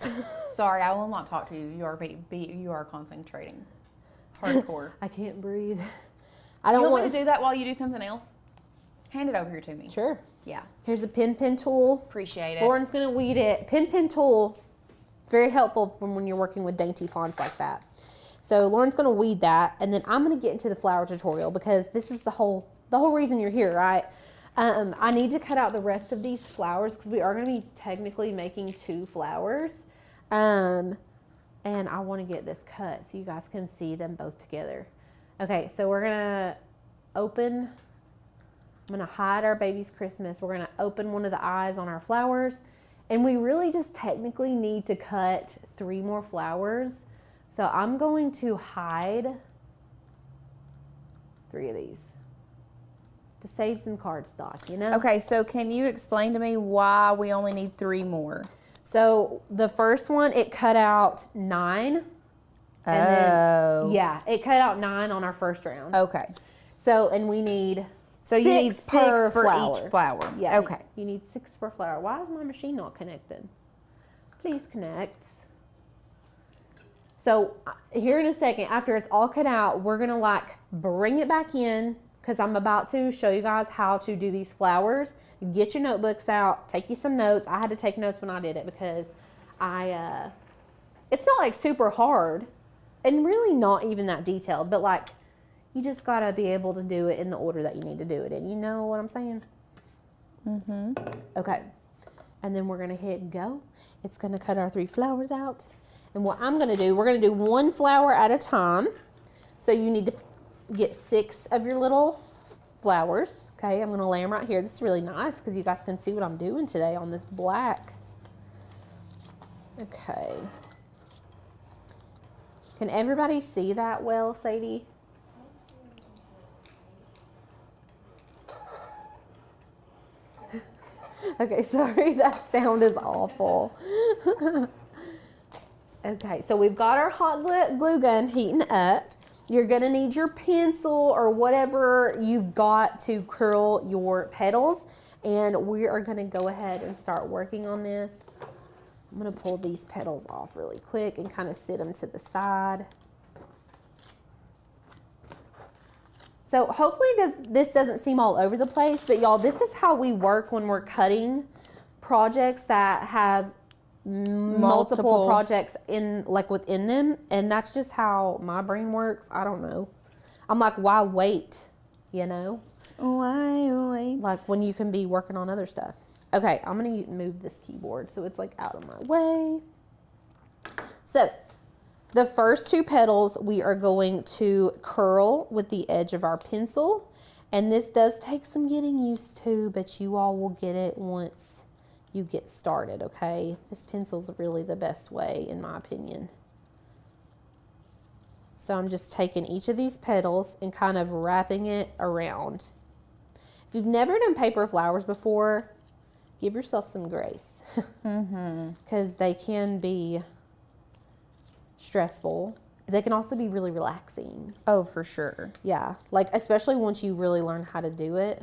to. Sorry, I will not talk to you. You are concentrating. Hardcore. I can't breathe. Do you want me to do that while you do something else? Hand it over here to me. Sure. Yeah. Here's a pen tool. Appreciate it. Lauren's going to weed it. Pen tool, very helpful when you're working with dainty fonts like that. So Lauren's going to weed that, and then I'm going to get into the flower tutorial because this is the whole reason you're here, right? I need to cut out the rest of these flowers because we are going to be technically making 2 flowers. And I want to get this cut so you guys can see them both together. Okay, so we're going to open... I'm going to hide our baby's Christmas. We're going to open one of the eyes on our flowers. And we really just technically need to cut 3 more flowers. So I'm going to hide 3 of these to save some cardstock, you know? Okay, so can you explain to me why we only need 3 more? So the first one, it cut out 9. And then, yeah, it cut out 9 on our first round. Okay. So, and we need... So you need 6 for each flower. Yeah. Okay. You need 6 per flower. Why is my machine not connected? Please connect. So here in a second, after it's all cut out, we're going to like bring it back in because I'm about to show you guys how to do these flowers. Get your notebooks out. Take you some notes. I had to take notes when I did it because it's not like super hard and really not even that detailed, but like, you just got to be able to do it in the order that you need to do it in. You know what I'm saying? Mm-hmm. Okay. And then we're going to hit go. It's going to cut our 3 flowers out. And what I'm going to do, we're going to do 1 flower at a time. So you need to get 6 of your little flowers. Okay, I'm going to lay them right here. This is really nice because you guys can see what I'm doing today on this black. Okay. Can everybody see that well, Sadie? Okay, sorry, that sound is awful. Okay, so we've got our hot glue gun heating up. You're gonna need your pencil or whatever you've got to curl your petals. And we are gonna go ahead and start working on this. I'm gonna pull these petals off really quick and kind of sit them to the side. So hopefully this doesn't seem all over the place, but y'all, this is how we work when we're cutting projects that have multiple projects in like within them, and that's just how my brain works. I don't know. I'm like, why wait? You know? Why wait? Like when you can be working on other stuff. Okay, I'm gonna move this keyboard so it's like out of my way. So the first two petals we are going to curl with the edge of our pencil, and this does take some getting used to, but you all will get it once you get started, okay? This pencil's really the best way in my opinion. So I'm just taking each of these petals and kind of wrapping it around. If you've never done paper flowers before, give yourself some grace. Because they can be stressful. They can also be really relaxing. Oh, for sure. Yeah, like especially once you really learn how to do it.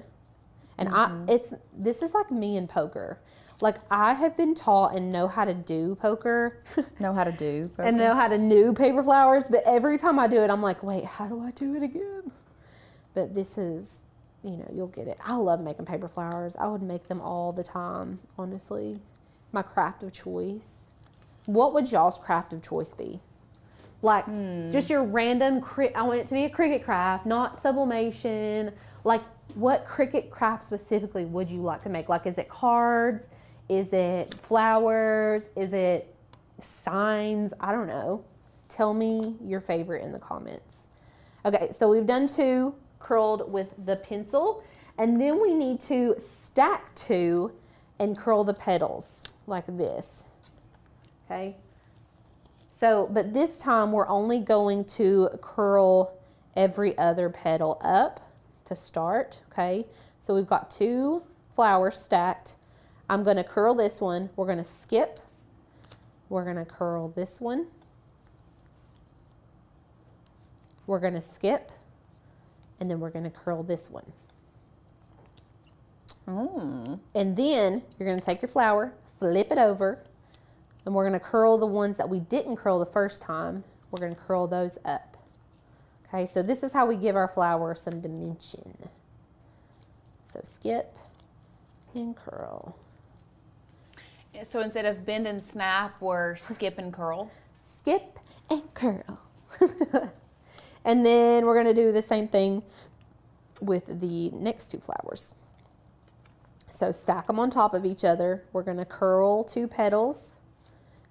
And this is like me in poker. Like I have been taught and know how to do poker. Know how to do. And know how to do paper flowers, but every time I do it, I'm like, wait, how do I do it again? But this is, you know, you'll get it. I love making paper flowers. I would make them all the time, honestly. My craft of choice. What would y'all's craft of choice be? Like, just your random, I want it to be a Cricut craft, not sublimation. Like, what Cricut craft specifically would you like to make? Like, is it cards? Is it flowers? Is it signs? I don't know. Tell me your favorite in the comments. Okay, so we've done two curled with the pencil, and then we need to stack two and curl the petals like this. Okay. So, but this time we're only going to curl every other petal up to start, okay? So we've got two flowers stacked. I'm gonna curl this one. We're gonna skip. We're gonna curl this one. We're gonna skip. And then we're gonna curl this one. And then you're gonna take your flower, flip it over, and we're gonna curl the ones that we didn't curl the first time. We're gonna curl those up. Okay, so this is how we give our flower some dimension. So skip and curl. So instead of bend and snap, we're skip and curl. Skip and curl. And then we're gonna do the same thing with the next two flowers. So stack them on top of each other. We're gonna curl two petals,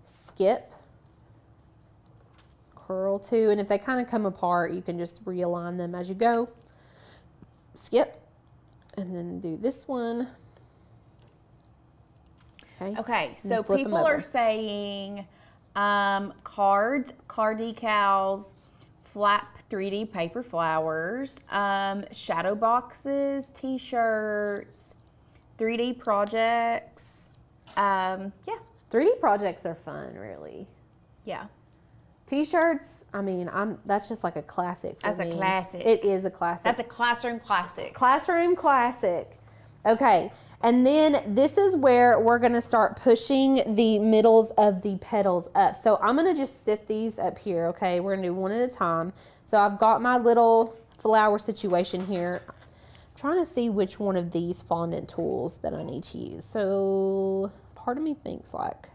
skip, curl two, and if they kind of come apart, you can just realign them as you go. Skip, and then do this one. Okay, so people are saying cards, card decals, flap 3D paper flowers, shadow boxes, t-shirts, 3D projects. Yeah. 3D projects are fun, really. Yeah. T-shirts, I mean, that's just like a classic for That's me. a classic. It is a classic. That's a classroom classic. Classroom classic. Okay, and then this is where we're gonna start pushing the middles of the petals up. So I'm gonna just sit these up here, okay? We're gonna do one at a time. So I've got my little flower situation here. I'm trying to see which one of these fondant tools that I need to use. So part of me thinks like,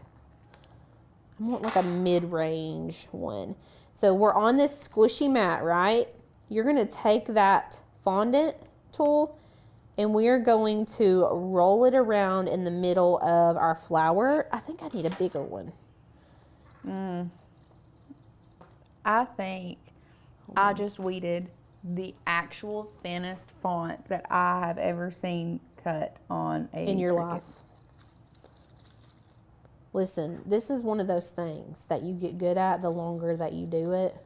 I want like a mid-range one. So we're on this squishy mat, right? You're gonna take that fondant tool and we are going to roll it around in the middle of our flower. I think I need a bigger one. I think I just weeded the actual thinnest font that I have ever seen cut on a In your Cricut. life. Listen, this is one of those things that you get good at the longer that you do it.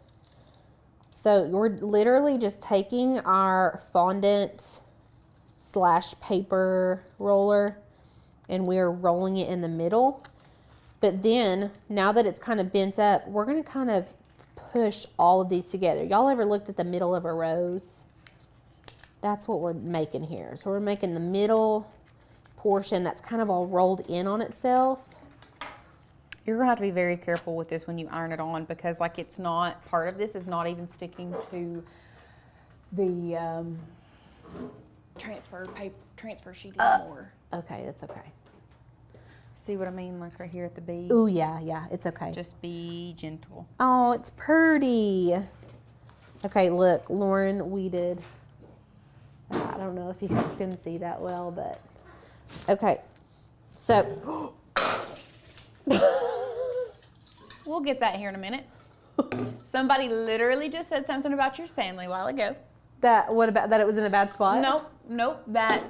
So we're literally just taking our fondant / paper roller and we're rolling it in the middle. But then now that it's kind of bent up, we're going to kind of push all of these together. Y'all ever looked at the middle of a rose? That's what we're making here. So we're making the middle portion that's kind of all rolled in on itself. You're gonna have to be very careful with this when you iron it on, because like it's not, part of this is not even sticking to the transfer sheet anymore. Okay, that's okay. See what I mean? Like right here at the B. Oh yeah, it's okay. Just be gentle. Oh, it's pretty. Okay, look, Lauren weeded. I don't know if you guys can see that well, but okay. So we'll get that here in a minute. Somebody literally just said something about your Stanley a while ago. what about that? It was in a bad spot. Nope. That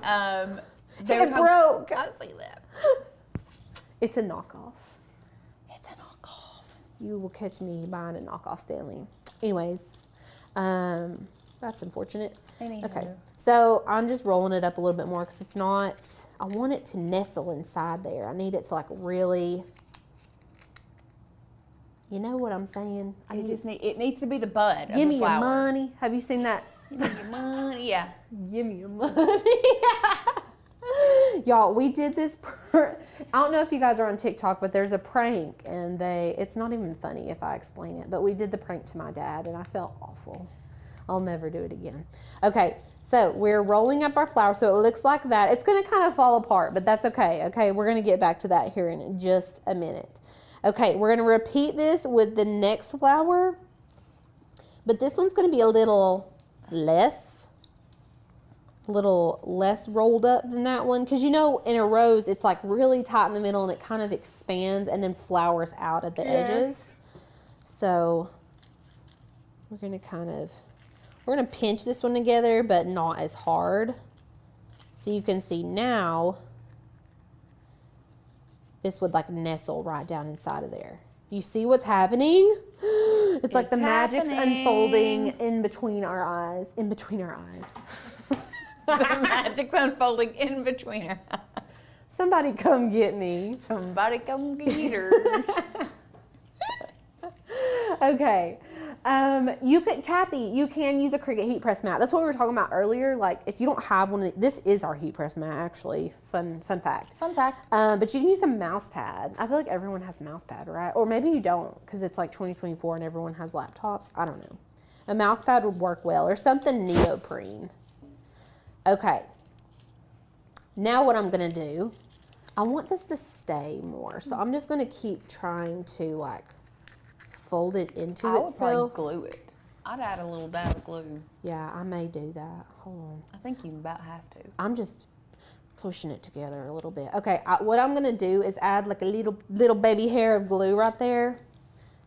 it broke. I see that. It's a knockoff. You will catch me buying a knockoff Stanley. Anyways, that's unfortunate. Anywho. Okay, so I'm just rolling it up a little bit more because it's not. I want it to nestle inside there. I need it to like really. You know what I'm saying? It needs to be the bud. Give me your money. Have you seen that? Give me your money. Yeah. Give me your money. Y'all, we did this. I don't know if you guys are on TikTok, but there's a prank, and it's not even funny if I explain it, but we did the prank to my dad, and I felt awful. I'll never do it again. Okay, so we're rolling up our flour, so it looks like that. It's going to kind of fall apart, but that's okay. Okay, we're going to get back to that here in just a minute. Okay, we're going to repeat this with the next flower, but this one's going to be a little less rolled up than that one, because you know in a rose it's like really tight in the middle and it kind of expands and then flowers out at the edges. So we're gonna pinch this one together, but not as hard. So you can see now this would like nestle right down inside of there. You see what's happening? It's like the magic's unfolding in between our eyes. The magic's unfolding in between her. Somebody come get me. Somebody come get her. Okay. Kathy, you can use a Cricut heat press mat. That's what we were talking about earlier. Like, if you don't have one, this is our heat press mat, actually. Fun fact. Fun fact. But you can use a mouse pad. I feel like everyone has a mouse pad, right? Or maybe you don't, because it's like 2024 and everyone has laptops. I don't know. A mouse pad would work well, or something neoprene. Okay. Now what I'm going to do, I want this to stay more. So I'm just going to keep trying to, like, fold it into itself. I would probably glue it. I'd add a little dab of glue. Yeah, I may do that. Hold on. I think you about have to. I'm just pushing it together a little bit. Okay, what I'm going to do is add like a little baby hair of glue right there.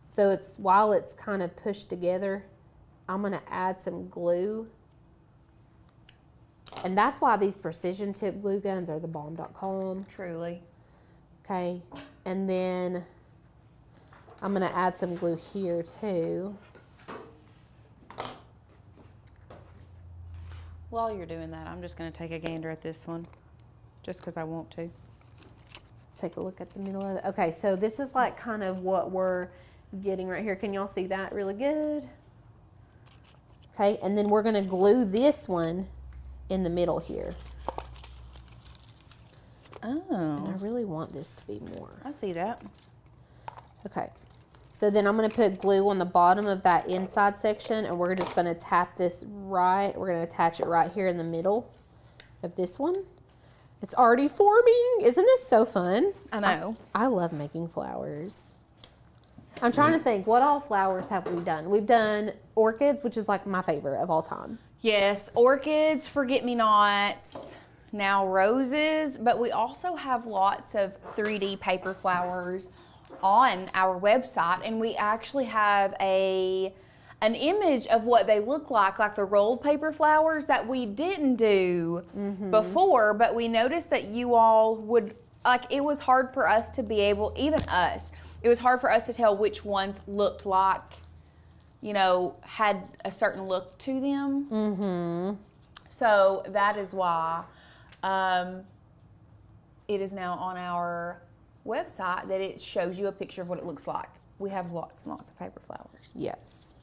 So while it's kind of pushed together, I'm going to add some glue. And that's why these precision tip glue guns are the bomb.com. Truly. Okay, and then I'm going to add some glue here too. While you're doing that, I'm just going to take a gander at this one, just because I want to. Take a look at the middle of it. Okay, so this is like kind of what we're getting right here. Can y'all see that really good? Okay, and then we're going to glue this one in the middle here. Oh. And I really want this to be more. I see that. Okay, so then I'm going to put glue on the bottom of that inside section, and we're just going to tap this right. We're going to attach it right here in the middle of this one. It's already forming. Isn't this so fun? I know. I love making flowers. I'm trying to think, what all flowers have we done? We've done orchids, which is like my favorite of all time. Yes, orchids, forget-me-nots, now roses, but we also have lots of 3D paper flowers on our website, and we actually have an image of what they look like the rolled paper flowers that we didn't do before, but we noticed that you all would, like, it was hard for us to be able, even us, it was hard for us to tell which ones looked like, you know, had a certain look to them. So that is why it is now on our website that it shows you a picture of what it looks like. We have lots and lots of paper flowers. Yes.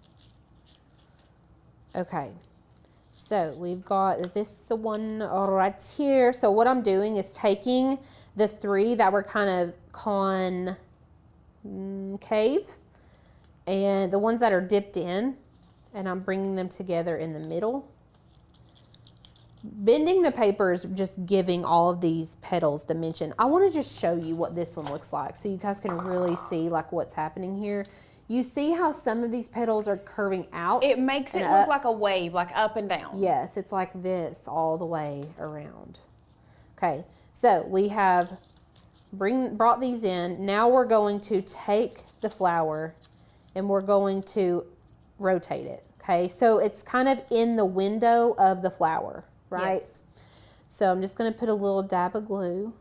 Okay. So we've got this one right here. So what I'm doing is taking the three that were kind of concave, and the ones that are dipped in, and I'm bringing them together in the middle. bending the paper is just giving all of these petals dimension. I want to just show you what this one looks like so you guys can really see like what's happening here. You see how some of these petals are curving out? It makes it look like a wave, like up and down. Yes, it's like this all the way around. Okay, so we have brought these in. Now we're going to take the flower and we're going to rotate it. Okay, so it's kind of in the window of the flower, right? Yes. So I'm just going to put a little dab of glue.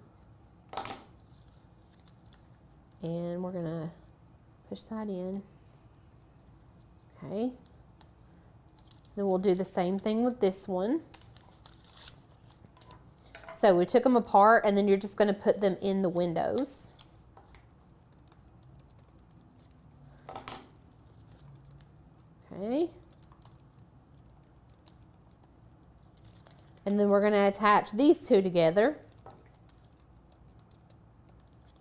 And we're going to push that in. Okay. Then we'll do the same thing with this one. So we took them apart and then you're just going to put them in the windows. Okay. And then we're going to attach these two together.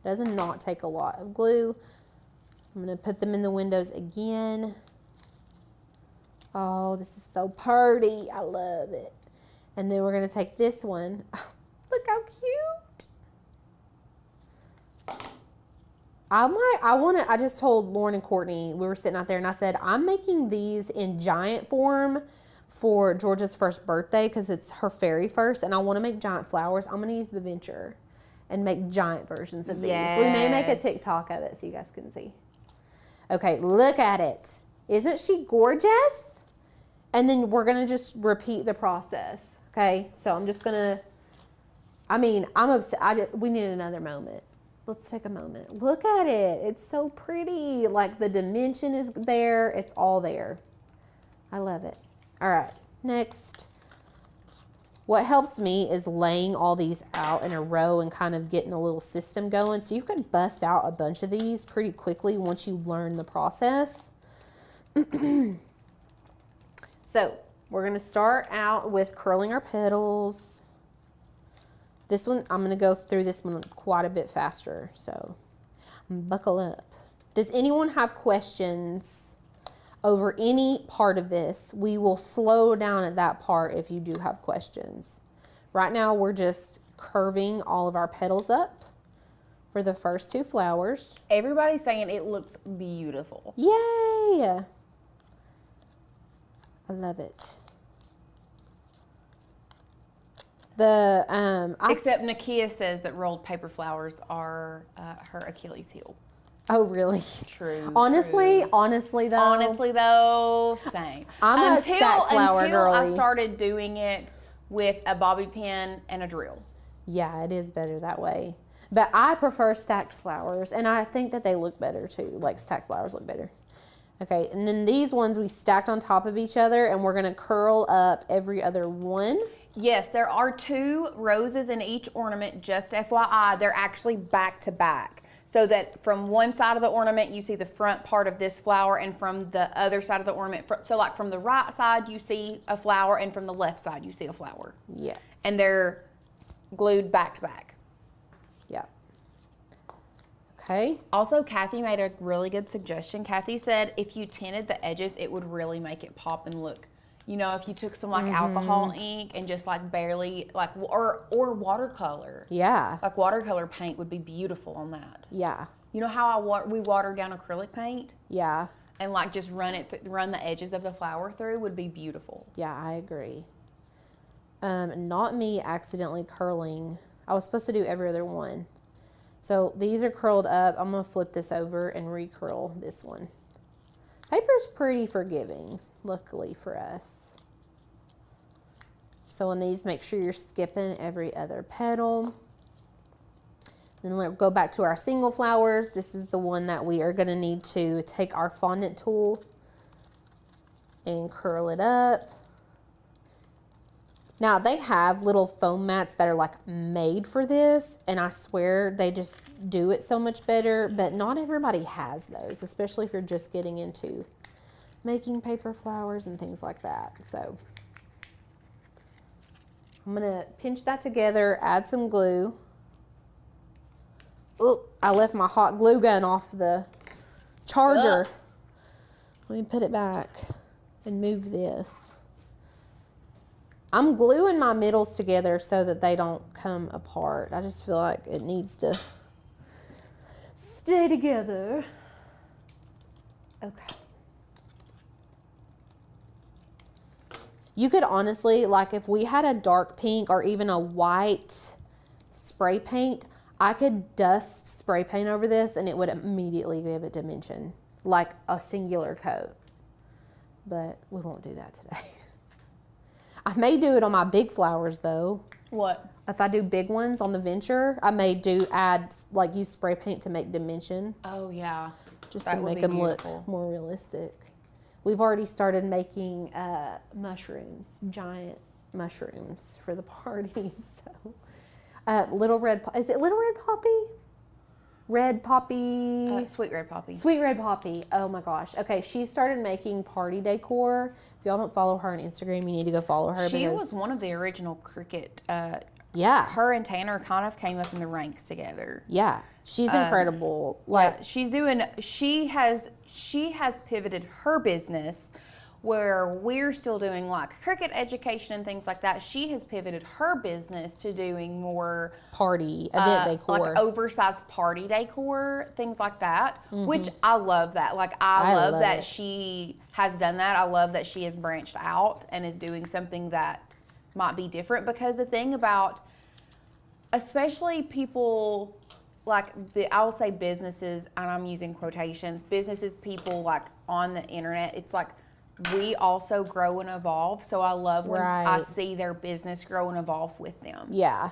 Does not take a lot of glue. I'm going to put them in the windows again. Oh, this is so pretty. I love it. And then we're going to take this one. Look how cute. I just told Lauren and Courtney, we were sitting out there and I said, I'm making these in giant form for Georgia's first birthday because it's her very first and I want to make giant flowers. I'm going to use the Venture and make giant versions of these. We may make a TikTok of it so you guys can see. Okay, look at it. Isn't she gorgeous? And then we're going to just repeat the process. Okay, so I'm just going to, I'm upset. We need another moment. Let's take a moment. Look at it. It's so pretty. Like the dimension is there. It's all there. I love it. All right, next. What helps me is laying all these out in a row and kind of getting a little system going. So you can bust out a bunch of these pretty quickly once you learn the process. So we're going to start out with curling our petals. This one, I'm going to go through this one quite a bit faster. So buckle up. Does anyone have questions over any part of this? We will slow down at that part if you do have questions. Right now, we're just curving all of our petals up for the first two flowers. Everybody's saying it looks beautiful. Yay! I love it. Except Nakia says that rolled paper flowers are her Achilles heel. Oh, really? True. Honestly though. Honestly though, same. I'm a stack flower until I girly. started doing it with a bobby pin and a drill. Yeah, it is better that way. But I prefer stacked flowers, and I think that they look better too. Like stacked flowers look better. Okay, and then these ones we stacked on top of each other, and we're gonna curl up every other one. Yes, there are 2 roses in each ornament, just FYI. They're actually back to back. So that from one side of the ornament, you see the front part of this flower, and from the other side of the ornament, so like from the right side, you see a flower, and from the left side, you see a flower. Yes. And they're glued back to back. Yeah. Okay. Also, Kathy made a really good suggestion. Kathy said if you tinted the edges, it would really make it pop and look. You know, if you took some like alcohol ink and just like barely like, or watercolor. Yeah. Like watercolor paint would be beautiful on that. Yeah. You know how we water down acrylic paint Yeah. and like just run the edges of the flower through would be beautiful. Yeah, I agree. Not me accidentally curling. I was supposed to do every other one. So these are curled up. I'm gonna flip this over and recurl this one. Paper's pretty forgiving, luckily for us. So on these, make sure you're skipping every other petal. Then let's go back to our single flowers. This is the one that we are gonna need to take our fondant tool and curl it up. Now they have little foam mats that are like made for this, and I swear they just do it so much better, but not everybody has those, especially if you're just getting into making paper flowers and things like that. So I'm gonna pinch that together, add some glue. Oh, I left my hot glue gun off the charger. Let me put it back and move this. I'm gluing my middles together so that they don't come apart. I just feel like it needs to stay together. Okay. You could honestly, like if we had a dark pink or even a white spray paint, I could dust spray paint over this and it would immediately give it dimension, like a singular coat. But we won't do that today. I may do it on my big flowers though. What? If I do big ones on the venture, I may like use spray paint to make dimension, Oh yeah. just That to would make be them beautiful. look more realistic. We've already started making mushrooms, giant mushrooms for the party. So, little red, is it little red poppy? Red poppy. Sweet red poppy. Sweet red poppy. Oh my gosh. Okay, she started making party decor. If y'all don't follow her on Instagram, you need to go follow her. She because, was one of the original Cricut. yeah, Her and Tanner kind of came up in the ranks together. yeah. She's incredible. Like, Yeah, she has pivoted her business where we're still doing like Cricut education and things like that. She has pivoted her business to doing more party event decor. like oversized party decor, things like that, which I love that. Like I love that it. she has done that. I love that she has branched out and is doing something that might be different, because the thing about, especially people like, I will say businesses, and I'm using quotations, businesses, people like on the internet, it's like we also grow and evolve. So I love when I Right. see their business grow and evolve with them. Yeah.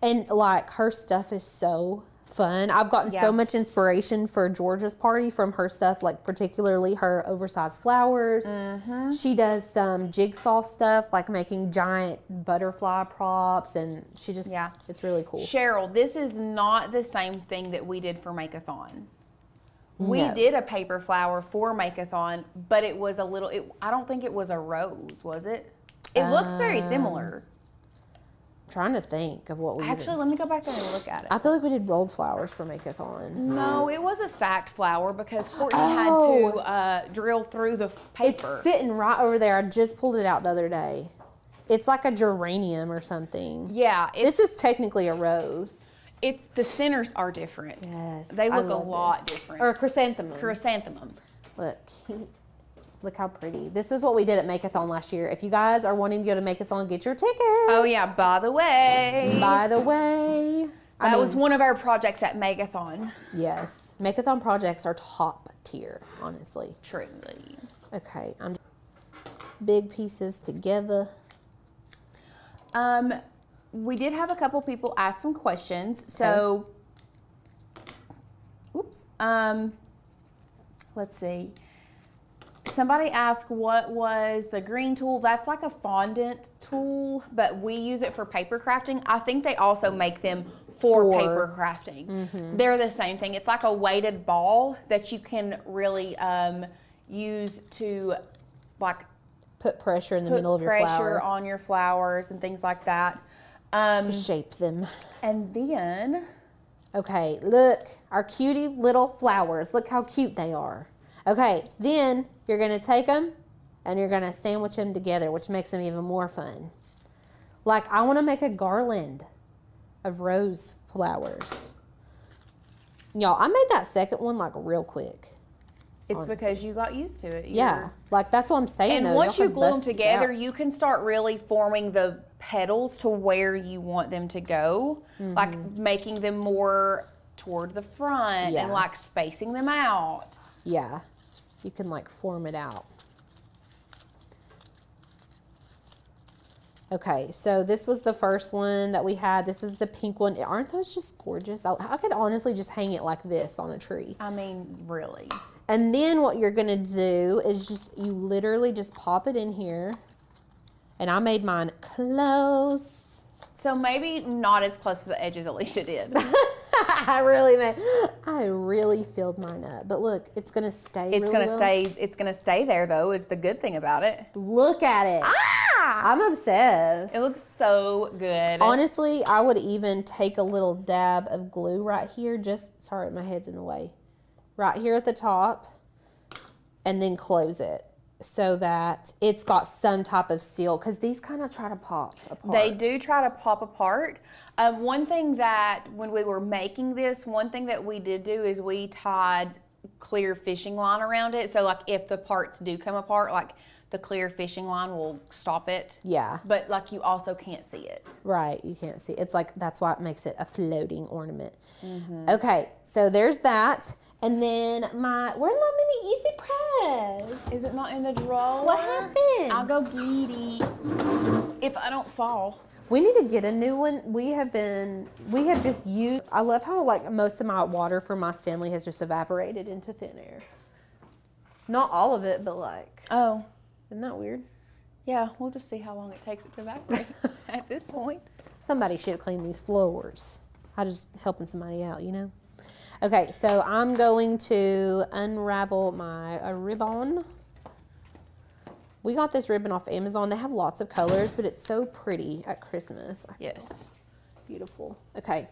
And like her stuff is so fun. I've gotten Yeah. so much inspiration for Georgia's party from her stuff, like particularly her oversized flowers. She does some jigsaw stuff, like making giant butterfly props, and she just, Yeah. it's really cool. Cheryl, this is not the same thing that we did for Make-a-thon. We No. did a paper flower for Make-a-thon, but it was a little, I don't think it was a rose, was it? It looks very similar. I'm trying to think of what we Actually, did. let me go back there and look at it. I feel like we did rolled flowers for Make-a-thon. No, it was a stacked flower because Courtney Oh. had to drill through the paper. It's sitting right over there. I just pulled it out the other day. It's like a geranium or something. Yeah, This is technically a rose. it's the centers are different. Yes, They I look a love lot this. different. Or a chrysanthemum. Chrysanthemum. Look, look how pretty. This is what we did at Make-a-thon last year. If you guys are wanting to go to Make-a-thon, get your tickets. Oh yeah, by the way. By the way, That was one of our projects at Make-a-thon. yes. Make-a-thon projects are top tier, honestly. Truly. Okay, I'm big pieces together. We did have a couple people ask some questions. So, oops. Let's see. Somebody asked what was the green tool. That's like a fondant tool, but we use it for paper crafting. I think they also make them for paper crafting. They're the same thing. It's like a weighted ball that you can really use to like Put pressure in the put middle of your pressure flower. on your flowers and things like that. To shape them. And then, Okay, look, our cutie little flowers. Look how cute they are. Okay, then you're gonna take them and you're gonna sandwich them together, which makes them even more fun. Like, I wanna make a garland of rose flowers. Y'all, I made that second one like real quick. it's Honestly. because you got used to it. Yeah, like that's what I'm saying. And though. once Y'all you could glue them bust this together, out. you can start really forming the petals to where you want them to go, like making them more toward the front Yeah. and like spacing them out. Yeah, you can like form it out. Okay, so this was the first one that we had. This is the pink one. Aren't those just gorgeous? I could honestly just hang it like this on a tree. I mean, really. And then what you're gonna do is just, you literally just pop it in here. And I made mine close. So maybe not as close to the edge as Alicia did. I really filled mine up. But look, it's gonna stay It's really gonna well. stay. It's gonna stay there though. Is the good thing about it. Look at it. I'm obsessed. It looks so good. Honestly, I would even take a little dab of glue right here. Just, sorry, my head's in the way. Right here at the top. And then close it. so that it's got some type of seal, because these kind of try to pop apart. They do try to pop apart. One thing that when we were making this, one thing that we did do is we tied clear fishing line around it. So like if the parts do come apart, like the clear fishing line will stop it. Yeah. But like you also can't see it. Right, you can't see. It's like, that's why it makes it a floating ornament. Okay, so there's that. And then where's my mini Easy Press? Is it not in the drawer? What happened? I'll go get it if I don't fall. We need to get a new one. We have just used, I love how like most of my water from my Stanley has just evaporated into thin air. Not all of it, but like, Oh, isn't that weird? yeah, we'll just see how long it takes it to evaporate at this point. Somebody should clean these floors. I just helping somebody out, you know? Okay, so I'm going to unravel my ribbon. We got this ribbon off Amazon. They have lots of colors, but it's so pretty at Christmas. Yes. Beautiful. Okay.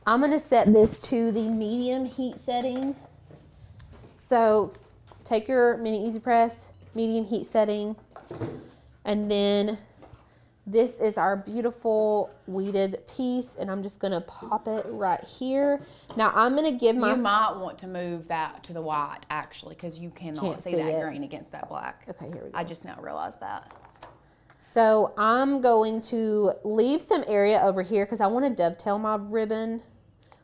I'm going to set this to the medium heat setting. So take your mini Easy Press, medium heat setting, and then this is our beautiful weeded piece, and I'm just going to pop it right here. Now I'm going to give my... You might want to move that to the white, actually, because you cannot Can't see see that it. green against that black. Okay, here we go. I just now realized that. So I'm going to leave some area over here because I want to dovetail my ribbon,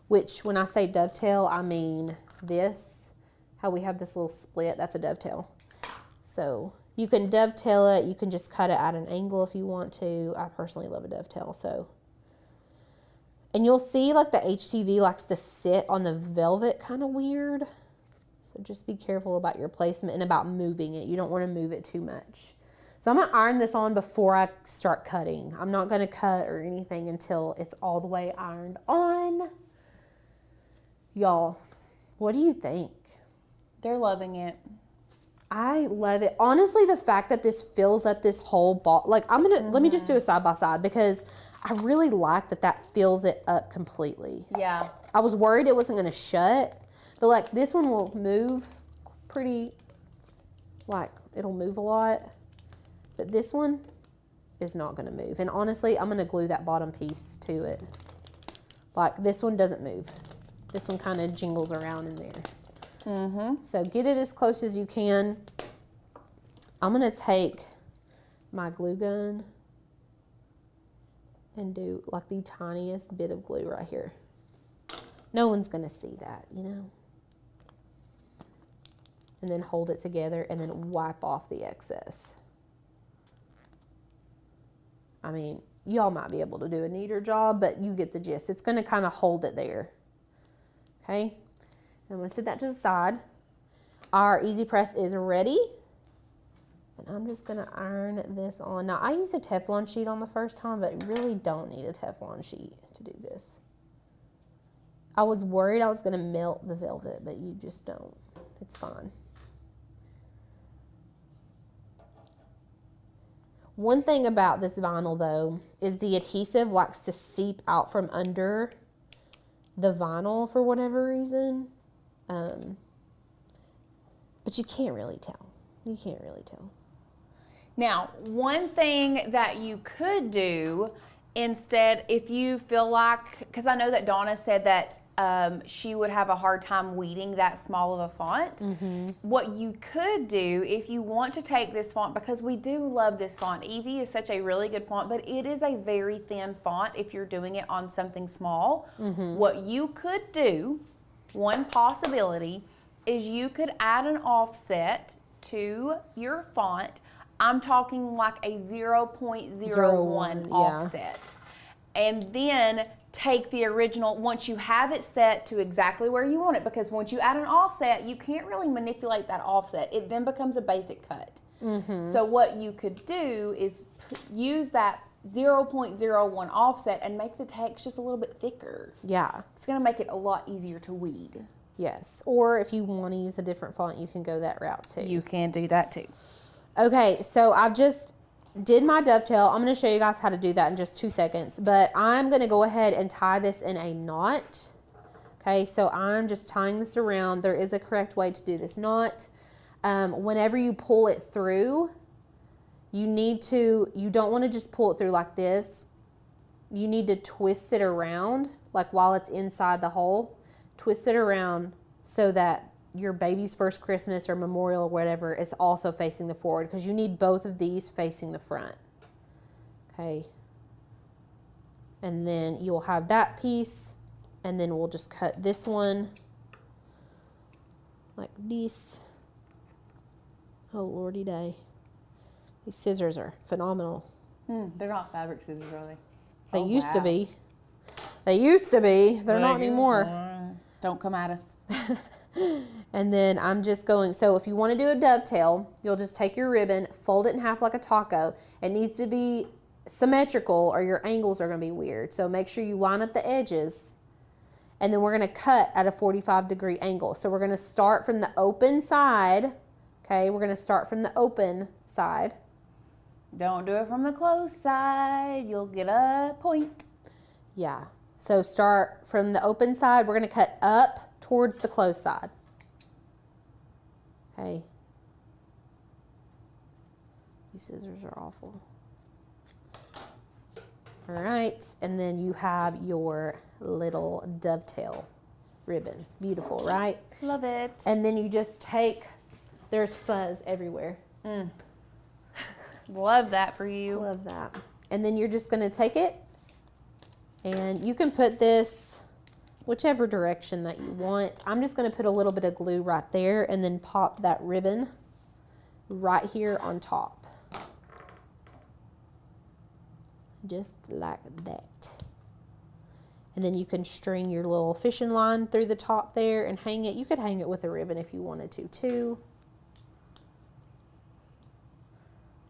which when I say dovetail, I mean this. How we have this little split, that's a dovetail. So you can dovetail it, you can just cut it at an angle if you want to. I personally love a dovetail, so. And you'll see like the HTV likes to sit on the velvet kind of weird. So just be careful about your placement and about moving it. You don't want to move it too much. So I'm going to iron this on before I start cutting. I'm not going to cut or anything until it's all the way ironed on. Y'all, what do you think? They're loving it. I love it. Honestly, the fact that this fills up this whole ball, like let me just do a side by side because I really like that fills it up completely. Yeah. I was worried it wasn't going to shut, but like this one will move pretty, like it'll move a lot, but this one is not going to move. And honestly, I'm going to glue that bottom piece to it. Like this one doesn't move. This one kind of jingles around in there. So get it as close as you can. I'm going to take my glue gun and do like the tiniest bit of glue right here. No one's going to see that, you know. And then hold it together and then wipe off the excess. I mean, y'all might be able to do a neater job, but you get the gist. It's going to kind of hold it there. Okay. I'm going to set that to the side. Our Easy Press is ready. And I'm just going to iron this on. Now, I used a Teflon sheet on the first time, but really don't need a Teflon sheet to do this. I was worried I was going to melt the velvet, but you just don't. It's fine. One thing about this vinyl, though, is the adhesive likes to seep out from under the vinyl for whatever reason. But you can't really tell. You can't really tell. Now, one thing that you could do instead, if you feel like, because I know that Donna said that she would have a hard time weeding that small of a font. What you could do if you want to take this font, because we do love this font. Evie is such a really good font, but it is a very thin font if you're doing it on something small. What you could do, one possibility, is you could add an offset to your font. I'm talking like a 0.01 offset. And then take the original, once you have it set to exactly where you want it, because once you add an offset, you can't really manipulate that offset. It then becomes a basic cut. So what you could do is use that 0.01 offset and make the text just a little bit thicker. Yeah. It's going to make it a lot easier to weed. Yes. Or if you want to use a different font, you can go that route too. You can do that too. Okay, so I've just did my dovetail. I'm going to show you guys how to do that in just 2 seconds, but I'm going to go ahead and tie this in a knot. Okay, so I'm just tying this around. There is a correct way to do this knot. Whenever you pull it through, you don't want to just pull it through like this. You need to twist it around, like while it's inside the hole. Twist it around so that your baby's first Christmas or memorial or whatever is also facing the forward, because you need both of these facing the front. Okay. And then you'll have that piece, and then we'll just cut this one like this. Oh, lordy day. These scissors are phenomenal. They're not fabric scissors, are they? They used to be. They used to be. They're not anymore. Don't come at us. And then I'm just going, so if you want to do a dovetail, you'll just take your ribbon, fold it in half like a taco. It needs to be symmetrical or your angles are going to be weird. So make sure you line up the edges. And then we're going to cut at a 45-degree angle. So we're going to start from the open side. Okay, we're going to start from the open side. Don't do it from the closed side. You'll get a point. Yeah. So start from the open side. We're going to cut up towards the closed side. Okay. These scissors are awful. All right. And then you have your little dovetail ribbon. Beautiful, right? Love it. And then you just take, there's fuzz everywhere. Love that for you. Love that. And then you're just going to take it, and you can put this whichever direction that you want. I'm just going to put a little bit of glue right there and then pop that ribbon right here on top. Just like that. And then you can string your little fishing line through the top there and hang it. You could hang it with a ribbon if you wanted to too.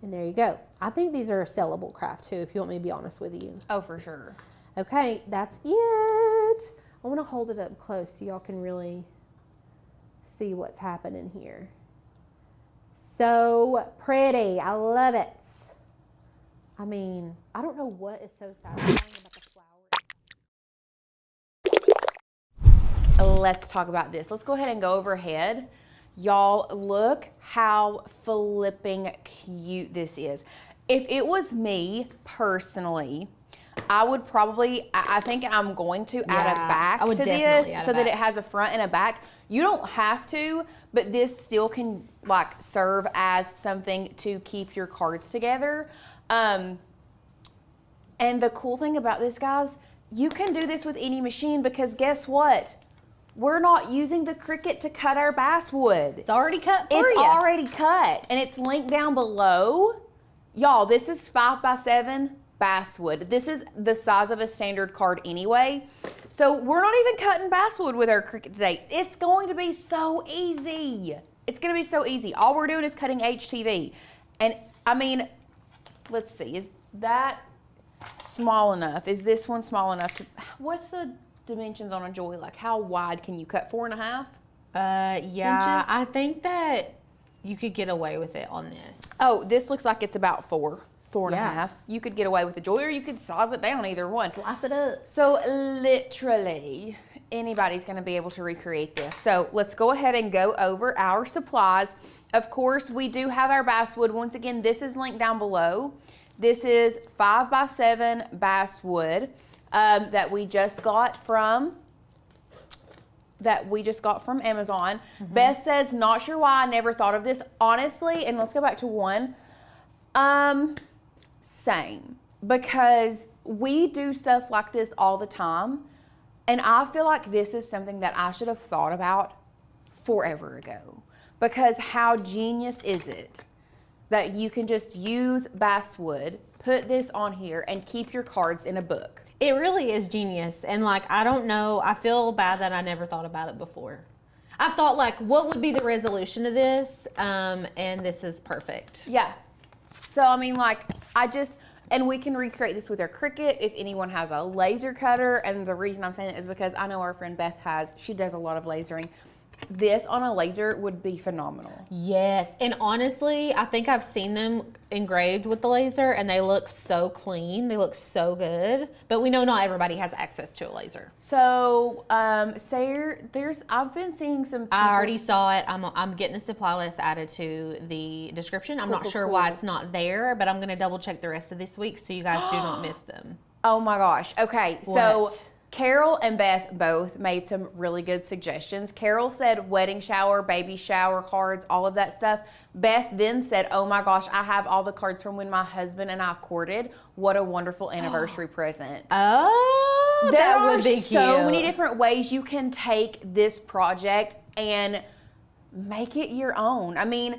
And there you go. I think these are a sellable craft too, if you want me to be honest with you. Oh, for sure. Okay, that's it. I want to hold it up close so y'all can really see what's happening here. So pretty. I love it. I mean, I don't know what is so satisfying about the flower. Let's talk about this. Let's go ahead and go overhead. Y'all, look how flipping cute this is. If it was me personally, I would probably, I think I'm going to add a back to this so that it has a front and a back. You don't have to, but this still can like serve as something to keep your cards together. And the cool thing about this, guys, you can do this with any machine, because guess what? We're not using the Cricut to cut our basswood. It's already cut for you. It's already cut, and it's linked down below. Y'all, this is 5x7 basswood. This is the size of a standard card anyway. So we're not even cutting basswood with our Cricut today. It's going to be so easy. It's going to be so easy. All we're doing is cutting HTV. And I mean, let's see, is that small enough? Is this one small enough to, what's the dimensions on a Joy? Like how wide can you cut? 4.5? Yeah, inches? I think that you could get away with it on this. Oh, this looks like it's about 4.5. You could get away with the Joy, or you could size it down, either one. Slice it up. So literally anybody's going to be able to recreate this. So let's go ahead and go over our supplies. Of course, we do have our basswood. Once again, this is linked down below. This is 5x7 basswood that we just got from Amazon. Beth says, not sure why I never thought of this. Honestly, and let's go back to one. Same. Because we do stuff like this all the time. And I feel like this is something that I should have thought about forever ago. Because how genius is it that you can just use basswood, put this on here, and keep your cards in a book? It really is genius. And like, I don't know, I feel bad that I never thought about it before. I thought like, what would be the resolution of this? And this is perfect. Yeah. So, I mean, like, and we can recreate this with our Cricut if anyone has a laser cutter. And the reason I'm saying it is because I know our friend Beth she does a lot of lasering. this on a laser would be phenomenal. Yes, and honestly, I think I've seen them engraved with the laser, and they look so clean. They look so good. But we know not everybody has access to a laser. So, Sarah, I've been seeing some. I already saw it. I'm getting the supply list added to the description. I'm not sure why it's not there, but I'm going to double check the rest of this week so you guys do not miss them. Oh my gosh. Okay, so What? Carol and Beth both made some really good suggestions. Carol said wedding shower, baby shower cards, all of that stuff. Beth then said, oh my gosh, I have all the cards from when my husband and I courted. What a wonderful anniversary present. Oh, There that are would be cute. so many different ways you can take this project and make it your own. I mean,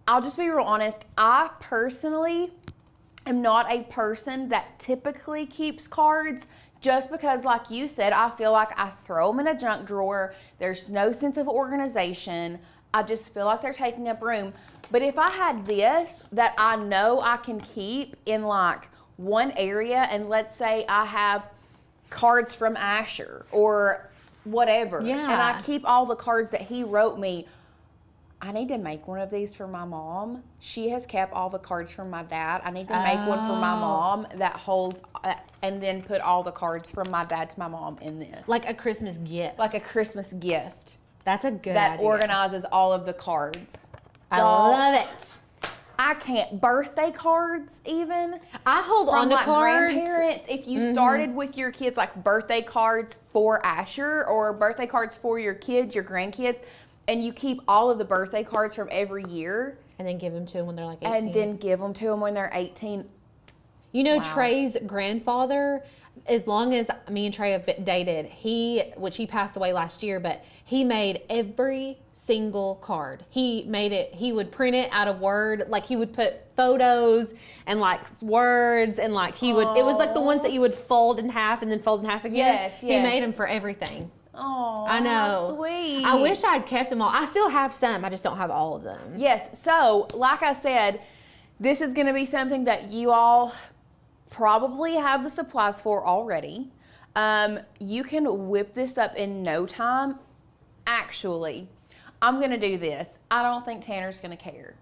I'll just be real honest. I personally am not a person that typically keeps cards, just because, like you said, I feel like I throw them in a junk drawer. There's no sense of organization. I just feel like they're taking up room. But if I had this that I know I can keep in like one area, and let's say I have cards from Asher or whatever, and I keep all the cards that he wrote me, I need to make one of these for my mom. She has kept all the cards from my dad. I need to make one for my mom that holds, and then put all the cards from my dad to my mom in this. Like a Christmas gift. Like a Christmas gift That's a good that idea. organizes all of the cards. I Y'all, love it. I can't. Birthday cards even. I hold on From to like cards. grandparents, if you started with your kids like birthday cards for Asher or birthday cards for your kids, your grandkids, and you keep all of the birthday cards from every year And then give them to them when they're like 18. and then give them to them when they're 18. You know, Wow. Trey's grandfather, as long as me and Trey have been dated, which he passed away last year, but he made every single card. He made it, he would print it out of Word, like he would put photos and like words, and like he would, it was like the ones that you would fold in half and then fold in half again. Yes, He yes. made them for everything. Oh, I know. sweet. I wish I'd kept them all. I still have some, I just don't have all of them. Yes, so like I said, this is going to be something that you all probably have the supplies for already. You can whip this up in no time. Actually, I'm going to do this. I don't think Tanner's going to care.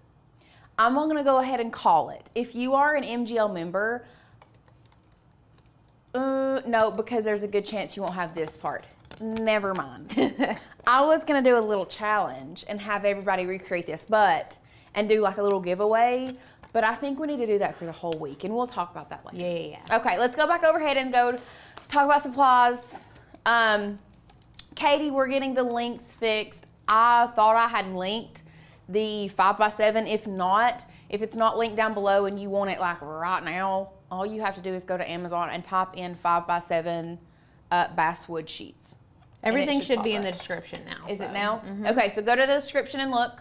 I'm going to go ahead and call it. If you are an MGL member, no, because there's a good chance you won't have this part. Never mind. I was going to do a little challenge and have everybody recreate this, and do like a little giveaway. But I think we need to do that for the whole week, and we'll talk about that later. Yeah. Okay, let's go back overhead and go talk about supplies. Katie, we're getting the links fixed. I thought I had linked the 5x7. If it's not linked down below and you want it like right now, all you have to do is go to Amazon and type in 5x7 basswood sheets. Everything should pop be in up. the description now. Is so. it now? Okay, so go to the description and look.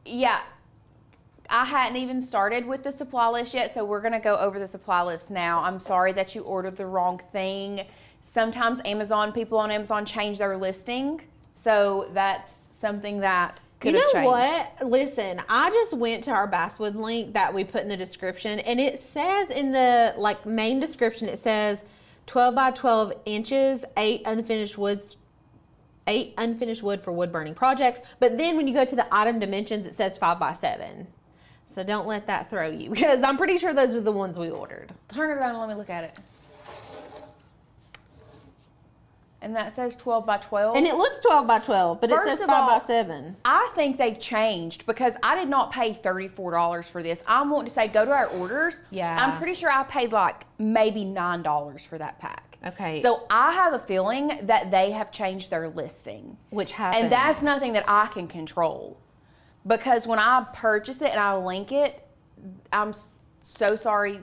Yeah, I hadn't even started with the supply list yet, so we're gonna go over the supply list now. I'm sorry that you ordered the wrong thing. Sometimes people on Amazon change their listing, so that's something that could have changed. You know what? Listen, I just went to our basswood link that we put in the description, and it says in the main description, it says 12 by 12 inches, 8 unfinished wood for wood burning projects. But then when you go to the item dimensions, it says 5x7. So don't let that throw you, because I'm pretty sure those are the ones we ordered. Turn it around and let me look at it. And that says 12 by 12. And it looks 12 by 12, but First it says of all, 5x7. I think they've changed, because I did not pay $34 for this. I'm wanting to say go to our orders. Yeah. I'm pretty sure I paid like maybe $9 for that pack. Okay. So I have a feeling that they have changed their listing. Which happens. And that's nothing that I can control. Because when I purchase it and I link it, I'm so sorry.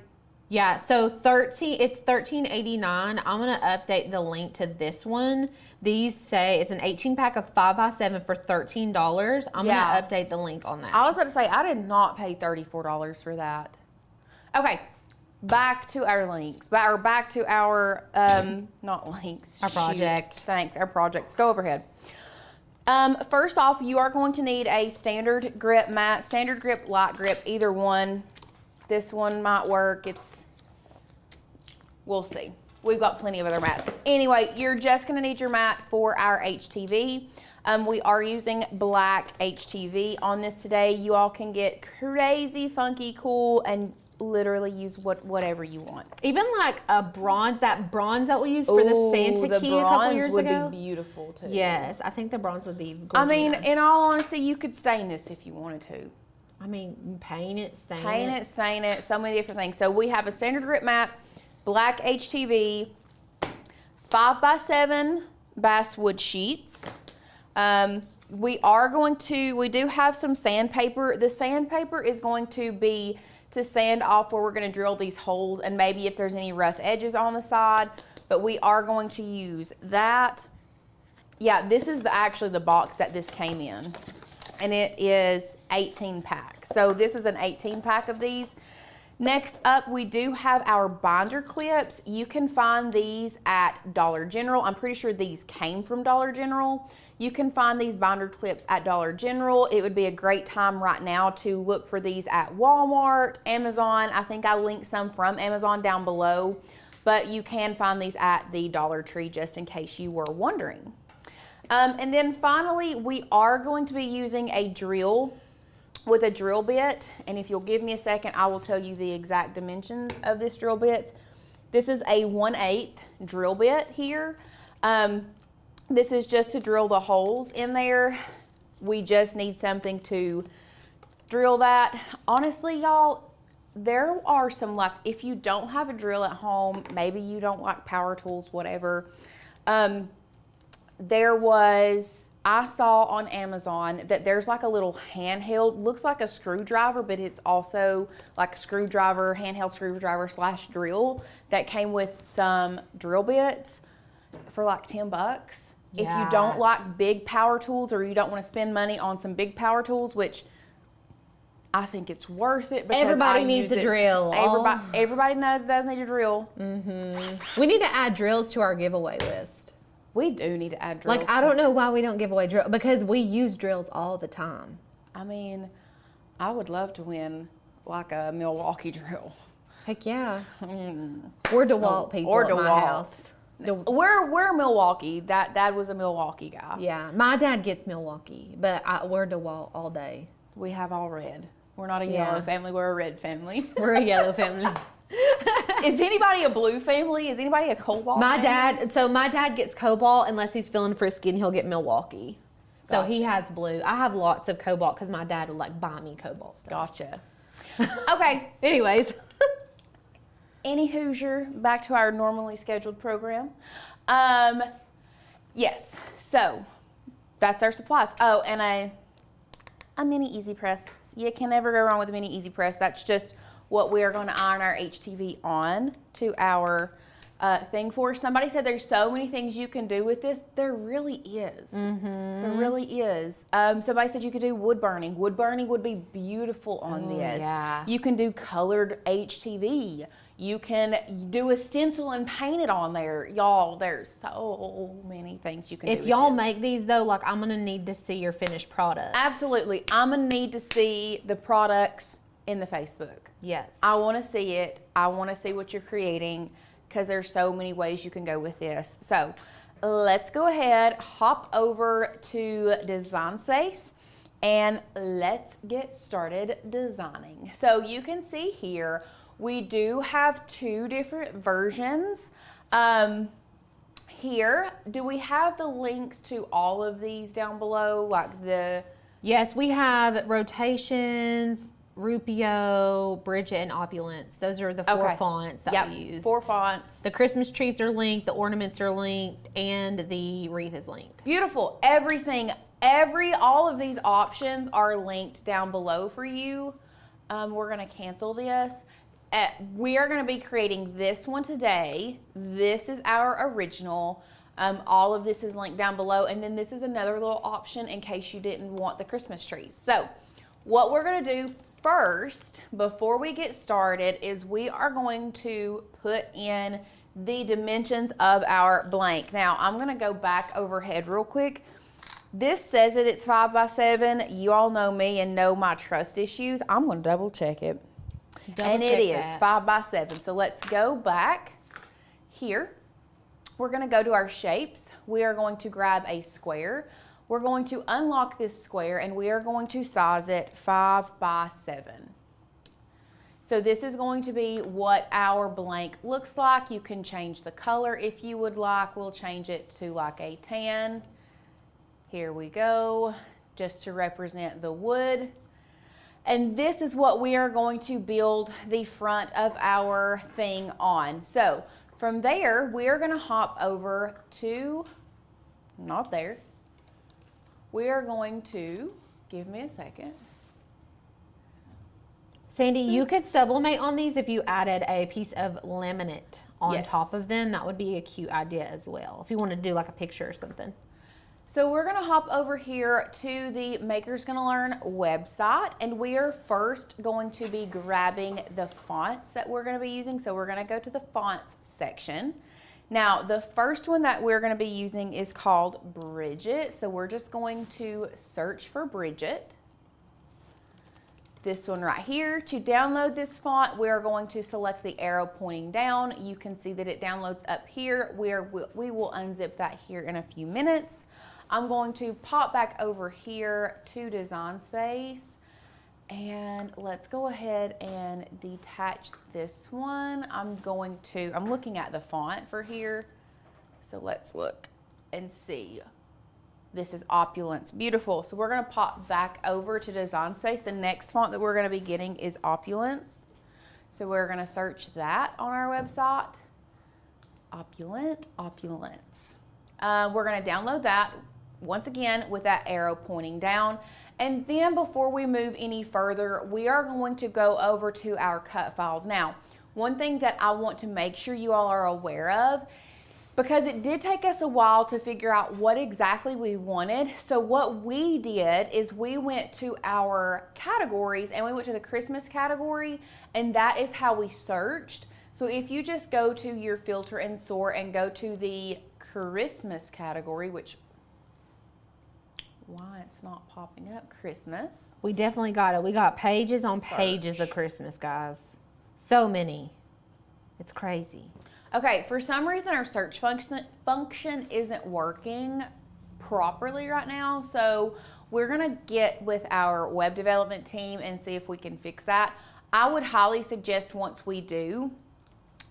Yeah, so it's $13.89. I'm gonna update the link to this one. These say it's an 18 pack of 5x7 for $13. I'm Yeah. gonna update the link on that. I was about to say, I did not pay $34 for that. Okay, back to our links. Back to our, not links. Our project. Thanks, our projects. Go overhead. First off, you are going to need a standard grip mat, standard grip, light grip, either one. This one might work. We'll see. We've got plenty of other mats. Anyway, you're just gonna need your mat for our HTV. We are using black HTV on this today. You all can get crazy, funky, cool, and literally use whatever you want. Even like a bronze, that bronze that we used for the Santa key a couple years ago. The bronze would be beautiful too. Yes, I think the bronze would be gorgeous. I mean, in all honesty, you could stain this if you wanted to. I mean, paint it, stain it. Stain it, so many different things. So we have a standard grip mat, black HTV, 5x7 basswood sheets. We do have some sandpaper. The sandpaper is going to be to sand off where we're going to drill these holes and maybe if there's any rough edges on the side, but we are going to use that. Yeah, this is actually the box that this came in, and it is 18 pack. So this is an 18 pack of these. Next up, we do have our binder clips. You can find these at Dollar General. I'm pretty sure these came from Dollar General. You can find these binder clips at Dollar General. It would be a great time right now to look for these at Walmart, Amazon. I think I linked some from Amazon down below, but you can find these at the Dollar Tree just in case you were wondering. And then finally, we are going to be using a drill with a drill bit, and if you'll give me a second, I will tell you the exact dimensions of this drill bit. This is a 1/8 drill bit here. This is just to drill the holes in there. We just need something to drill that. Honestly, y'all, there are some, like, if you don't have a drill at home, maybe you don't like power tools, whatever. I saw on Amazon that there's like a little handheld, looks like a screwdriver, but it's also like a screwdriver, handheld screwdriver / drill that came with some drill bits for like 10 bucks. Yeah. If you don't like big power tools or you don't want to spend money on some big power tools, which I think it's worth it because everybody needs a drill. Everybody does need a drill. Mm-hmm. We need to add drills to our giveaway list. We do need to add drills. Like, I don't know why we don't give away drills, because we use drills all the time. I mean, I would love to win like a Milwaukee drill. Heck yeah. We're DeWalt people at my house. We're Milwaukee. Dad was a Milwaukee guy. Yeah, my dad gets Milwaukee, but we're DeWalt all day. We have all red. We're not a yellow family, we're a red family. We're a yellow family. Is anybody a blue family? Is anybody a cobalt my family? My dad gets cobalt unless he's feeling frisky, and he'll get Milwaukee. So Gotcha. he has blue. I have lots of cobalt because my dad would like buy me cobalt stuff. Gotcha. Okay. Anyways. Any Hoosier, back to our normally scheduled program. Yes, so that's our supplies. Oh, and a mini easy press. You can never go wrong with a mini easy press. That's just what we are going to iron our HTV on to our thing for. Somebody said there's so many things you can do with this. There really is. Mm-hmm. There really is. Somebody said you could do wood burning. Wood burning would be beautiful on this. Yeah. You can do colored HTV. You can do a stencil and paint it on there. Y'all, there's so many things you can do. If y'all make these though, like, I'm going to need to see your finished product. Absolutely. I'm going to need to see the products in the Facebook. Yes. I want to see it. I want to see what you're creating because there's so many ways you can go with this. So let's go ahead, hop over to Design Space, and let's get started designing. So you can see here, we do have two different versions. Here, do we have the links to all of these down below? Yes, we have rotations, Rupio, Bridget, and Opulence. Those are the four fonts that we use. 4 fonts. The Christmas trees are linked, the ornaments are linked, and the wreath is linked. Beautiful. Everything, all of these options are linked down below for you. We're gonna cancel this. We are gonna be creating this one today. This is our original. All of this is linked down below, and then this is another little option in case you didn't want the Christmas trees. So what we're gonna do first, before we get started, is we are going to put in the dimensions of our blank. Now, I'm gonna go back overhead real quick. This says that it's 5x7. You all know me and know my trust issues. I'm gonna double check it. And it is 5x7. So let's go back here, we're gonna go to our shapes. We are going to grab a square. We're going to unlock this square and we are going to size it 5 by 7. So this is going to be what our blank looks like. You can change the color if you would like. We'll change it to like a tan. Here we go, just to represent the wood. And this is what we are going to build the front of our thing on. So from there, we are gonna hop over to, not there. We are going to, give me a second. Sandy, you could sublimate on these if you added a piece of laminate on Yes. top of them. That would be a cute idea as well, if you want to do like a picture or something. So we're gonna hop over here to the Makers Gonna Learn website, and we are first going to be grabbing the fonts that we're gonna be using. So we're gonna go to the fonts section. Now, the first one that we're gonna be using is called Bridget. So we're just going to search for Bridget. This one right here. To download this font, we are going to select the arrow pointing down. You can see that it downloads up here. We will unzip that here in a few minutes. I'm going to pop back over here to Design Space, and let's go ahead and detach this one. I'm looking at the font for here. So let's look and see. This is Opulence, beautiful. So we're gonna pop back over to Design Space. The next font that we're gonna be getting is Opulence. So we're gonna search that on our website. Opulence. We're gonna download that, once again, with that arrow pointing down. And then before we move any further, we are going to go over to our cut files. Now, one thing that I want to make sure you all are aware of, because it did take us a while to figure out what exactly we wanted. So what we did is we went to our categories and we went to the Christmas category, and that is how we searched. So if you just go to your filter and sort and go to the Christmas category, which, why it's not popping up, Christmas. We definitely got it. We got pages on Search. pages of Christmas, guys. So many. It's crazy. Okay, for some reason our search function isn't working properly right now, so we're gonna get with our web development team and see if we can fix that. I would highly suggest once we do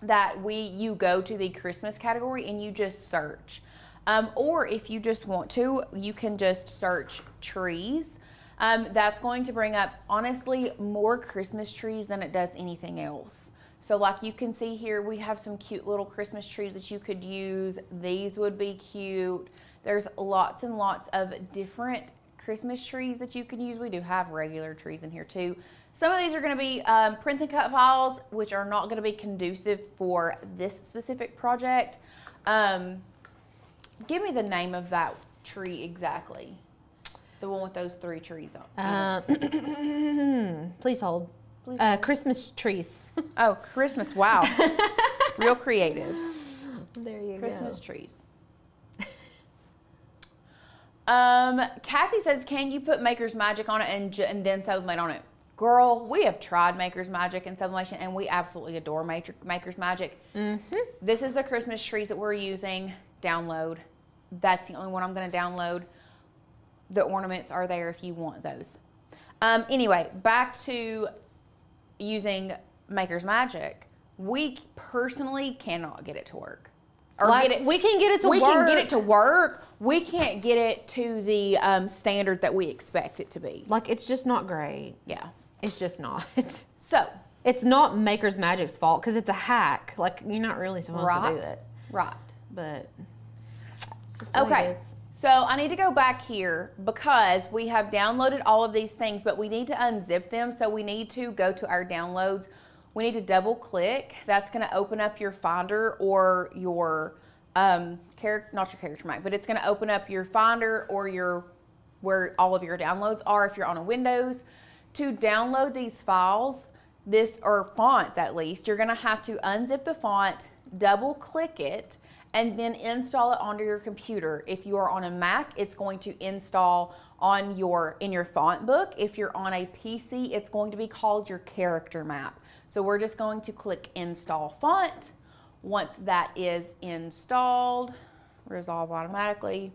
that you go to the Christmas category and you just search. Or if you just want to, you can just search trees. That's going to bring up, honestly, more Christmas trees than it does anything else. So like you can see here, we have some cute little Christmas trees that you could use. These would be cute. There's lots and lots of different Christmas trees that you can use. We do have regular trees in here too. Some of these are gonna be print and cut files, which are not gonna be conducive for this specific project. Give me the name of that tree exactly. The one with those 3 trees on. Please hold. Christmas trees. Oh, Christmas, wow. Real creative. There you Christmas trees. Kathy says, can you put Maker's Magic on it and then sublimate on it? Girl, we have tried Maker's Magic and sublimation, and we absolutely adore Maker's Magic. Mm-hmm. This is the Christmas trees that we're using. Download. That's the only one I'm going to download. The ornaments are there if you want those. Anyway, back to using Maker's Magic. We personally cannot get it to work. Or we can get it to work. We can get it to work. We can't get it to the standard that we expect it to be. Like, it's just not great. Yeah. It's just not. So. It's not Maker's Magic's fault because it's a hack. Like, you're not really supposed to do it. Right. But it's just the way Okay. it is. So I need to go back here because we have downloaded all of these things, but we need to unzip them. So we need to go to our downloads. We need to double click. That's going to open up your Finder or your not your character Mac, but it's going to open up your Finder or where all of your downloads are if you're on a Windows. To download these files, or fonts at least, you're going to have to unzip the font, double click it, and then install it onto your computer. If you are on a Mac, it's going to install in your font book. If you're on a PC, it's going to be called your character map. So we're just going to click install font. Once that is installed, resolve automatically,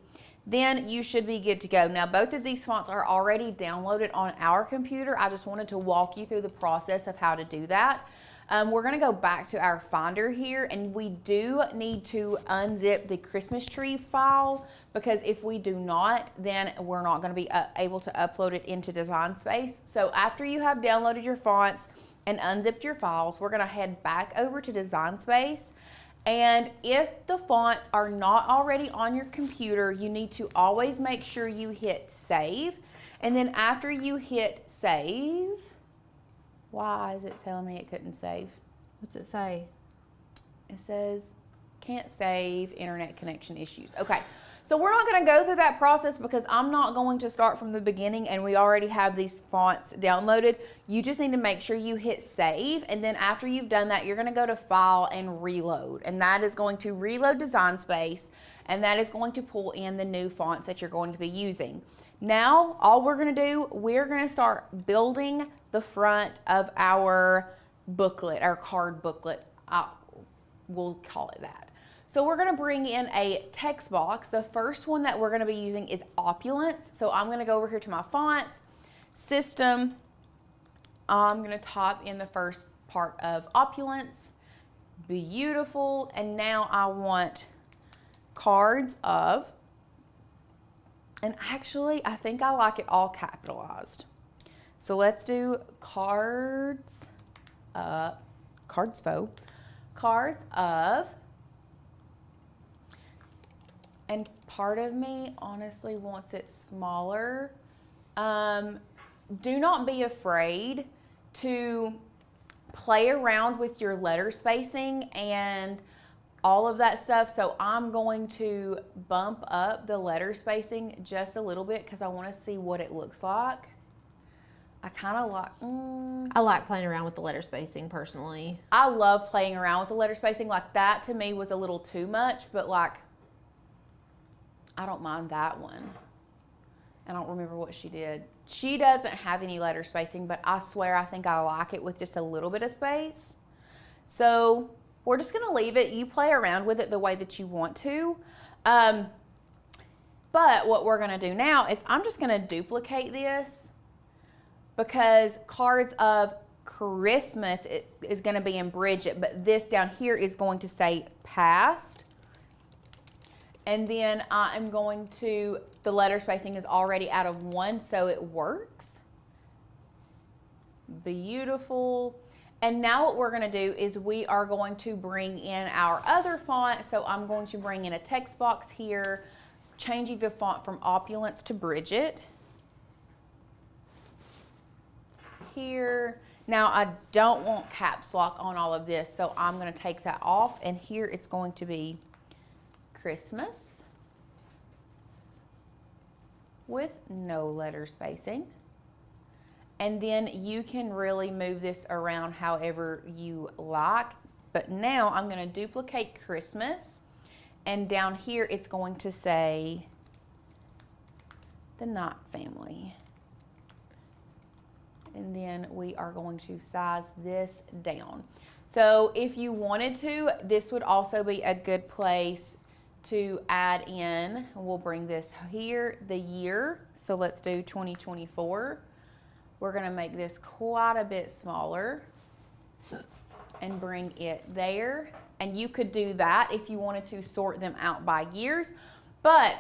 then you should be good to go. Now, both of these fonts are already downloaded on our computer. I just wanted to walk you through the process of how to do that. We're gonna go back to our Finder here, and we do need to unzip the Christmas tree file, because if we do not, then we're not gonna be able to upload it into Design Space. So after you have downloaded your fonts and unzipped your files, we're gonna head back over to Design Space. And if the fonts are not already on your computer, you need to always make sure you hit save. And then after you hit save, why is it telling me it couldn't save? What's it say? It says can't save, internet connection issues. Okay, so we're not gonna go through that process because I'm not going to start from the beginning, and we already have these fonts downloaded. You just need to make sure you hit save, and then after you've done that, you're gonna go to File and Reload, and that is going to reload Design Space, and that is going to pull in the new fonts that you're going to be using. Now, all we're gonna do, we're gonna start building the front of our booklet, our card booklet. We'll call it that. So we're gonna bring in a text box. The first one that we're gonna be using is Opulence. So I'm gonna go over here to my fonts, system. I'm gonna type in the first part of Opulence. Beautiful. And now I want cards of, and actually I think I like it all capitalized. So let's do cards of, and part of me honestly wants it smaller. Do not be afraid to play around with your letter spacing and all of that stuff. So I'm going to bump up the letter spacing just a little bit because I want to see what it looks like. I kind of like, I like playing around with the letter spacing personally. I love playing around with the letter spacing. Like that to me was a little too much, but like, I don't mind that one. I don't remember what she did. She doesn't have any letter spacing, but I swear I think I like it with just a little bit of space. So we're just gonna leave it. You play around with it the way that you want to. But what we're gonna do now is I'm just gonna duplicate this, because cards of Christmas is gonna be in Bridget, but this down here is going to say past. And then I am going to, the letter spacing is already out of 1, so it works. Beautiful. And now what we're gonna do is we are going to bring in our other font. So I'm going to bring in a text box here, changing the font from Opulence to Bridget. Here. Now I don't want caps lock on all of this, so I'm gonna take that off, and here it's going to be Christmas with no letter spacing. And then you can really move this around however you like. But now I'm gonna duplicate Christmas, and down here it's going to say the Knight family. And then we are going to size this down. So if you wanted to, this would also be a good place to add in, we'll bring this here, the year. So let's do 2024. We're gonna make this quite a bit smaller and bring it there. And you could do that if you wanted to sort them out by years. But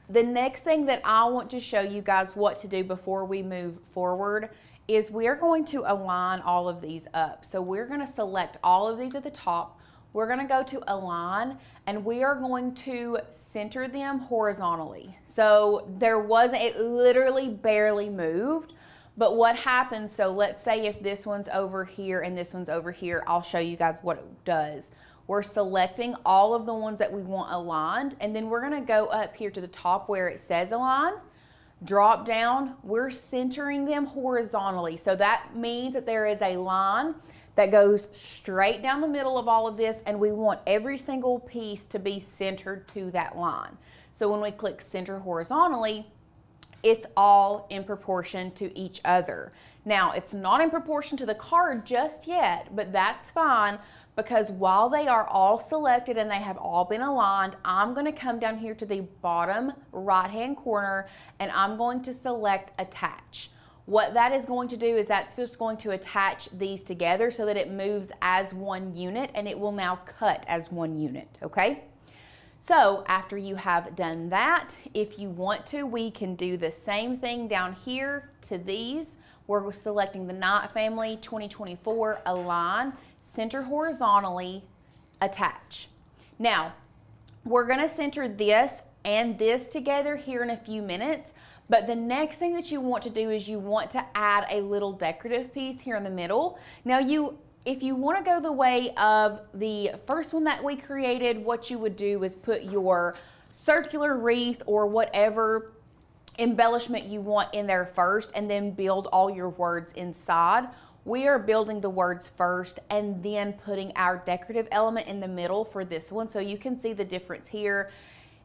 the next thing that I want to show you guys what to do before we move forward is we're going to align all of these up. So we're gonna select all of these at the top. We're gonna go to align, and we are going to center them horizontally. So it literally barely moved, but what happens, so let's say if this one's over here and this one's over here, I'll show you guys what it does. We're selecting all of the ones that we want aligned, and then we're gonna go up here to the top where it says align, drop down, we're centering them horizontally. So that means that there is a line that goes straight down the middle of all of this, and we want every single piece to be centered to that line. So when we click center horizontally, it's all in proportion to each other. Now, it's not in proportion to the card just yet, but that's fine, because while they are all selected and they have all been aligned, I'm going to come down here to the bottom right-hand corner and I'm going to select attach. What that is going to do is that's just going to attach these together so that it moves as one unit and it will now cut as one unit, okay? So after you have done that, if you want to, we can do the same thing down here to these. We're selecting the Knot Family 2024, align, center horizontally, attach. Now, we're gonna center this and this together here in a few minutes, but the next thing that you want to do is you want to add a little decorative piece here in the middle. Now if you want to go the way of the first one that we created, what you would do is put your circular wreath or whatever embellishment you want in there first and then build all your words inside. We are building the words first and then putting our decorative element in the middle for this one. So you can see the difference here.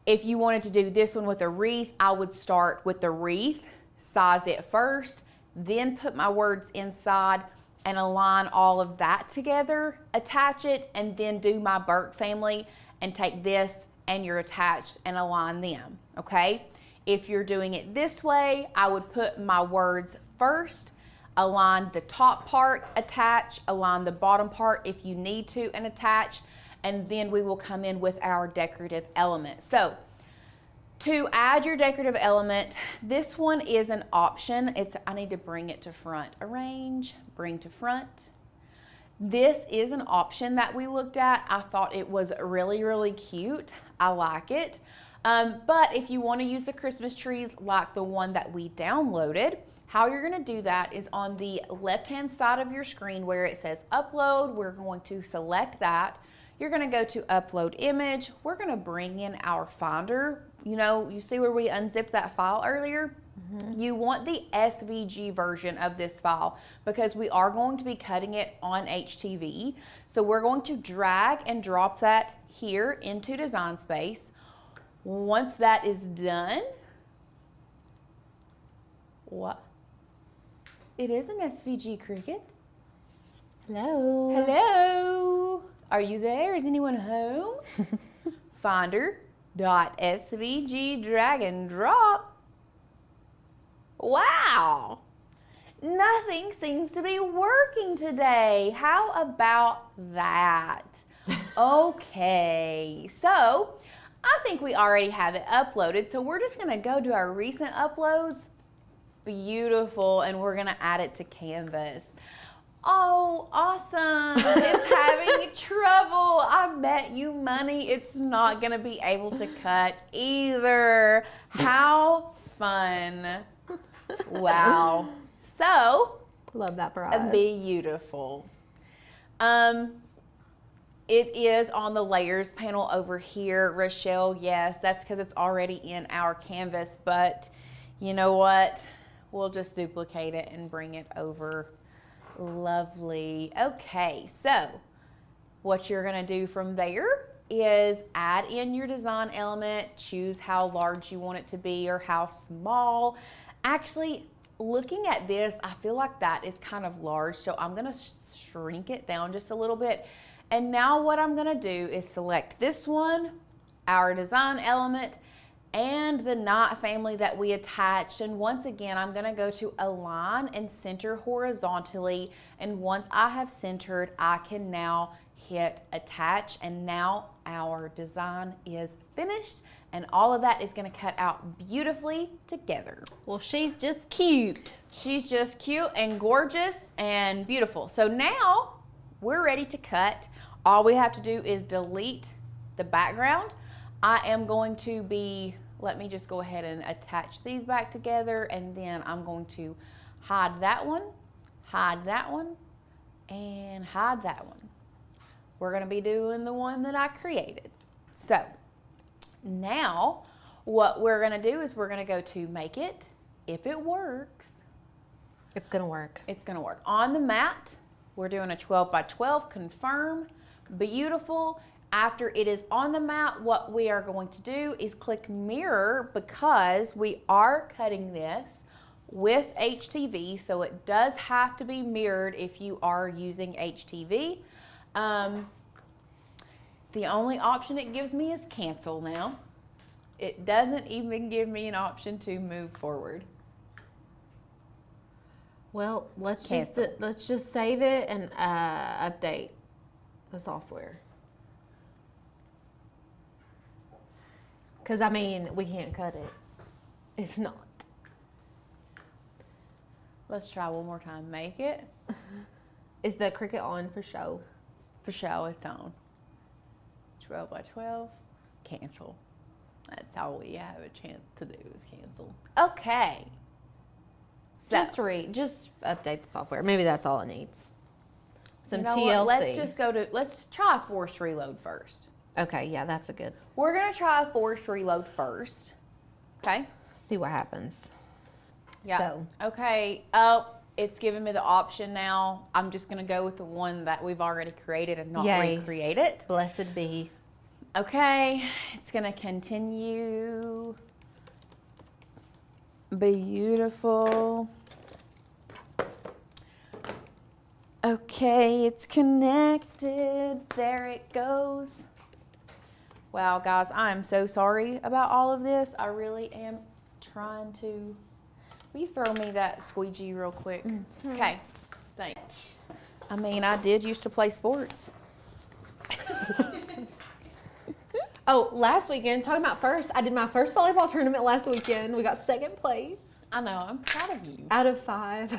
If you wanted to do this one with a wreath, I would start with the wreath, size it first, then put my words inside and align all of that together, attach it, and then do my Burke family and take this and your attached and align them, okay? If you're doing it this way, I would put my words first, align the top part, attach, align the bottom part if you need to and attach, and then we will come in with our decorative element. So to add your decorative element, this one is an option. I need to bring it to front. Arrange, bring to front. This is an option that we looked at. I thought it was really, really cute. I like it. But if you want to use the Christmas trees like the one that we downloaded, how you're going to do that is on the left-hand side of your screen where it says upload, we're going to select that. You're going to go to upload image. We're going to bring in our Finder. You know, you see where we unzipped that file earlier? You want the SVG version of this file because we are going to be cutting it on HTV. So we're going to drag and drop that here into Design Space. Once that is done, what? It is an SVG, Cricut. Hello. Hello. Are you there? Is anyone home? Finder.svg, drag and drop. Wow. Nothing seems to be working today. How about that? Okay, so I think we already have it uploaded. So we're just gonna go to our recent uploads. Beautiful, and we're gonna add it to Canvas. Oh, awesome. It's having trouble. I bet you money it's not gonna be able to cut either. How fun. Wow. So, Love that for us. beautiful. It is on the layers panel over here, Rochelle. Yes, that's because it's already in our canvas, but you know what? We'll just duplicate it and bring it over. Lovely. Okay, so what you're gonna do from there is add in your design element, choose how large you want it to be or how small. Actually, looking at this, I feel like that is kind of large, so I'm gonna shrink it down just a little bit. And now what I'm gonna do is select this one, our design element, and the knot family that we attached. And once again, I'm gonna go to align and center horizontally. And once I have centered, I can now hit attach. And now our design is finished. And all of that is gonna cut out beautifully together. Well, she's just cute. She's just cute and gorgeous and beautiful. So now we're ready to cut. All we have to do is delete the background. I am going to be, let me just go ahead and attach these back together, and then I'm going to hide that one, and hide that one. We're gonna be doing the one that I created. So now what we're gonna do is we're gonna go to make it. If it works, It's gonna work. it's gonna work. On the mat, we're doing a 12 by 12, confirm, beautiful. After it is on the mat, what we are going to do is click mirror because we are cutting this with HTV, so it does have to be mirrored if you are using HTV. The only option it gives me is cancel now. It doesn't even give me an option to move forward. Well, let's Cancel. just save it and update the software. Because, I mean, we can't cut it if not. Let's try one more time. Make it. Is the Cricut on for show? For show, it's on. 12 by 12. Cancel. That's all we have a chance to do is cancel. Okay. So, Just update the software. Maybe that's all it needs. Some you know TLC. what? Let's try a force reload first. Okay, yeah, that's a good. We're gonna try a force reload first. Okay. See what happens. Yeah. So. Okay. Oh, it's giving me the option now. I'm just gonna go with the one that we've already created and not Yay. recreate it. Blessed be. Okay. It's gonna continue. Beautiful. Okay, it's connected. There it goes. Wow, guys, I am so sorry about all of this. I really am trying to. Will you throw me that squeegee real quick? Okay, thanks. I mean, I did used to play sports. Oh, last weekend, talking about first, I did my first volleyball tournament last weekend. We got second place I know, I'm proud of you. out of 5.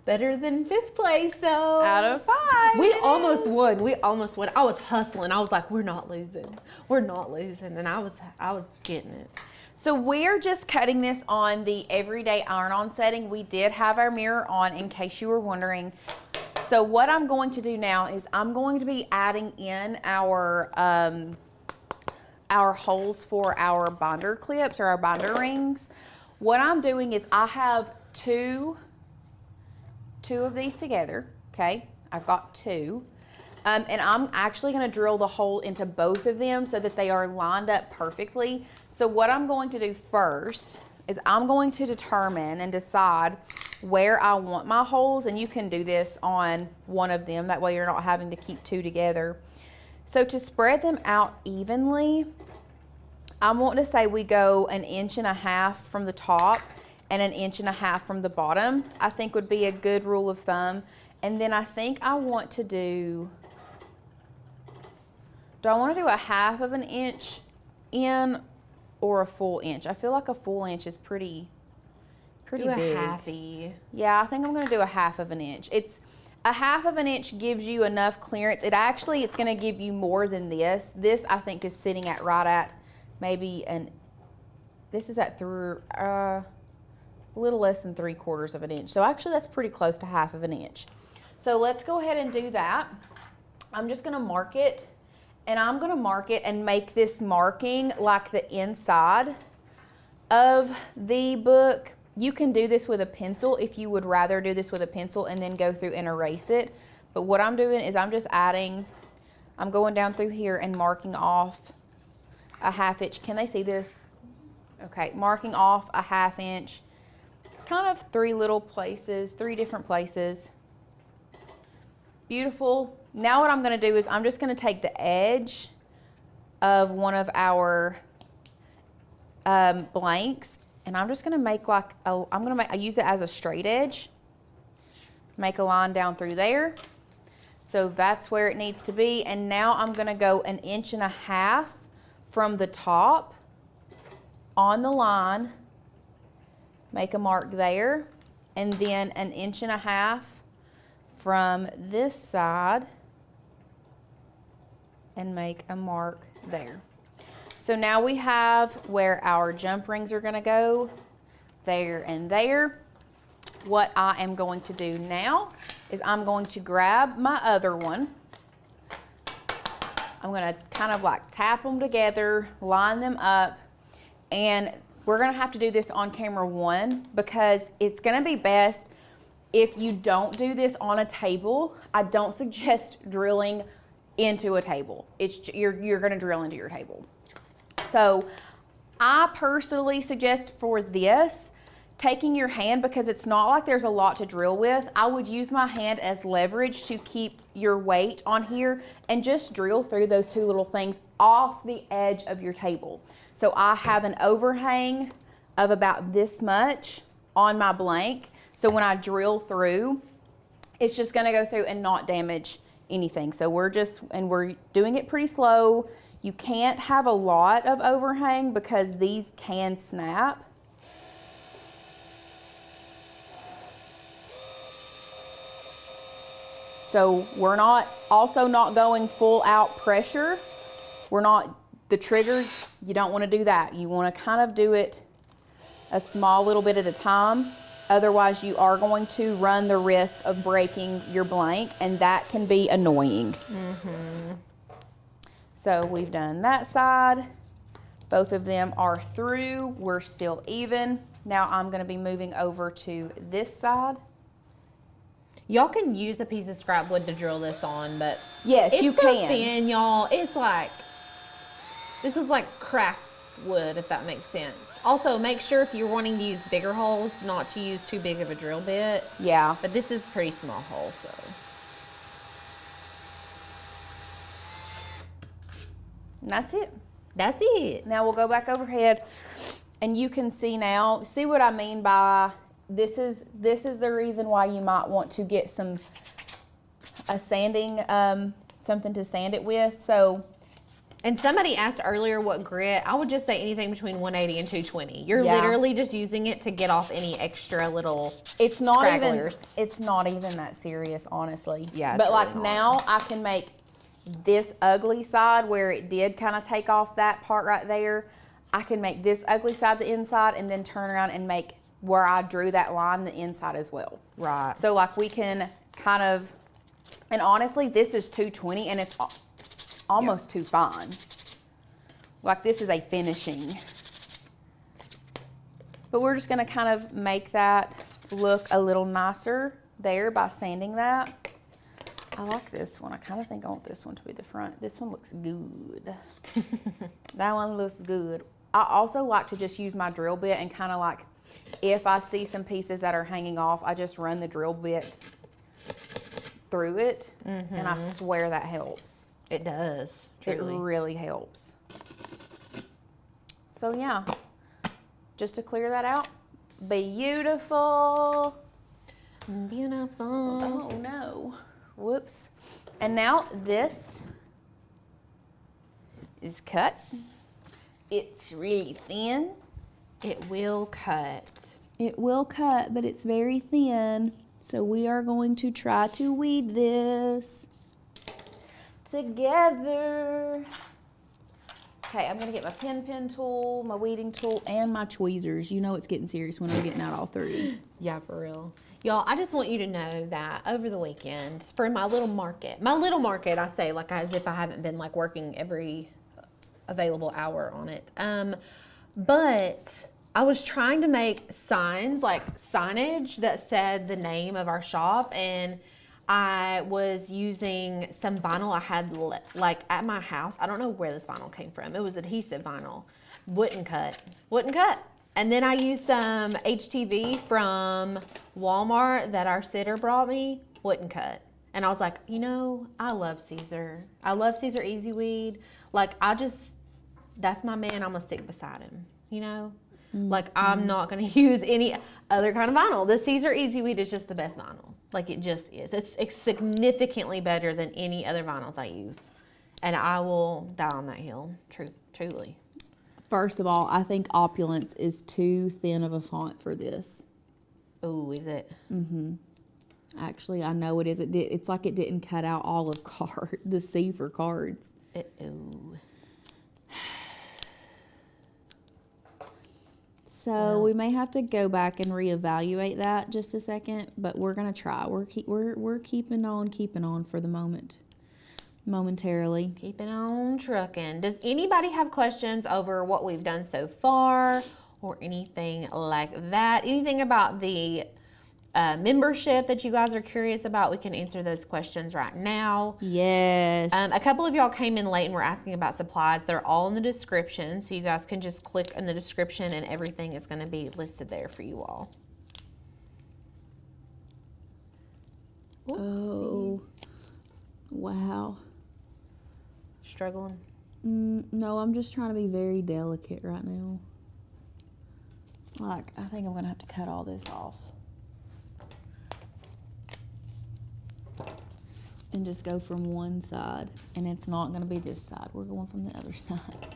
Better than 5th place, though. Out of 5. We yes. almost won. We almost won. I was hustling. I was like, we're not losing. We're not losing. And I was getting it. So we're just cutting this on the everyday iron-on setting. We did have our mirror on in case you were wondering. So what I'm going to do now is I'm going to be adding in our holes for our binder clips or our binder rings. What I'm doing is I have two of these together, okay? I've got 2. And I'm actually gonna drill the hole into both of them so that they are lined up perfectly. So what I'm going to do first is I'm going to determine and decide where I want my holes, and you can do this on one of them. That way you're not having to keep 2 together. So to spread them out evenly, I'm wanting to say we go 1.5 inches from the top and 1.5 inches from the bottom, I think would be a good rule of thumb. And then I think I want to do I want to do 1/2 inch in or a full inch? I feel like a full inch is pretty Do big. a halfie. Yeah, I think I'm going to do 1/2 inch. It's 1/2 inch gives you enough clearance. It's going to give you more than this. This I think is sitting at right at maybe this is at a little less than 3/4 inch. So actually that's pretty close to 1/2 inch. So let's go ahead and do that. I'm just going to mark it, and I'm going to mark it and make this marking like the inside of the book. You can do this with a pencil if you would rather do this with a pencil and then go through and erase it. But what I'm doing is I'm going down through here and marking off a 1/2 inch. Can they see this? Okay, marking off a 1/2 inch, kind of 3 different places. Beautiful. Now what I'm going to do is I'm just going to take the edge of one of our blanks, and I'm just going to make I use it as a straight edge. Make a line down through there. So that's where it needs to be. And now I'm going to go 1.5 inches from the top on the line. Make a mark there. And then 1.5 inches from this side and make a mark there. So now we have where our jump rings are going to go, there and there. What I am going to do now is I'm going to grab my other one. I'm going to kind of like tap them together, line them up, and we're going to have to do this on camera 1 because it's going to be best if you don't do this on a table. I don't suggest drilling into a table. You're going to drill into your table. So I personally suggest for this, taking your hand, because it's not like there's a lot to drill with, I would use my hand as leverage to keep your weight on here and just drill through those two little things off the edge of your table. So I have an overhang of about this much on my blank. So when I drill through, it's just gonna go through and not damage anything. So we're doing it pretty slow. You can't have a lot of overhang because these can snap. So we're also not going full out pressure. The triggers, you don't want to do that. You want to kind of do it a small little bit at a time. Otherwise, you are going to run the risk of breaking your blank, and that can be annoying. So we've done that side. Both of them are through. We're still even. Now I'm going to be moving over to this side. Y'all can use a piece of scrap wood to drill this on, but yes, you can. It's so thin, y'all. It's like, this is like craft wood, if that makes sense. Also, make sure if you're wanting to use bigger holes, not to use too big of a drill bit. Yeah. But this is pretty small hole, so. And that's it. That's it. Now we'll go back overhead, and you can see now, see what I mean by this is the reason why you might want to get something to sand it with. So, and somebody asked earlier what grit. I would just say anything between 180 and 220. You're literally just using it to get off any extra little it's not scragglers. It's not even that serious, honestly. Yeah. But like now I can make this ugly side where it did kind of take off that part right there. I can make this ugly side the inside and then turn around and make where I drew that line the inside as well. Right. So like we can kind of, and honestly this is 220 and it's almost too fine. Like this is a finishing. But we're just gonna kind of make that look a little nicer there by sanding that. I like this one. I kind of think I want this one to be the front. This one looks good. That one looks good. I also like to just use my drill bit and kind of like, if I see some pieces that are hanging off, I just run the drill bit through it, and I swear that helps. It does. Truly. It really helps. So yeah, just to clear that out. Beautiful. Beautiful. Oh no. Whoops. And now this is cut. It's really thin. It will cut. It will cut, but it's very thin. So we are going to try to weed this together. Okay, I'm gonna get my pen tool, my weeding tool, and my tweezers. You know it's getting serious when I'm getting out all three. Yeah, for real. Y'all, I just want you to know that over the weekend, for my little market, I say like as if I haven't been like working every available hour on it. But I was trying to make signs, like signage that said the name of our shop, and I was using some vinyl I had like at my house. I don't know where this vinyl came from. It was adhesive vinyl. Wouldn't cut. And then I used some HTV from Walmart that our sitter brought me. Wouldn't cut. And I was like, you know, I love Caesar. I love Caesar Easy Weed. Like that's my man. I'm gonna stick beside him, you know? Like I'm not gonna use any other kind of vinyl. The Caesar Easy Weed is just the best vinyl. Like it just is. It's significantly better than any other vinyls I use. And I will die on that hill, truly. First of all, I think Opulence is too thin of a font for this. Oh, is it? Actually, I know it is. It's like it didn't cut out all of the C for cards. So we may have to go back and reevaluate that just a second, but we're gonna try. We're keeping on for the moment, momentarily. Keeping on trucking. Does anybody have questions over what we've done so far, or anything like that? Anything about the membership that you guys are curious about, we can answer those questions right now. Yes. A couple of y'all came in late and were asking about supplies. They're all in the description, so you guys can just click in the description and everything is going to be listed there for you all. Oh, wow. Struggling? No, I'm just trying to be very delicate right now. Like, I think I'm gonna have to cut all this off. And just go from one side. And it's not gonna be this side. We're going from the other side.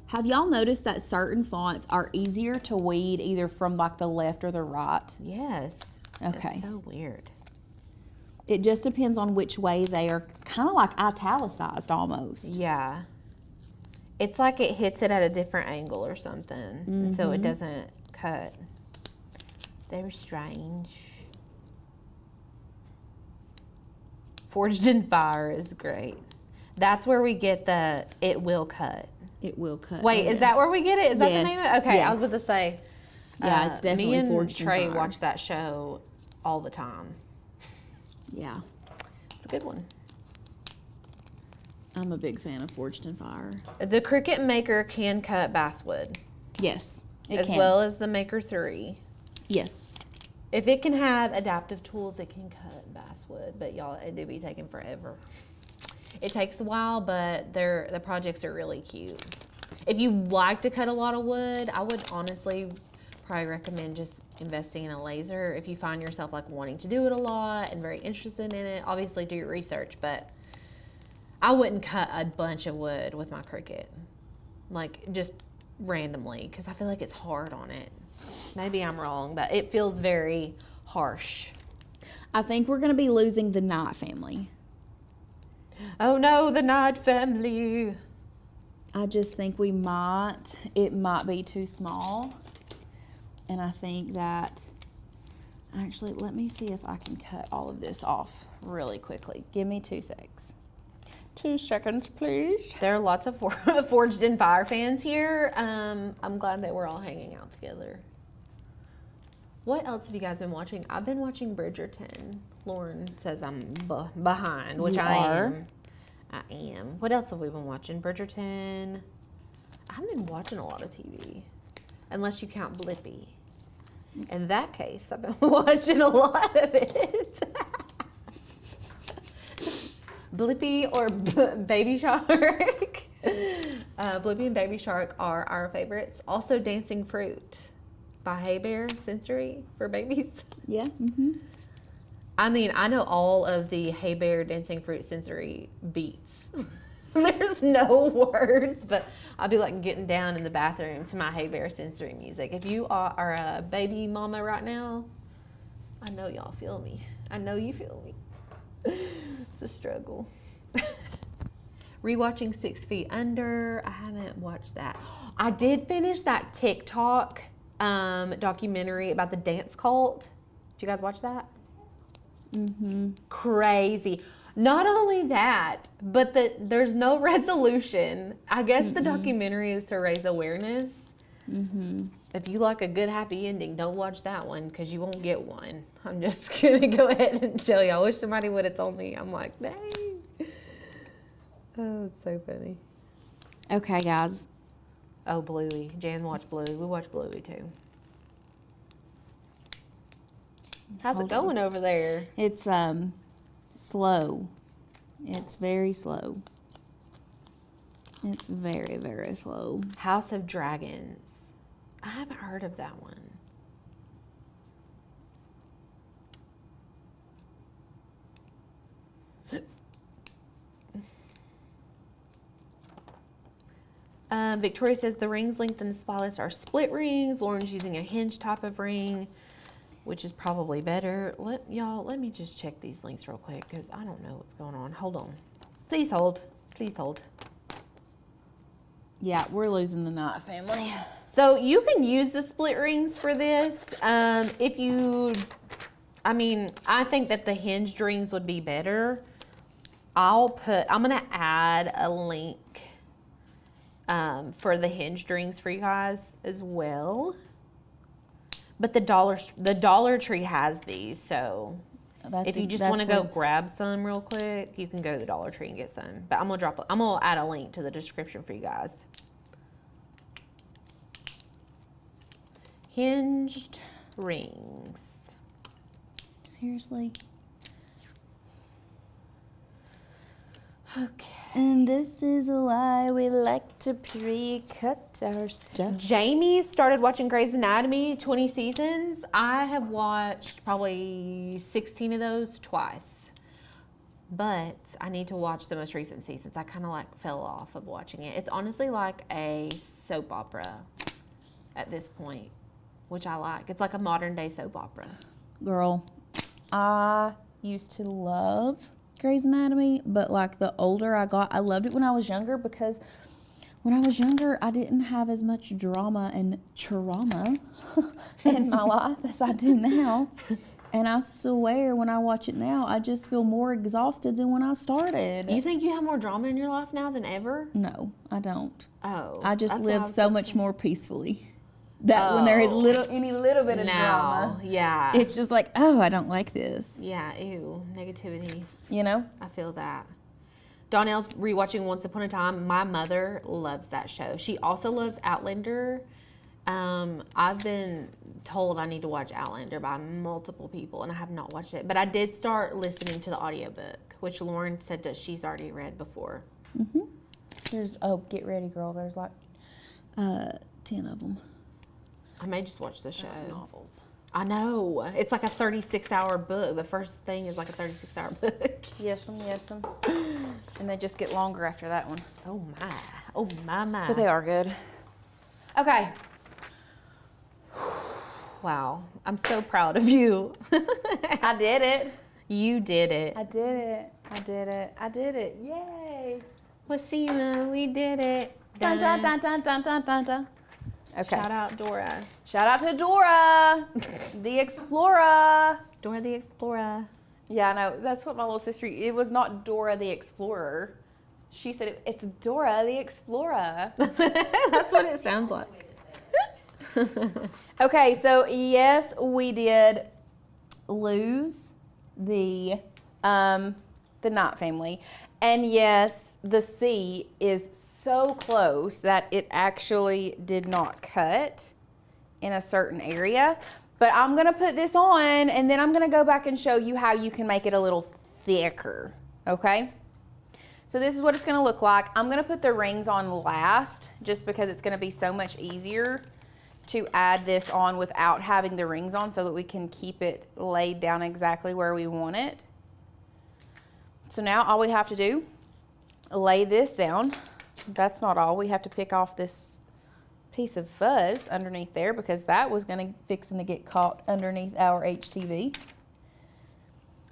Have y'all noticed that certain fonts are easier to weed either from like the left or the right? Yes. Okay. It's so weird. It just depends on which way they are, kind of like italicized almost. Yeah. It's like it hits it at a different angle or something. And so it doesn't cut. It's very strange. Forged in Fire is great. That's where we get the it will cut. It will cut. Wait, is that where we get it? Is that the name of it? Okay, I was yes. about to say. Yeah, it's definitely me and Forged in Trey Fire. watch that show all the time. Yeah. It's a good one. I'm a big fan of Forged in Fire. The Cricut Maker can cut basswood, Yes, it as can. well as the Maker 3. Yes. If it can have adaptive tools, it can cut basswood, but y'all, it do be taking forever. It takes a while, but the projects are really cute. If you like to cut a lot of wood, I would honestly probably recommend just investing in a laser. If you find yourself like wanting to do it a lot and very interested in it, obviously do your research, but I wouldn't cut a bunch of wood with my Cricut, like just randomly, because I feel like it's hard on it. Maybe I'm wrong, but it feels very harsh. I think we're going to be losing the Knight family. Oh no, the Knight family. I just think it might be too small. And I think that, actually, let me see if I can cut all of this off really quickly. Give me 2 seconds. 2 seconds, please. There are lots of Forged in Fire fans here. I'm glad that we're all hanging out together. What else have you guys been watching? I've been watching Bridgerton. Lauren says I'm behind, which I am. I am. What else have we been watching? Bridgerton. I haven't been watching a lot of TV, unless you count Blippi. In that case, I've been watching a lot of it. Blippi or Baby Shark. Blippi and Baby Shark are our favorites. Also, Dancing Fruit by Hey Bear Sensory for babies. Yeah. Mm-hmm. I mean, I know all of the Hey Bear Dancing Fruit Sensory beats. There's no words, but I'll be like getting down in the bathroom to my Hey Bear Sensory music. If you are a baby mama right now, I know y'all feel me. I know you feel me. It's a struggle. Rewatching 6 Feet Under. I haven't watched that. I did finish that TikTok documentary about the dance cult. Did you guys watch that? Mm-hmm. Crazy. Not only that, but there's no resolution. I guess the documentary is to raise awareness. Mm-hmm. If you like a good happy ending, don't watch that one because you won't get one. I'm just gonna go ahead and tell you. I wish somebody would have told me. I'm like, dang. Oh, it's so funny. Okay, guys. Oh, Bluey. Jan watched Bluey. We watched Bluey too. How's it going over there? It's slow. It's very slow. It's very, very slow. House of Dragons. I haven't heard of that one. Victoria says the rings length and spotlights are split rings. Lauren's using a hinge type of ring, which is probably better. Let me just check these links real quick because I don't know what's going on. Hold on. Please hold. Please hold. Yeah, we're losing the Knight family. So you can use the split rings for this. I think that the hinged rings would be better. I'm gonna add a link for the hinged rings for you guys as well. But the Dollar Tree has these, so if you just want to go grab some real quick, you can go to the Dollar Tree and get some. But I'm gonna add a link to the description for you guys. Hinged rings. Seriously? Okay. And this is why we like to pre-cut our stuff. Jamie started watching Grey's Anatomy, 20 seasons. I have watched probably 16 of those twice. But I need to watch the most recent seasons. I kind of like fell off of watching it. It's honestly like a soap opera at this point, which I like. It's like a modern day soap opera. Girl, I used to love Grey's Anatomy, but like the older I got, I loved it when I was younger because when I was younger, I didn't have as much drama and trauma in my life as I do now. And I swear, when I watch it now, I just feel more exhausted than when I started. You think you have more drama in your life now than ever? No, I don't. Oh. I just that's what I live was so gonna much say. more peacefully. That when there is any little bit of drama, Yeah. it's just like, oh, I don't like this. Yeah, ew. Negativity. You know? I feel that. Donnell's rewatching Once Upon a Time. My mother loves that show. She also loves Outlander. I've been told I need to watch Outlander by multiple people, and I have not watched it. But I did start listening to the audiobook, which Lauren said that she's already read before. Mm-hmm. Get ready, girl. There's like 10 of them. I may just watch the show. Novels. I know. It's like a 36-hour book. The first thing is like a 36-hour book. Yes, and they just get longer after that one. Oh, my. Oh, my. But they are good. Okay. Wow. I'm so proud of you. I did it. You did it. I did it. I did it. I did it. Yay. Wasima, we did it. Dun, dun, dun, dun, dun, dun, dun, dun. Okay. Shout out Dora. Shout out to Dora, the Explorer. Dora the Explorer. Yeah, I know. That's what my little sister, it was not Dora the Explorer. She said it's Dora the Explorer. That's what it sounds like. Okay, so yes, we did lose the Knott family. And yes, the C is so close that it actually did not cut in a certain area. But I'm gonna put this on and then I'm gonna go back and show you how you can make it a little thicker, okay? So this is what it's gonna look like. I'm gonna put the rings on last just because it's gonna be so much easier to add this on without having the rings on so that we can keep it laid down exactly where we want it. So now all we have to do, lay this down. That's not all. We have to pick off this piece of fuzz underneath there because that was fixing to get caught underneath our HTV.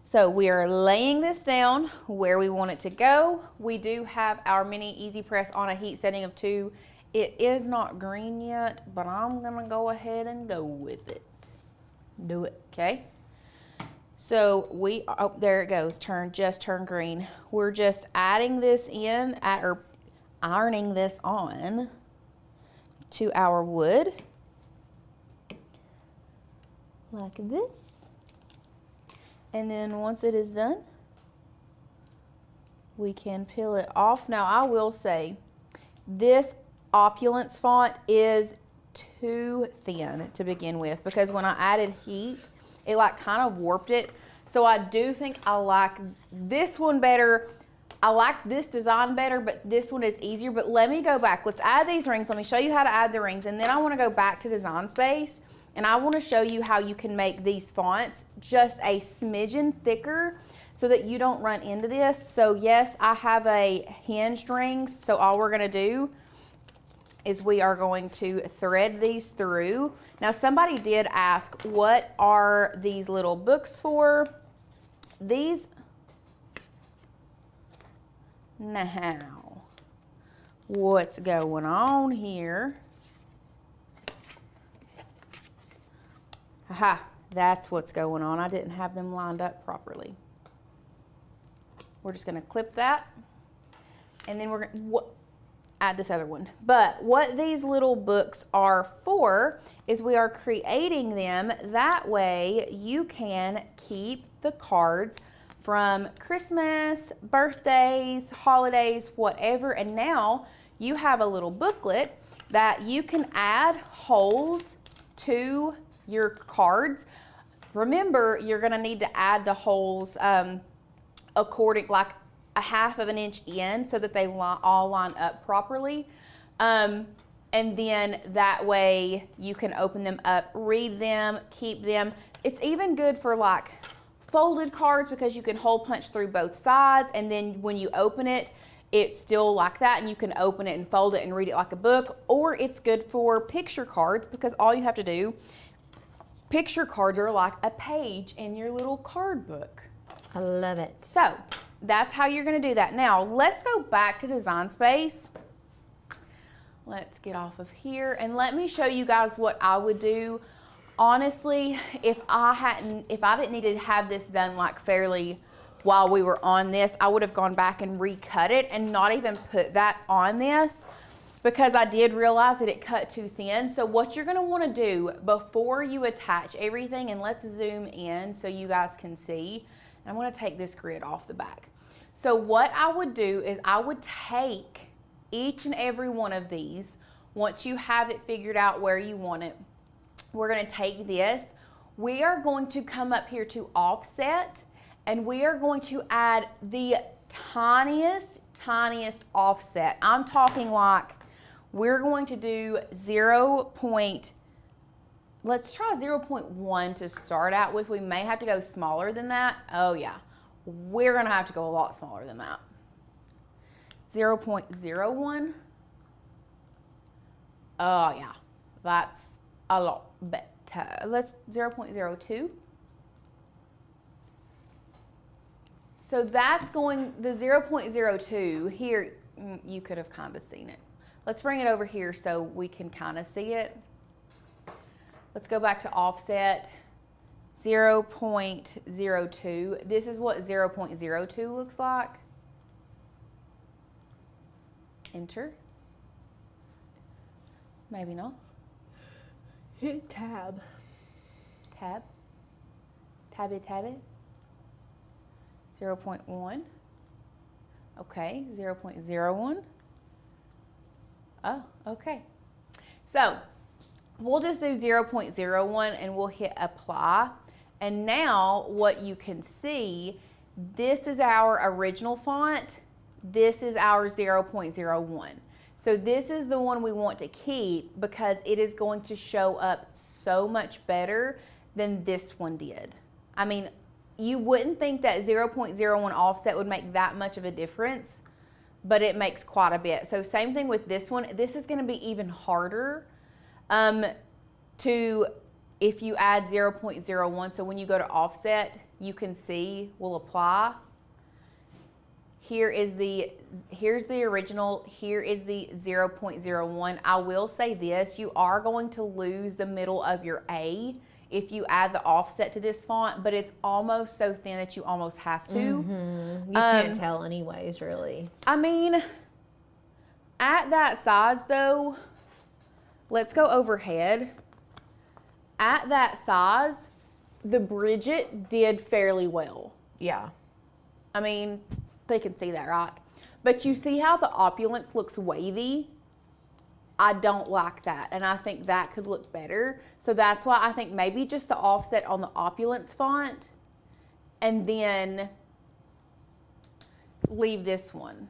So we are laying this down where we want it to go. We do have our mini easy press on a heat setting of 2. It is not green yet, but I'm gonna go ahead and go with it. Do it, okay? So there it goes, just turn green. We're just adding this in, or ironing this on to our wood, like this. And then once it is done, we can peel it off. Now I will say, this Opulence font is too thin to begin with because when I added heat, it like kind of warped it. So I do think I like this one better. I like this design better, but this one is easier. But let me go back. Let's add these rings. Let me show you how to add the rings. And then I want to go back to Design Space and I want to show you how you can make these fonts just a smidgen thicker so that you don't run into this. So yes, I have a hinged rings. So all we're going to do is we are going to thread these through. Now somebody did ask, what are these little books for? These, now, what's going on here? Aha, that's what's going on. I didn't have them lined up properly. We're just gonna clip that. And then we're gonna, add this other one. But what these little books are for is we are creating them. That way you can keep the cards from Christmas, birthdays, holidays, whatever. And now you have a little booklet that you can add holes to your cards. Remember, you're gonna need to add the holes according, like a 1/2 inch in, so that they all line up properly. And then that way you can open them up, read them, keep them. It's even good for like folded cards because you can hole punch through both sides, and then when you open it, it's still like that, and you can open it and fold it and read it like a book. Or it's good for picture cards because all you have to do, picture cards are like a page in your little card book. I love it. So that's how you're gonna do that. Now let's go back to Design Space. Let's get off of here and let me show you guys what I would do. Honestly, if I didn't need to have this done like fairly while we were on this, I would have gone back and recut it and not even put that on this, because I did realize that it cut too thin. So what you're gonna wanna do before you attach everything, and let's zoom in so you guys can see, and I'm gonna take this grid off the back. So what I would do is I would take each and every one of these, once you have it figured out where you want it, we're gonna take this, we are going to come up here to offset, and we are going to add the tiniest offset. I'm talking like, we're going to do let's try 0.1 to start out with. We may have to go smaller than that. Oh yeah, we're gonna have to go a lot smaller than that. 0.01. Oh yeah, that's a lot better. Let's 0.02. So that's going, the 0.02 here, you could have kind of seen it. Let's bring it over here so we can kind of see it. Let's go back to offset, 0.02. This is what 0.02 looks like. Enter. Maybe not. Hit tab. Tab. Tab it, tab it. 0.1. Okay, 0.01. Oh, okay. So we'll just do 0.01 and we'll hit apply. And now what you can see, this is our original font. This is our 0.01. So this is the one we want to keep because it is going to show up so much better than this one did. I mean, you wouldn't think that 0.01 offset would make that much of a difference, but it makes quite a bit. So same thing with this one. This is going to be even harder if you add 0.01. So when you go to offset, you can see we'll apply. Here's the original, here is the 0.01. I will say this, you are going to lose the middle of your A if you add the offset to this font, but it's almost so thin that you almost have to. Mm-hmm. You can't tell anyways, really. I mean, at that size though, let's go overhead. At that size, the Bridget did fairly well. Yeah. I mean, they can see that, right? But you see how the opulence looks wavy? I don't like that, and I think that could look better. So that's why I think maybe just the offset on the opulence font and then leave this one.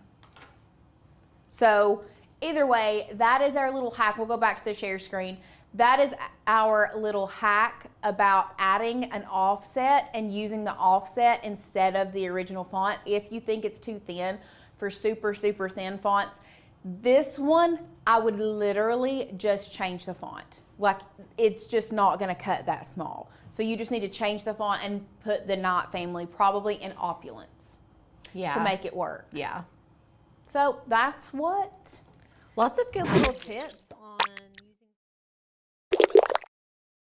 So either way, that is our little hack. We'll go back to the share screen. That is our little hack about adding an offset and using the offset instead of the original font if you think it's too thin for super, super thin fonts. This one, I would literally just change the font. Like, it's just not gonna cut that small. So you just need to change the font and put the Knot family probably in opulence to make it work. Yeah. So that's what. Lots of good little tips on